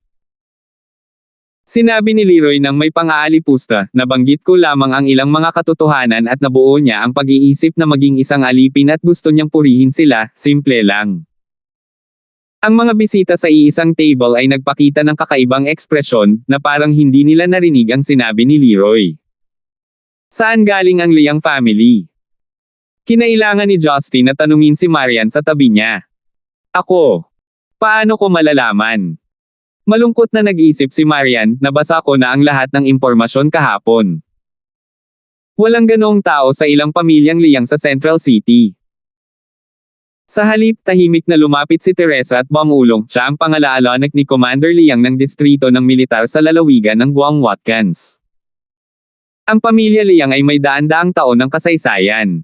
Sinabi ni Leroy nang may pang-aalipusta, nabanggit ko lamang ang ilang mga katotohanan at nabuo niya ang pag-iisip na maging isang alipin at gusto niyang purihin sila, simple lang. Ang mga bisita sa iisang table ay nagpakita ng kakaibang ekspresyon, na parang hindi nila narinig ang sinabi ni Leroy. Saan galing ang Liang family? Kinailangan ni Justin na tanungin si Marian sa tabi niya. Ako. Paano ko malalaman? Malungkot na nag-isip si Marian, nabasa ko na ang lahat ng impormasyon kahapon. Walang ganoong tao sa ilang pamilyang Liang sa Central City. Sa halip, tahimik na lumapit si Teresa at bumulong, siya ang pangalaalanak ni Commander Liang ng distrito ng militar sa lalawigan ng Guang Watkins. Ang pamilya Liang ay may daan-daang taon ng kasaysayan.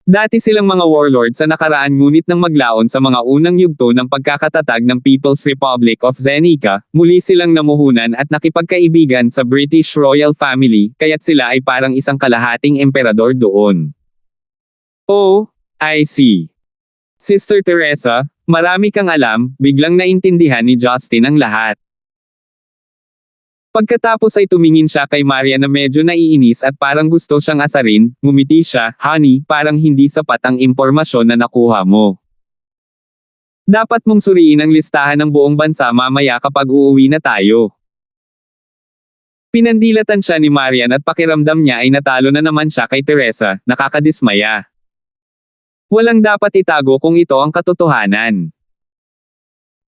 Dati silang mga warlord sa nakaraan ngunit nang maglaon sa mga unang yugto ng pagkakatatag ng People's Republic of Zenica, muli silang namuhunan at nakipagkaibigan sa British royal family, kaya't sila ay parang isang kalahating emperador doon. Oh, I see. Sister Teresa, marami kang alam, biglang naintindihan ni Justin ang lahat. Pagkatapos ay tumingin siya kay Maria na medyo naiinis at parang gusto siyang asarin, ngumiti siya, honey, parang hindi sapat ang impormasyon na nakuha mo. Dapat mong suriin ang listahan ng buong bansa mamaya kapag uuwi na tayo. Pinandilatan siya ni Marian at pakiramdam niya ay natalo na naman siya kay Teresa, nakakadismaya. Walang dapat itago kung ito ang katotohanan.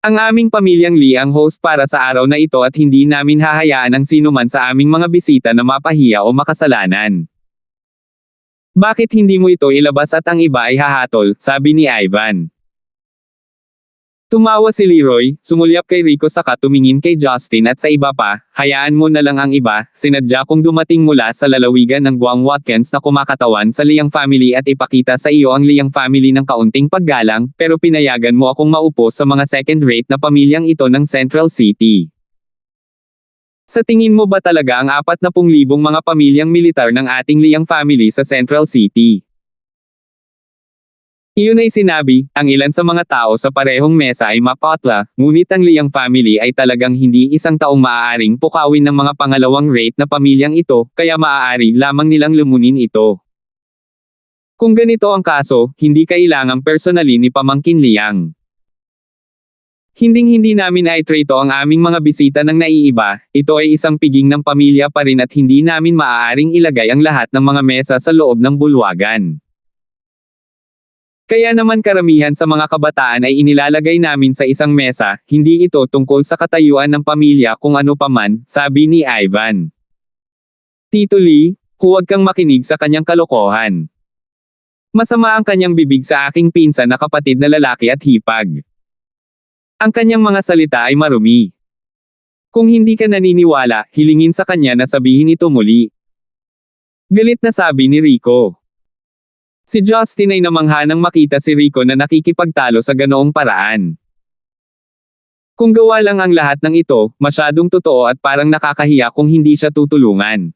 Ang aming pamilyang Lee ang host para sa araw na ito at hindi namin hahayaan ang sinuman sa aming mga bisita na mapahiya o makasalanan. Bakit hindi mo ito ilabas at ang iba ay hahatol, sabi ni Ivan. Tumawa si Leroy, sumulyap kay Rico saka tumingin kay Justin at sa iba pa, hayaan mo na lang ang iba, sinadya kong dumating mula sa lalawigan ng Guang Watkins na kumakatawan sa Liang family at ipakita sa iyo ang Liang family ng kaunting paggalang, pero pinayagan mo akong maupo sa mga second-rate na pamilyang ito ng Central City. Sa tingin mo ba talaga ang 40,000 mga pamilyang militar ng ating Liang family sa Central City? Iyon ay sinabi, ang ilan sa mga tao sa parehong mesa ay mapatla, ngunit ang Liang family ay talagang hindi isang taong maaaring pukawin ng mga pangalawang rate na pamilyang ito, kaya maaari lamang nilang lumunin ito. Kung ganito ang kaso, hindi kailangang personalin ni Pamangkin Liang. Hinding-hindi namin ay trito ang aming mga bisita ng naiiba, ito ay isang piging ng pamilya pa rin at hindi namin maaaring ilagay ang lahat ng mga mesa sa loob ng bulwagan. Kaya naman karamihan sa mga kabataan ay inilalagay namin sa isang mesa, hindi ito tungkol sa katayuan ng pamilya kung ano paman, sabi ni Ivan. Tito Lee, huwag kang makinig sa kanyang kalokohan. Masama ang kanyang bibig sa aking pinsan na kapatid na lalaki at hipag. Ang kanyang mga salita ay marumi. Kung hindi ka naniniwala, hilingin sa kanya na sabihin ito muli. Galit na sabi ni Rico. Si Justin ay namangha nang makita si Rico na nakikipagtalo sa ganoong paraan. Kung gawa lang ang lahat ng ito, masyadong totoo at parang nakakahiya kung hindi siya tutulungan.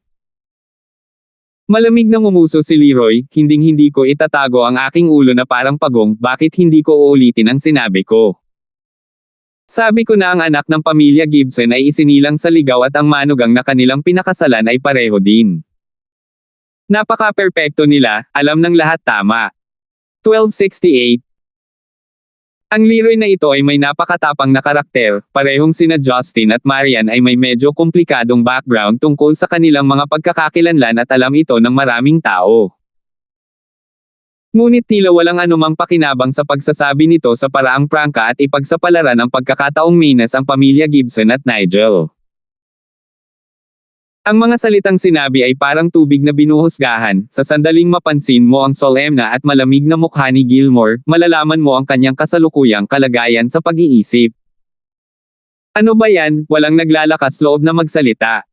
Malamig na ngumuso si Leroy, hinding-hindi ko itatago ang aking ulo na parang pagong, bakit hindi ko uulitin ang sinabi ko. Sabi ko na ang anak ng pamilya Gibson ay isinilang sa ligaw at ang manugang na kanilang pinakasalan ay pareho din. Napaka-perpekto nila, alam ng lahat tama. 1268. Ang Leroy na ito ay may napakatapang na karakter, parehong sina Justin at Marian ay may medyo komplikadong background tungkol sa kanilang mga pagkakakilanlan at alam ito ng maraming tao. Ngunit tila walang anumang pakinabang sa pagsasabi nito sa paraang prangka at ipagsapalaran ang pagkakataong minus ang pamilya Gibson at Nigel. Ang mga salitang sinabi ay parang tubig na binuhusgahan, sa sandaling mapansin mo ang solemna at malamig na mukha ni Gilmore, malalaman mo ang kanyang kasalukuyang kalagayan sa pag-iisip. Ano ba yan, walang naglalakas loob na magsalita.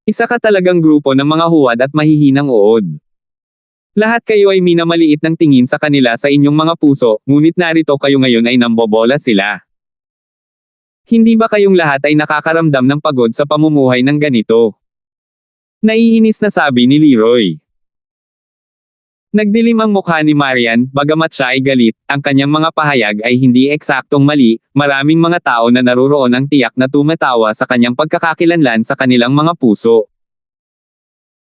Isa ka talagang grupo ng mga huwad at mahihinang uod. Lahat kayo ay minamaliit ng tingin sa kanila sa inyong mga puso, ngunit narito kayo ngayon ay nambobola sila. Hindi ba kayong lahat ay nakakaramdam ng pagod sa pamumuhay ng ganito? Naiinis na sabi ni Leroy. Nagdilim ang mukha ni Marian, bagamat siya ay galit, ang kanyang mga pahayag ay hindi eksaktong mali, maraming mga tao na naruroon ang tiyak na tumatawa sa kanyang pagkakakilanlan sa kanilang mga puso.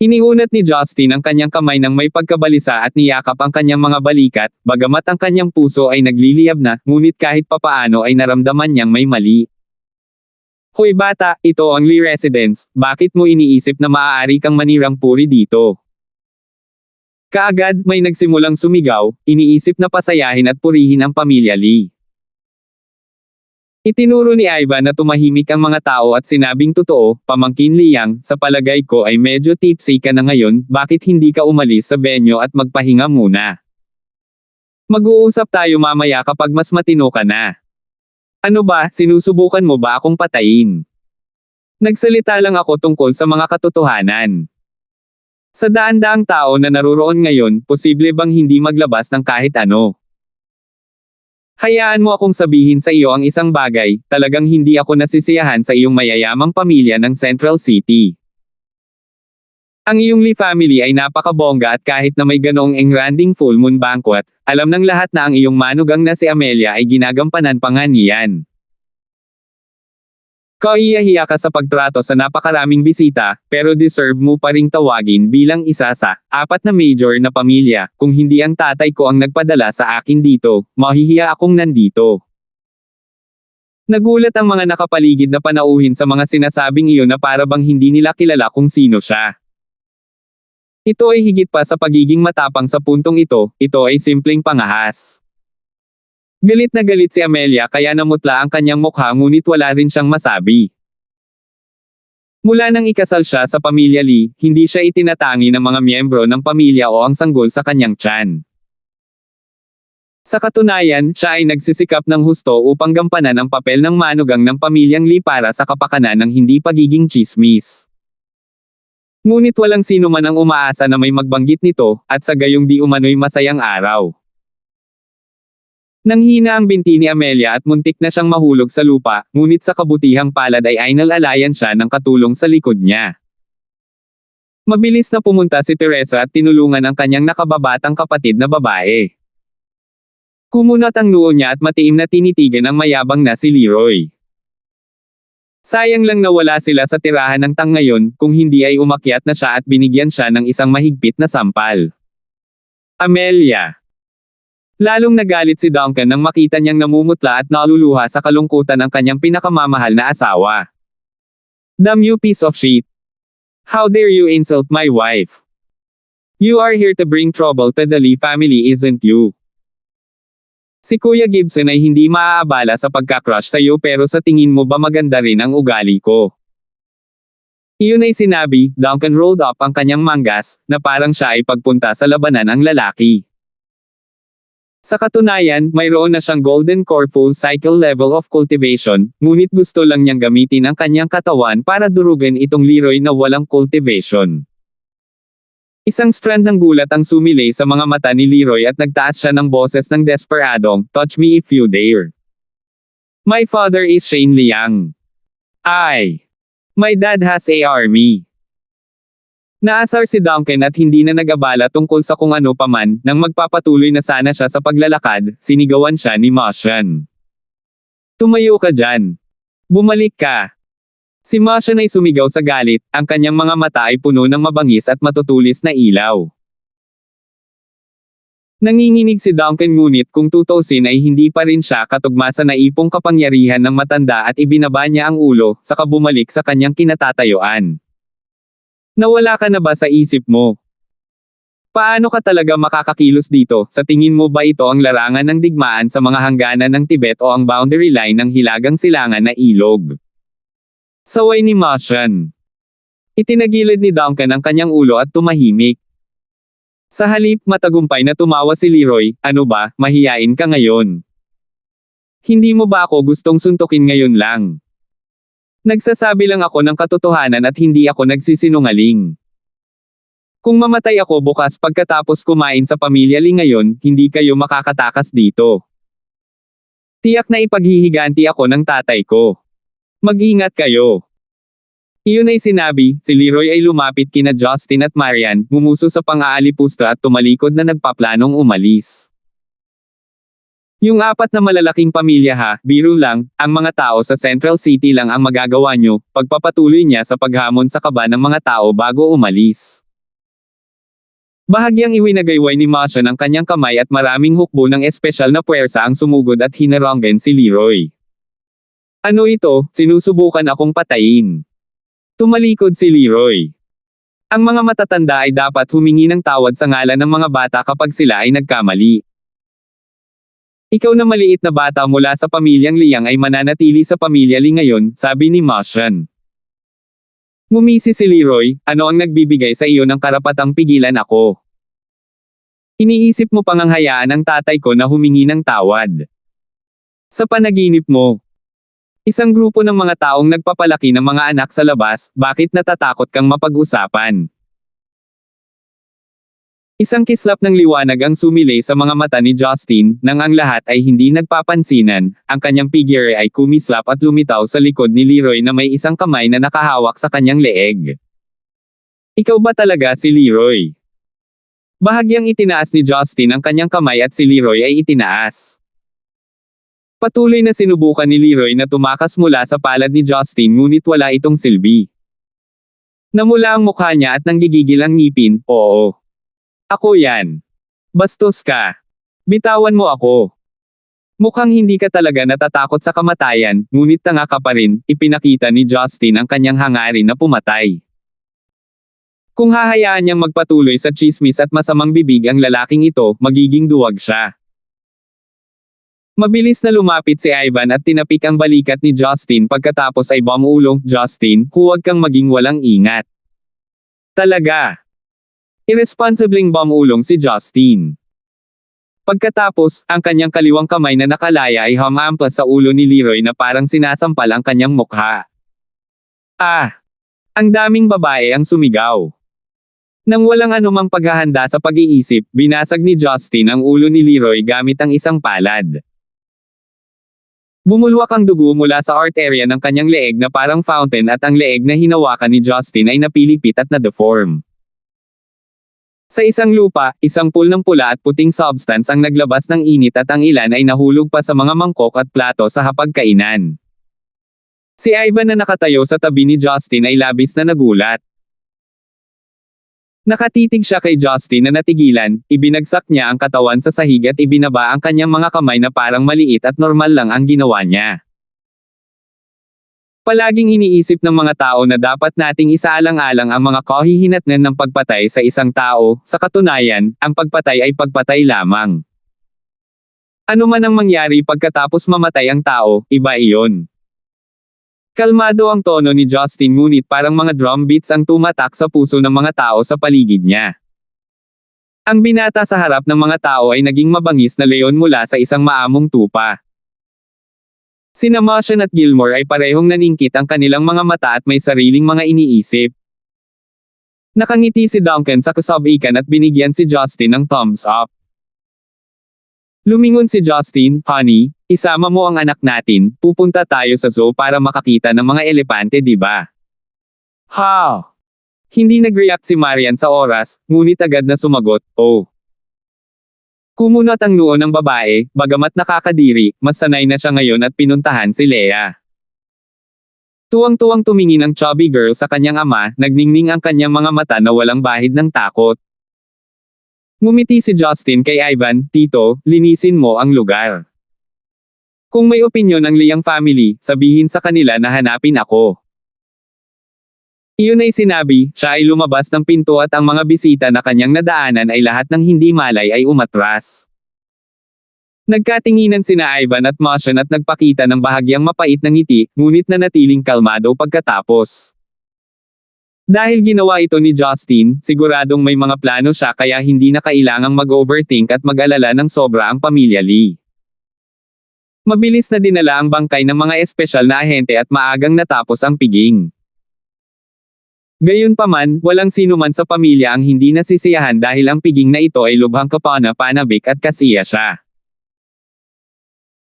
Iniunat ni Justin ang kanyang kamay ng may pagkabalisa at niyakap ang kanyang mga balikat, bagamat ang kanyang puso ay nagliliyab na, ngunit kahit papaano ay naramdaman niyang may mali. Hoy bata, ito ang Lee Residence, bakit mo iniisip na maaari kang manirang puri dito? Kaagad, may nagsimulang sumigaw, iniisip na pasayahin at purihin ang pamilya Lee. Itinuro ni Ivan na tumahimik ang mga tao at sinabing totoo, pamangkin Liang, sa palagay ko ay medyo tipsy ka na ngayon, bakit hindi ka umalis sa venue at magpahinga muna? Mag-uusap tayo mamaya kapag mas matino ka na. Ano ba, sinusubukan mo ba akong patayin? Nagsalita lang ako tungkol sa mga katotohanan. Sa daan-daang tao na naruroon ngayon, posible bang hindi maglabas ng kahit ano? Hayaan mo akong sabihin sa iyo ang isang bagay, talagang hindi ako nasisiyahan sa iyong mayayamang pamilya ng Central City. Ang iyong Lee family ay napakabongga at kahit na may ganoong engranding full moon banquet, alam ng lahat na ang iyong manugang na si Amelia ay ginagampanan pa nga niyan. Kaiyahiya ka sa pagtrato sa napakaraming bisita, pero deserve mo pa ring tawagin bilang isa sa 4 na major na pamilya, kung hindi ang tatay ko ang nagpadala sa akin dito, mahihiya akong nandito. Nagulat ang mga nakapaligid na panauhin sa mga sinasabing iyon na para bang hindi nila kilala kung sino siya. Ito ay higit pa sa pagiging matapang sa puntong ito ay simpleng pangahas. Galit na galit si Amelia kaya namutla ang kanyang mukha ngunit wala rin siyang masabi. Mula nang ikasal siya sa pamilya Lee, hindi siya itinatangi ng mga miyembro ng pamilya o ang sanggol sa kanyang tiyan. Sa katunayan, siya ay nagsisikap ng husto upang gampanan ang papel ng manugang ng pamilyang Lee para sa kapakanan ng hindi pagiging tsismis. Ngunit walang sino man ang umaasa na may magbanggit nito, at sa gayong di umano'y masayang araw. Nanghina ang binti ni Amelia at muntik na siyang mahulog sa lupa, ngunit sa kabutihang palad ay inalalayan siya ng katulong sa likod niya. Mabilis na pumunta si Teresa at tinulungan ang kanyang nakababatang kapatid na babae. Kumunat ang noo niya at matiim na tinitigan ang mayabang na si Leroy. Sayang lang na wala sila sa tirahan ng tang ngayon, kung hindi ay umakyat na siya at binigyan siya ng isang mahigpit na sampal. Amelia. Lalong nagalit si Duncan nang makita niyang namumutla at naluluha sa kalungkutan ang kanyang pinakamamahal na asawa. Damn you piece of shit. How dare you insult my wife? You are here to bring trouble to the Lee family, isn't you? Si Kuya Gibson ay hindi maaabala sa pagka-crush sa iyo pero sa tingin mo ba maganda rin ang ugali ko? Iyon ay sinabi, Duncan rolled up ang kanyang manggas, na parang siya ay pagpunta sa labanan ang lalaki. Sa katunayan, mayroon na siyang Golden Core full cycle level of cultivation, ngunit gusto lang niyang gamitin ang kanyang katawan para durugan itong Leroy na walang cultivation. Isang strand ng gulat ang sumilay sa mga mata ni Leroy at nagtaas siya ng boses ng desperadong, touch me if you dare. My father is Shane Liang. My dad has a army. Naasar si Duncan at hindi na nag-abala tungkol sa kung ano paman, nang magpapatuloy na sana siya sa paglalakad, sinigawan siya ni Martian. Tumayo ka dyan. Bumalik ka. Si Martian ay sumigaw sa galit, ang kanyang mga mata ay puno ng mabangis at matutulis na ilaw. Nanginginig si Duncan ngunit kung tutuusin ay hindi pa rin siya katugma sa naipong kapangyarihan ng matanda at ibinaba niya ang ulo, saka bumalik sa kanyang kinatatayuan. Nawala ka na ba sa isip mo? Paano ka talaga makakakilos dito? Sa tingin mo ba ito ang larangan ng digmaan sa mga hangganan ng Tibet o ang boundary line ng hilagang silangan na ilog? Saway ni Martian. Itinagilid ni Duncan ang kanyang ulo at tumahimik. Sa halip, matagumpay na tumawa si Leroy, ano ba, mahiyain ka ngayon? Hindi mo ba ako gustong suntukin ngayon lang? Nagsasabi lang ako ng katotohanan at hindi ako nagsisinungaling. Kung mamatay ako bukas pagkatapos kumain sa pamilya Lee ngayon, hindi kayo makakatakas dito. Tiyak na ipaghihiganti ako ng tatay ko. Mag-ingat kayo. Iyon ay sinabi, si Leroy ay lumapit kina Justin at Marian, gumuso sa pang-aalipusta at tumalikod na nagpaplanong umalis. Yung apat na malalaking pamilya ha, biro lang, ang mga tao sa Central City lang ang magagawa nyo, pagpapatuloy niya sa paghamon sa kaba ng mga tao bago umalis. Bahagyang iwinagayway ni Masha ang kanyang kamay at maraming hukbo ng espesyal na puwersa ang sumugod at hinaranggan si Leroy. Ano ito, sinusubukan akong patayin. Tumalikod si Leroy. Ang mga matatanda ay dapat humingi ng tawad sa ngalan ng mga bata kapag sila ay nagkamali. Ikaw na maliit na bata mula sa pamilyang Liang ay mananatili sa pamilya Li ngayon, sabi ni Mashan. Ngumisi si Leroy, ano ang nagbibigay sa iyo ng karapatang pigilan ako? Iniisip mo pang ang hayaan ng tatay ko na humingi ng tawad. Sa panaginip mo. Isang grupo ng mga taong nagpapalaki ng mga anak sa labas, bakit natatakot kang mapag-usapan? Isang kislap ng liwanag ang sumilay sa mga mata ni Justin, nang ang lahat ay hindi nagpapansinan, ang kanyang figure ay kumislap at lumitaw sa likod ni Leroy na may isang kamay na nakahawak sa kanyang leeg. Ikaw ba talaga si Leroy? Bahagyang itinaas ni Justin ang kanyang kamay at si Leroy ay itinaas. Patuloy na sinubukan ni Leroy na tumakas mula sa palad ni Justin ngunit wala itong silbi. Namula ang mukha niya at nanggigigil ang ngipin, oo. Ako yan. Bastos ka. Bitawan mo ako. Mukhang hindi ka talaga natatakot sa kamatayan, ngunit tanga ka pa rin, ipinakita ni Justin ang kanyang hangarin na pumatay. Kung hahayaan niyang magpatuloy sa tsismis at masamang bibig ang lalaking ito, magiging duwag siya. Mabilis na lumapit si Ivan at tinapik ang balikat ni Justin pagkatapos ay bumulong, Justin, huwag kang maging walang ingat. Talaga. Irresponsibleng bumulong si Justin. Pagkatapos, ang kanyang kaliwang kamay na nakalaya ay humampas sa ulo ni Leroy na parang sinasampal ang kanyang mukha. Ah! Ang daming babae ang sumigaw. Nang walang anumang paghahanda sa pag-iisip, binasag ni Justin ang ulo ni Leroy gamit ang isang palad. Bumulwak ang dugo mula sa arterya ng kanyang leeg na parang fountain at ang leeg na hinawakan ni Justin ay napilipit at na-deform. Sa isang lupa, isang pool ng pula at puting substance ang naglabas ng init at ang ilan ay nahulog pa sa mga mangkok at plato sa hapagkainan. Si Ivan na nakatayo sa tabi ni Justin ay labis na nagulat. Nakatitig siya kay Justin na natigilan, ibinagsak niya ang katawan sa sahig at ibinaba ang kanyang mga kamay na parang maliit at normal lang ang ginawa niya. Palaging iniisip ng mga tao na dapat nating isaalang-alang ang mga kahihinatnan ng pagpatay sa isang tao, sa katunayan, ang pagpatay ay pagpatay lamang. Ano man ang mangyari pagkatapos mamatay ang tao, iba iyon. Kalmado ang tono ni Justin ngunit parang mga drum beats ang tumatak sa puso ng mga tao sa paligid niya. Ang binata sa harap ng mga tao ay naging mabangis na leon mula sa isang maamong tupa. Sina Mashan at Gilmore ay parehong naningkit ang kanilang mga mata at may sariling mga iniisip. Nakangiti si Duncan sa kasabikan at binigyan si Justin ng thumbs up. Lumingon si Justin, honey, isama mo ang anak natin, pupunta tayo sa zoo para makakita ng mga elepante diba? How? Hindi nag-react si Marian sa oras, ngunit agad na sumagot, oh. Kumunot ang noo ng babae, bagamat nakakadiri, mas sanay na siya ngayon at pinuntahan si Leah. Tuwang-tuwang tumingin ang chubby girl sa kanyang ama, nagningning ang kanyang mga mata na walang bahid ng takot. Ngumiti si Justin kay Ivan, Tito, linisin mo ang lugar. Kung may opinyon ang Liang family, sabihin sa kanila na hanapin ako. Iyon ay sinabi, siya ay lumabas ng pinto at ang mga bisita na kanyang nadaanan ay lahat ng hindi malay ay umatras. Nagkatinginan sina Ivan at Mashan at nagpakita ng bahagyang mapait na ngiti, ngunit nanatiling kalmado pagkatapos. Dahil ginawa ito ni Justin, siguradong may mga plano siya kaya hindi na kailangang mag-overthink at mag-alala ng sobra ang pamilya Lee. Mabilis na dinala ang bangkay ng mga espesyal na ahente at maagang natapos ang piging. Gayunpaman, walang sino man sa pamilya ang hindi nasisiyahan dahil ang piging na ito ay lubhang kapana-panabik at kasiya siya.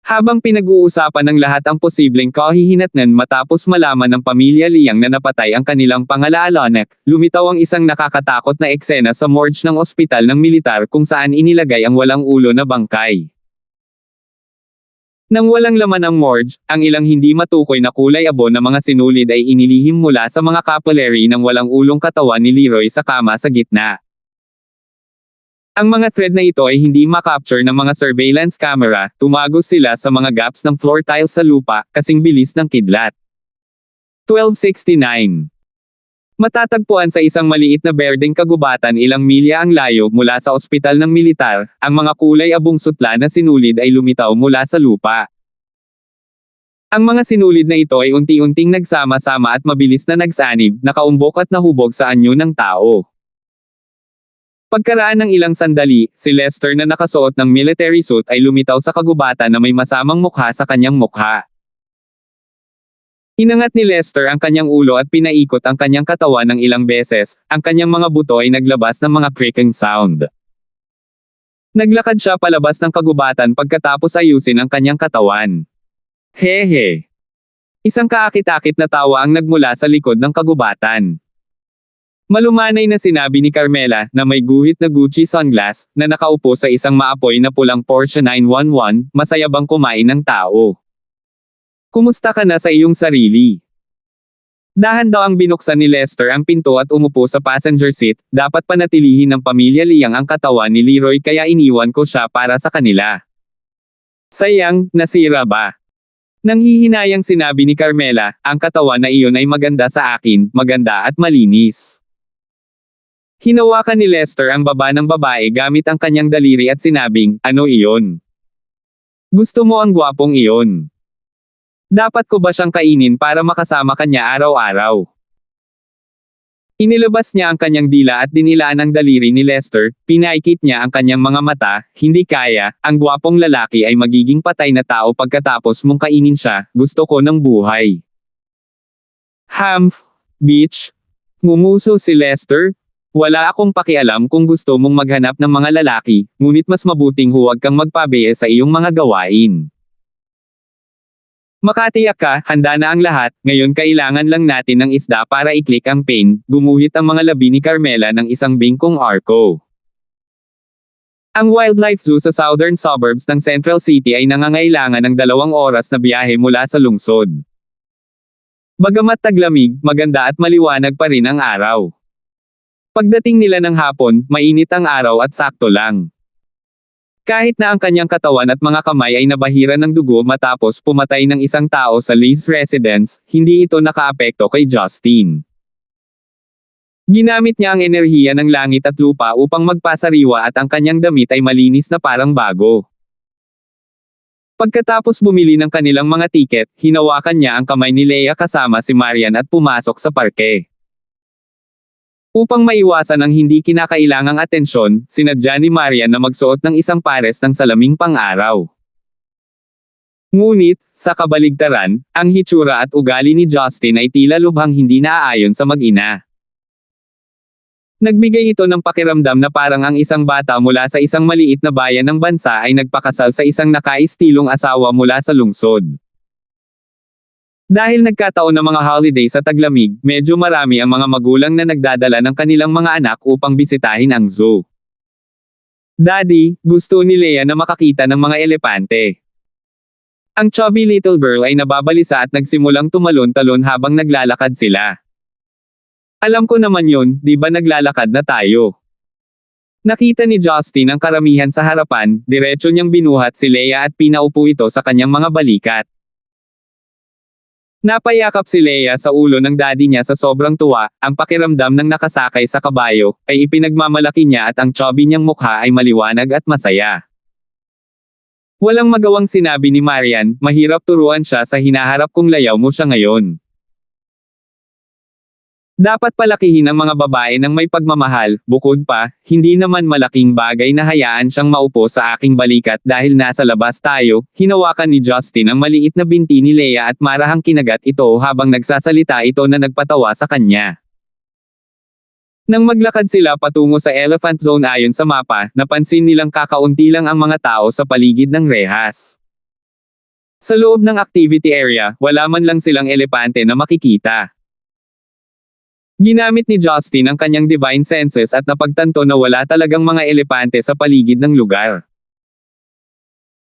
Habang pinag-uusapan ng lahat ang posibleng kahihinatnan matapos malaman ng pamilya Liang na napatay ang kanilang pangalaalanak, lumitaw ang isang nakakatakot na eksena sa morgue ng ospital ng militar kung saan inilagay ang walang ulo na bangkay. Nang walang laman ang morgue, ang ilang hindi matukoy na kulay abo na mga sinulid ay inilihim mula sa mga capillary ng walang ulong katawan ni Leroy sa kama sa gitna. Ang mga thread na ito ay hindi makapture ng mga surveillance camera, tumagos sila sa mga gaps ng floor tiles sa lupa, kasing bilis ng kidlat. 1269. Matatagpuan sa isang maliit na berdeng kagubatan ilang milya ang layo mula sa ospital ng militar, ang mga kulay abong sutla na sinulid ay lumitaw mula sa lupa. Ang mga sinulid na ito ay unti-unting nagsama-sama at mabilis na nagsanib, nakaumbok at nahubog sa anyo ng tao. Pagkaraan ng ilang sandali, si Lester na nakasuot ng military suit ay lumitaw sa kagubatan na may masamang mukha sa kanyang mukha. Inangat ni Lester ang kanyang ulo at pinaikot ang kanyang katawan ng ilang beses, ang kanyang mga buto ay naglabas ng mga creaking sound. Naglakad siya palabas ng kagubatan pagkatapos ayusin ang kanyang katawan. Hehe. Isang kaakit-akit na tawa ang nagmula sa likod ng kagubatan. Malumanay na sinabi ni Carmela, na may guhit na Gucci sunglass, na nakaupo sa isang maapoy na pulang Porsche 911, masaya bang kumain ng tao? Kumusta ka na sa iyong sarili? Dahan daw ang binuksan ni Lester ang pinto at umupo sa passenger seat, dapat panatilihin ng pamilya Liang ang katawan ni Leroy kaya iniwan ko siya para sa kanila. Sayang, nasira ba? Nanghihinayang sinabi ni Carmela, ang katawan na iyon ay maganda sa akin, maganda at malinis. Hinawakan ni Lester ang baba ng babae gamit ang kanyang daliri at sinabing, ano iyon? Gusto mo ang gwapong iyon? Dapat ko ba siyang kainin para makasama kanya araw-araw? Inilabas niya ang kanyang dila at dinilaan ang daliri ni Lester, pinaikit niya ang kanyang mga mata, hindi kaya, ang gwapong lalaki ay magiging patay na tao pagkatapos mong kainin siya, gusto ko ng buhay. Humph, bitch. Ngumuso si Lester. Wala akong pakialam kung gusto mong maghanap ng mga lalaki, ngunit mas mabuting huwag kang magpabiye sa iyong mga gawain. Makatiyak ka, handa na ang lahat, ngayon kailangan lang natin ng isda para i-click ang pain, gumuhit ang mga labi ni Carmela ng isang bingkong arco. Ang wildlife zoo sa southern suburbs ng Central City ay nangangailangan ng 2 oras na biyahe mula sa lungsod. Bagamat taglamig, maganda at maliwanag pa rin ang araw. Pagdating nila ng hapon, mainit ang araw at sakto lang. Kahit na ang kanyang katawan at mga kamay ay nabahira ng dugo matapos pumatay ng isang tao sa Lee's residence, hindi ito nakaapekto kay Justin. Ginamit niya ang enerhiya ng langit at lupa upang magpasariwa at ang kanyang damit ay malinis na parang bago. Pagkatapos bumili ng kanilang mga tiket, hinawakan niya ang kamay ni Leia kasama si Marian at pumasok sa parke. Upang maiwasan ang hindi kinakailangang atensyon, sinadya ni Marian na magsuot ng isang pares ng salaming pang-araw. Ngunit, sa kabaligtaran, ang hitsura at ugali ni Justin ay tila lubhang hindi naaayon sa mag-ina. Nagbigay ito ng pakiramdam na parang ang isang bata mula sa isang maliit na bayan ng bansa ay nagpakasal sa isang nakaistilong asawa mula sa lungsod. Dahil nagkataon ng mga holiday sa taglamig, medyo marami ang mga magulang na nagdadala ng kanilang mga anak upang bisitahin ang zoo. Daddy, gusto ni Leia na makakita ng mga elepante. Ang chubby little girl ay nababalisa at nagsimulang tumalon-talon habang naglalakad sila. Alam ko naman yun, di ba naglalakad na tayo? Nakita ni Justin ang karamihan sa harapan, diretso niyang binuhat si Leia at pinaupo ito sa kanyang mga balikat. Napayakap si Leia sa ulo ng daddy niya sa sobrang tuwa, ang pakiramdam ng nakasakay sa kabayo, ay ipinagmamalaki niya at ang chubby niyang mukha ay maliwanag at masaya. Walang magawang sinabi ni Marian, mahirap turuan siya sa hinaharap kung layaw mo siya ngayon. Dapat palakihin ang mga babae ng may pagmamahal, bukod pa, hindi naman malaking bagay na hayaan siyang maupo sa aking balikat dahil nasa labas tayo, hinawakan ni Justin ang maliit na binti ni Leia at marahang kinagat ito habang nagsasalita ito na nagpatawa sa kanya. Nang maglakad sila patungo sa Elephant Zone ayon sa mapa, napansin nilang kakaunti lang ang mga tao sa paligid ng rehas. Sa loob ng activity area, wala man lang silang elepante na makikita. Ginamit ni Justin ang kanyang divine senses at napagtanto na wala talagang mga elepante sa paligid ng lugar.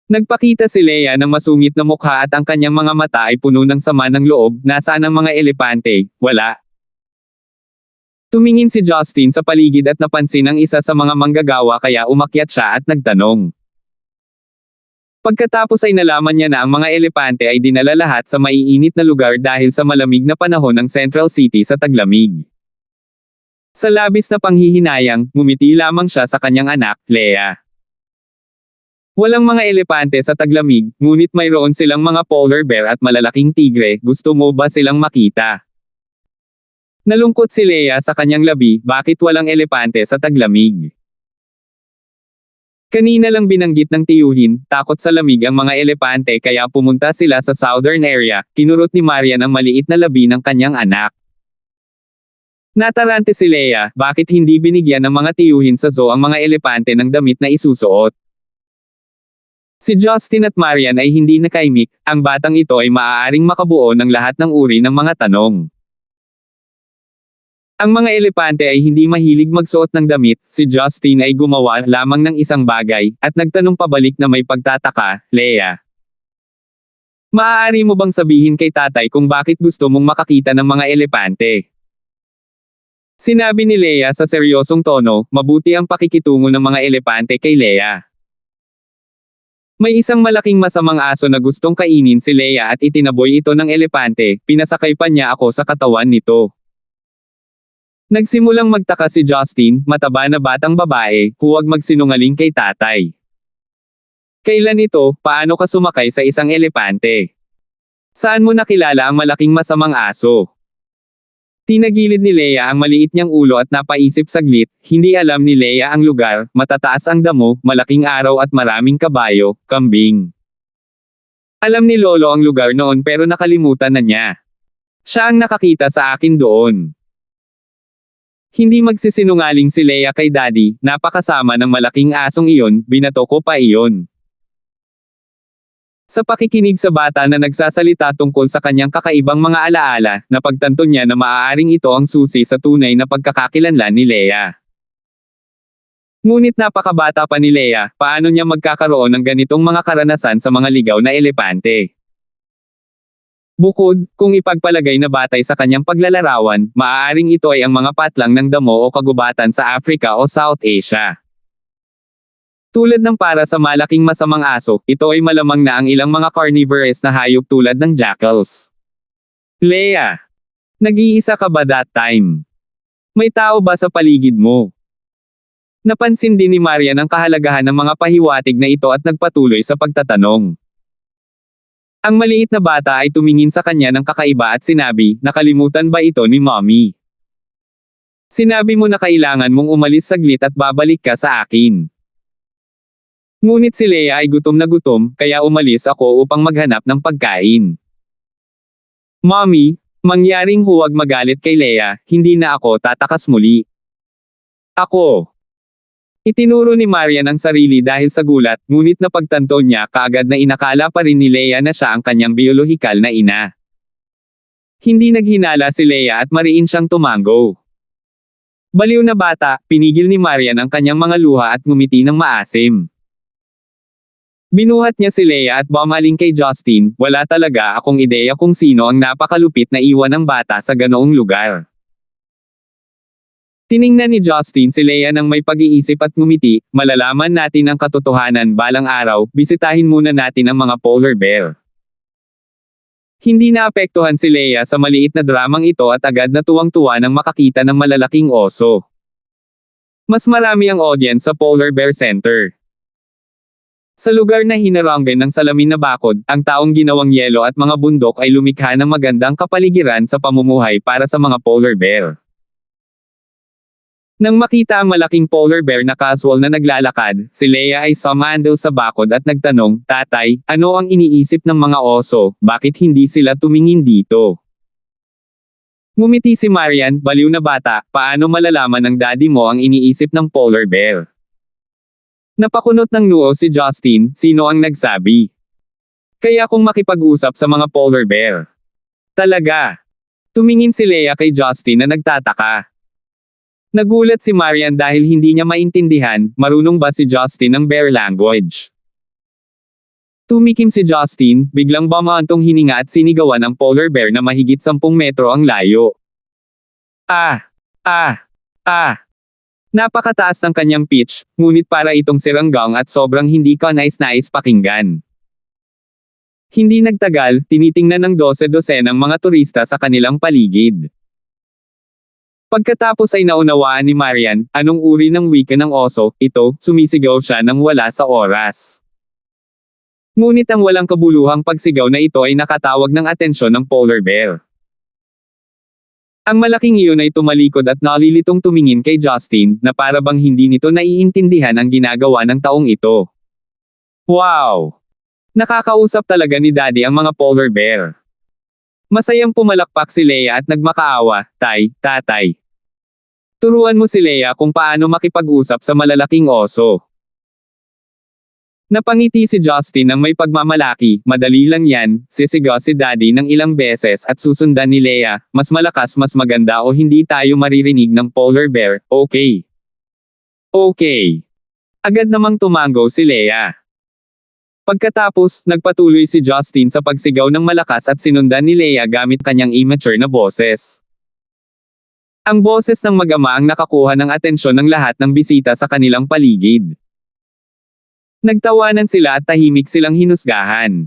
Nagpakita si Leia ng masungit na mukha at ang kanyang mga mata ay puno ng sama ng loob. Nasaan ang mga elepante? Wala. Tumingin si Justin sa paligid at napansin ang isa sa mga manggagawa kaya umakyat siya at nagtanong. Pagkatapos ay nalaman niya na ang mga elepante ay dinala lahat sa maiinit na lugar dahil sa malamig na panahon ng Central City sa taglamig. Sa labis na panghihinayang, ngumiti lamang siya sa kanyang anak, Leia. Walang mga elepante sa taglamig, ngunit mayroon silang mga polar bear at malalaking tigre, gusto mo ba silang makita? Nalungkot si Leia sa kanyang labi, bakit walang elepante sa taglamig? Kanina lang binanggit ng tiyuhin, takot sa lamig ang mga elepante kaya pumunta sila sa southern area, kinurot ni Marian ang maliit na labi ng kanyang anak. Natarante si Leia, bakit hindi binigyan ng mga tiyuhin sa zoo ang mga elepante ng damit na isusuot? Si Justin at Marian ay hindi nakaimik, ang batang ito ay maaaring makabuo ng lahat ng uri ng mga tanong. Ang mga elepante ay hindi mahilig magsuot ng damit, si Justin ay gumawa lamang ng isang bagay, at nagtanong pabalik na may pagtataka, Leia. Maaari mo bang sabihin kay tatay kung bakit gusto mong makakita ng mga elepante? Sinabi ni Leia sa seryosong tono, mabuti ang pakikitungo ng mga elepante kay Leia. May isang malaking masamang aso na gustong kainin si Leia at itinaboy ito ng elepante, pinasakay pa niya ako sa katawan nito. Nagsimulang magtaka si Justin, mataba na batang babae, huwag magsinungaling kay tatay. Kailan ito, paano ka sumakay sa isang elepante? Saan mo nakilala ang malaking masamang aso? Tinagilid ni Leia ang maliit niyang ulo at napaisip saglit, hindi alam ni Leia ang lugar, matataas ang damo, malaking araw at maraming kabayo, kambing. Alam ni Lolo ang lugar noon pero nakalimutan na niya. Siya ang nakakita sa akin doon. Hindi magsisinungaling si Leia kay Daddy, napakasama ng malaking asong iyon, binato ko pa iyon. Sa pakikinig sa bata na nagsasalita tungkol sa kanyang kakaibang mga alaala, napagtanto niya na maaaring ito ang susi sa tunay na pagkakakilanlan ni Leia. Ngunit napakabata pa ni Leia, paano niya magkakaroon ng ganitong mga karanasan sa mga ligaw na elepante? Bukod, kung ipagpalagay na batay sa kanyang paglalarawan, maaaring ito ay ang mga patlang ng damo o kagubatan sa Africa o South Asia. Tulad ng para sa malaking masamang aso, ito ay malamang na ang ilang mga carnivorous na hayop tulad ng jackals. Leia, nag-iisa ka ba that time? May tao ba sa paligid mo? Napansin din ni Marian ang kahalagahan ng mga pahiwatig na ito at nagpatuloy sa pagtatanong. Ang maliit na bata ay tumingin sa kanya ng kakaiba at sinabi, nakalimutan ba ito ni Mommy? Sinabi mo na kailangan mong umalis saglit at babalik ka sa akin. Ngunit si Leia ay gutom na gutom, kaya umalis ako upang maghanap ng pagkain. Mommy, mangyaring huwag magalit kay Leia, hindi na ako tatakas muli. Ako. Itinuro ni Marian ang sarili dahil sa gulat, ngunit napagtanto niya kaagad na inakala pa rin ni Leia na siya ang kanyang biolohikal na ina. Hindi naghinala si Leia at mariin siyang tumango. Baliw na bata, pinigil ni Marian ang kanyang mga luha at ngumiti ng maasim. Binuhat niya si Leia at bumaling kay Justin, wala talaga akong ideya kung sino ang napakalupit na iwan ng bata sa ganoong lugar. Tiningnan ni Justin si Leia nang may pag-iisip at ngumiti, malalaman natin ang katotohanan balang araw, bisitahin muna natin ang mga polar bear. Hindi naapektuhan si Leia sa maliit na dramang ito at agad na tuwang-tuwa nang makakita ng malalaking oso. Mas marami ang audience sa Polar Bear Center. Sa lugar na hinarangan ng salamin na bakod, ang taong ginawang yelo at mga bundok ay lumikha ng magandang kapaligiran sa pamumuhay para sa mga polar bear. Nang makita ang malaking polar bear na casual na naglalakad, si Leia ay sumandal sa bakod at nagtanong, Tatay, ano ang iniisip ng mga oso, bakit hindi sila tumingin dito? Ngumiti si Marian, baliw na bata, paano malalaman ng daddy mo ang iniisip ng polar bear? Napakunot ng noo si Justin, sino ang nagsabi? Kaya kung makipag-usap sa mga polar bear. Talaga. Tumingin si Leia kay Justin na nagtataka. Nagulat si Marian dahil hindi niya maintindihan, marunong ba si Justin ng bear language. Tumikim si Justin, biglang bumantong hininga at sinigawan ang polar bear na mahigit 10 metro ang layo. Ah! Ah! Ah! Napakataas ng kanyang pitch, ngunit para itong siranggang at sobrang hindi ka nais-nais pakinggan. Hindi nagtagal, tinitingnan ng 12-dosenang mga turista sa kanilang paligid. Pagkatapos ay naunawaan ni Marian, anong uri ng wika ng oso, ito, sumisigaw siya nang wala sa oras. Ngunit ang walang kabuluhang pagsigaw na ito ay nakatawag ng atensyon ng polar bear. Ang malaking iyon ay tumalikod at nalilitong tumingin kay Justin, na para bang hindi nito naiintindihan ang ginagawa ng taong ito. Wow! Nakakausap talaga ni Daddy ang mga polar bear. Masayang pumalakpak si Leia at nagmakaawa, tatay. Turuan mo si Leia kung paano makipag-usap sa malalaking oso. Napangiti si Justin ng may pagmamalaki, madali lang yan, sisigaw si Daddy ng ilang beses at susundan ni Leia, mas malakas mas maganda o hindi tayo maririnig ng polar bear, okay? Okay. Agad namang tumango si Leia. Pagkatapos, nagpatuloy si Justin sa pagsigaw ng malakas at sinundan ni Leia gamit kanyang immature na boses. Ang boses ng mag-ama ang nakakuha ng atensyon ng lahat ng bisita sa kanilang paligid. Nagtawanan sila at tahimik silang hinusgahan.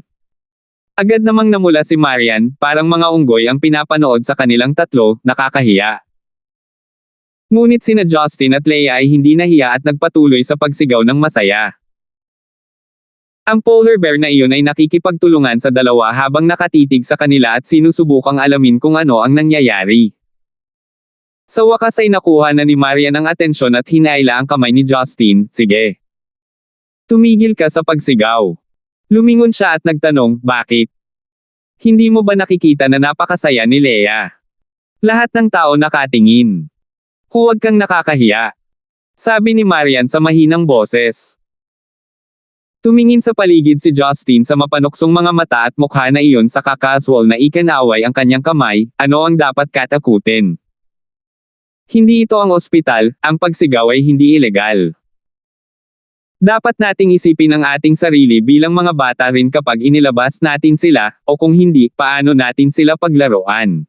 Agad namang namula si Marian, parang mga unggoy ang pinapanood sa kanilang tatlo, nakakahiya. Ngunit sina Justin at Leia ay hindi nahiya at nagpatuloy sa pagsigaw ng masaya. Ang polar bear na iyon ay nakikipagtulungan sa dalawa habang nakatitig sa kanila at sinusubukang alamin kung ano ang nangyayari. Sa wakas ay nakuha na ni Marian ang atensyon at hinaila ang kamay ni Justin, sige. Tumigil ka sa pagsigaw. Lumingon siya at nagtanong, bakit? Hindi mo ba nakikita na napakasaya ni Leia? Lahat ng tao nakatingin. Huwag kang nakakahiya. Sabi ni Marian sa mahinang boses. Tumingin sa paligid si Justin sa mapanuksong mga mata at mukha na iyon sa casual na ikinaway ang kanyang kamay, ano ang dapat katakutin? Hindi ito ang ospital, ang pagsigaw ay hindi ilegal. Dapat nating isipin ang ating sarili bilang mga bata rin kapag inilabas natin sila, o kung hindi, paano natin sila paglaruan.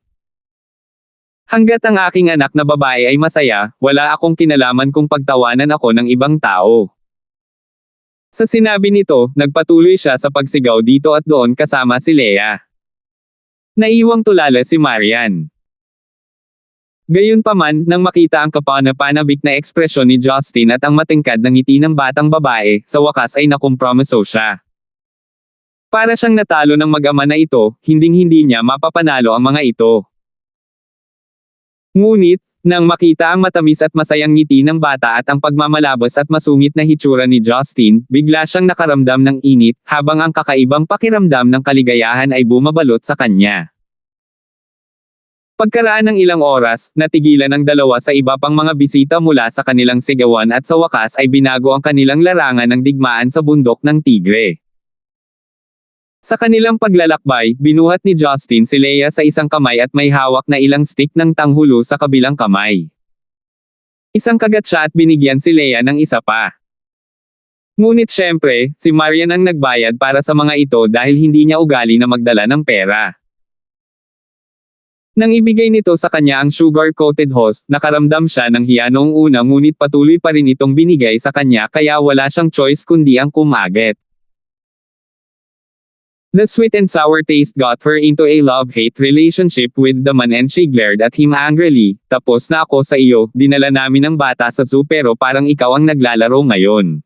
Hanggat ang aking anak na babae ay masaya, wala akong kinalaman kung pagtawanan ako ng ibang tao. Sa sinabi nito, nagpatuloy siya sa pagsigaw dito at doon kasama si Leia. Naiwang tulala si Marian. Gayunpaman, nang makita ang kapanapanabik na ekspresyon ni Justin at ang matingkad na ngiti ng batang babae, sa wakas ay nakompromiso siya. Para siyang natalo ng mag-ama na ito, hinding-hindi niya mapapanalo ang mga ito. Ngunit, nang makita ang matamis at masayang ngiti ng bata at ang pagmamalabos at masungit na hitsura ni Justin, bigla siyang nakaramdam ng init, habang ang kakaibang pakiramdam ng kaligayahan ay bumabalot sa kanya. Pagkaraan ng ilang oras, natigilan ang dalawa sa iba pang mga bisita mula sa kanilang sigawan at sa wakas ay binago ang kanilang larangan ng digmaan sa bundok ng Tigre. Sa kanilang paglalakbay, binuhat ni Justin si Leia sa isang kamay at may hawak na ilang stick ng tanghulo sa kabilang kamay. Isang kagat siya at binigyan si Leia ng isa pa. Ngunit syempre, si Marian ang nagbayad para sa mga ito dahil hindi niya ugali na magdala ng pera. Nang ibigay nito sa kanya ang sugar-coated host, nakaramdam siya ng hiya noong una ngunit patuloy pa rin itong binigay sa kanya kaya wala siyang choice kundi ang kumagat. The sweet and sour taste got her into a love-hate relationship with the man and she glared at him angrily, tapos na ako sa iyo, dinala namin ang bata sa zoo pero parang ikaw ang naglalaro ngayon.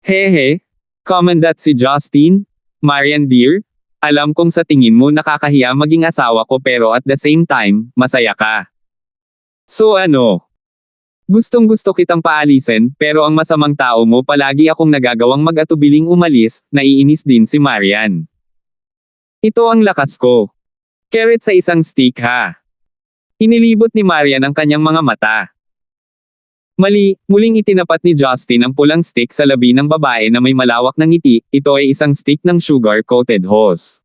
Hehe. Commendat si Justin? Marian dear? Alam kong sa tingin mo nakakahiya maging asawa ko pero at the same time, masaya ka. So ano? Gustong-gusto kitang paalisin, pero ang masamang tao mo palagi akong nagagawang mag-atubiling umalis, naiinis din si Marian. Ito ang lakas ko. Carrot sa isang stick ha. Inilibot ni Marian ang kanyang mga mata. Mali, muling itinapat ni Justin ang pulang stick sa labi ng babae na may malawak na ngiti, ito ay isang stick ng sugar-coated hose.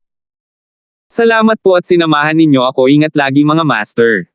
Salamat po at sinamahan ninyo ako, ingat lagi mga master.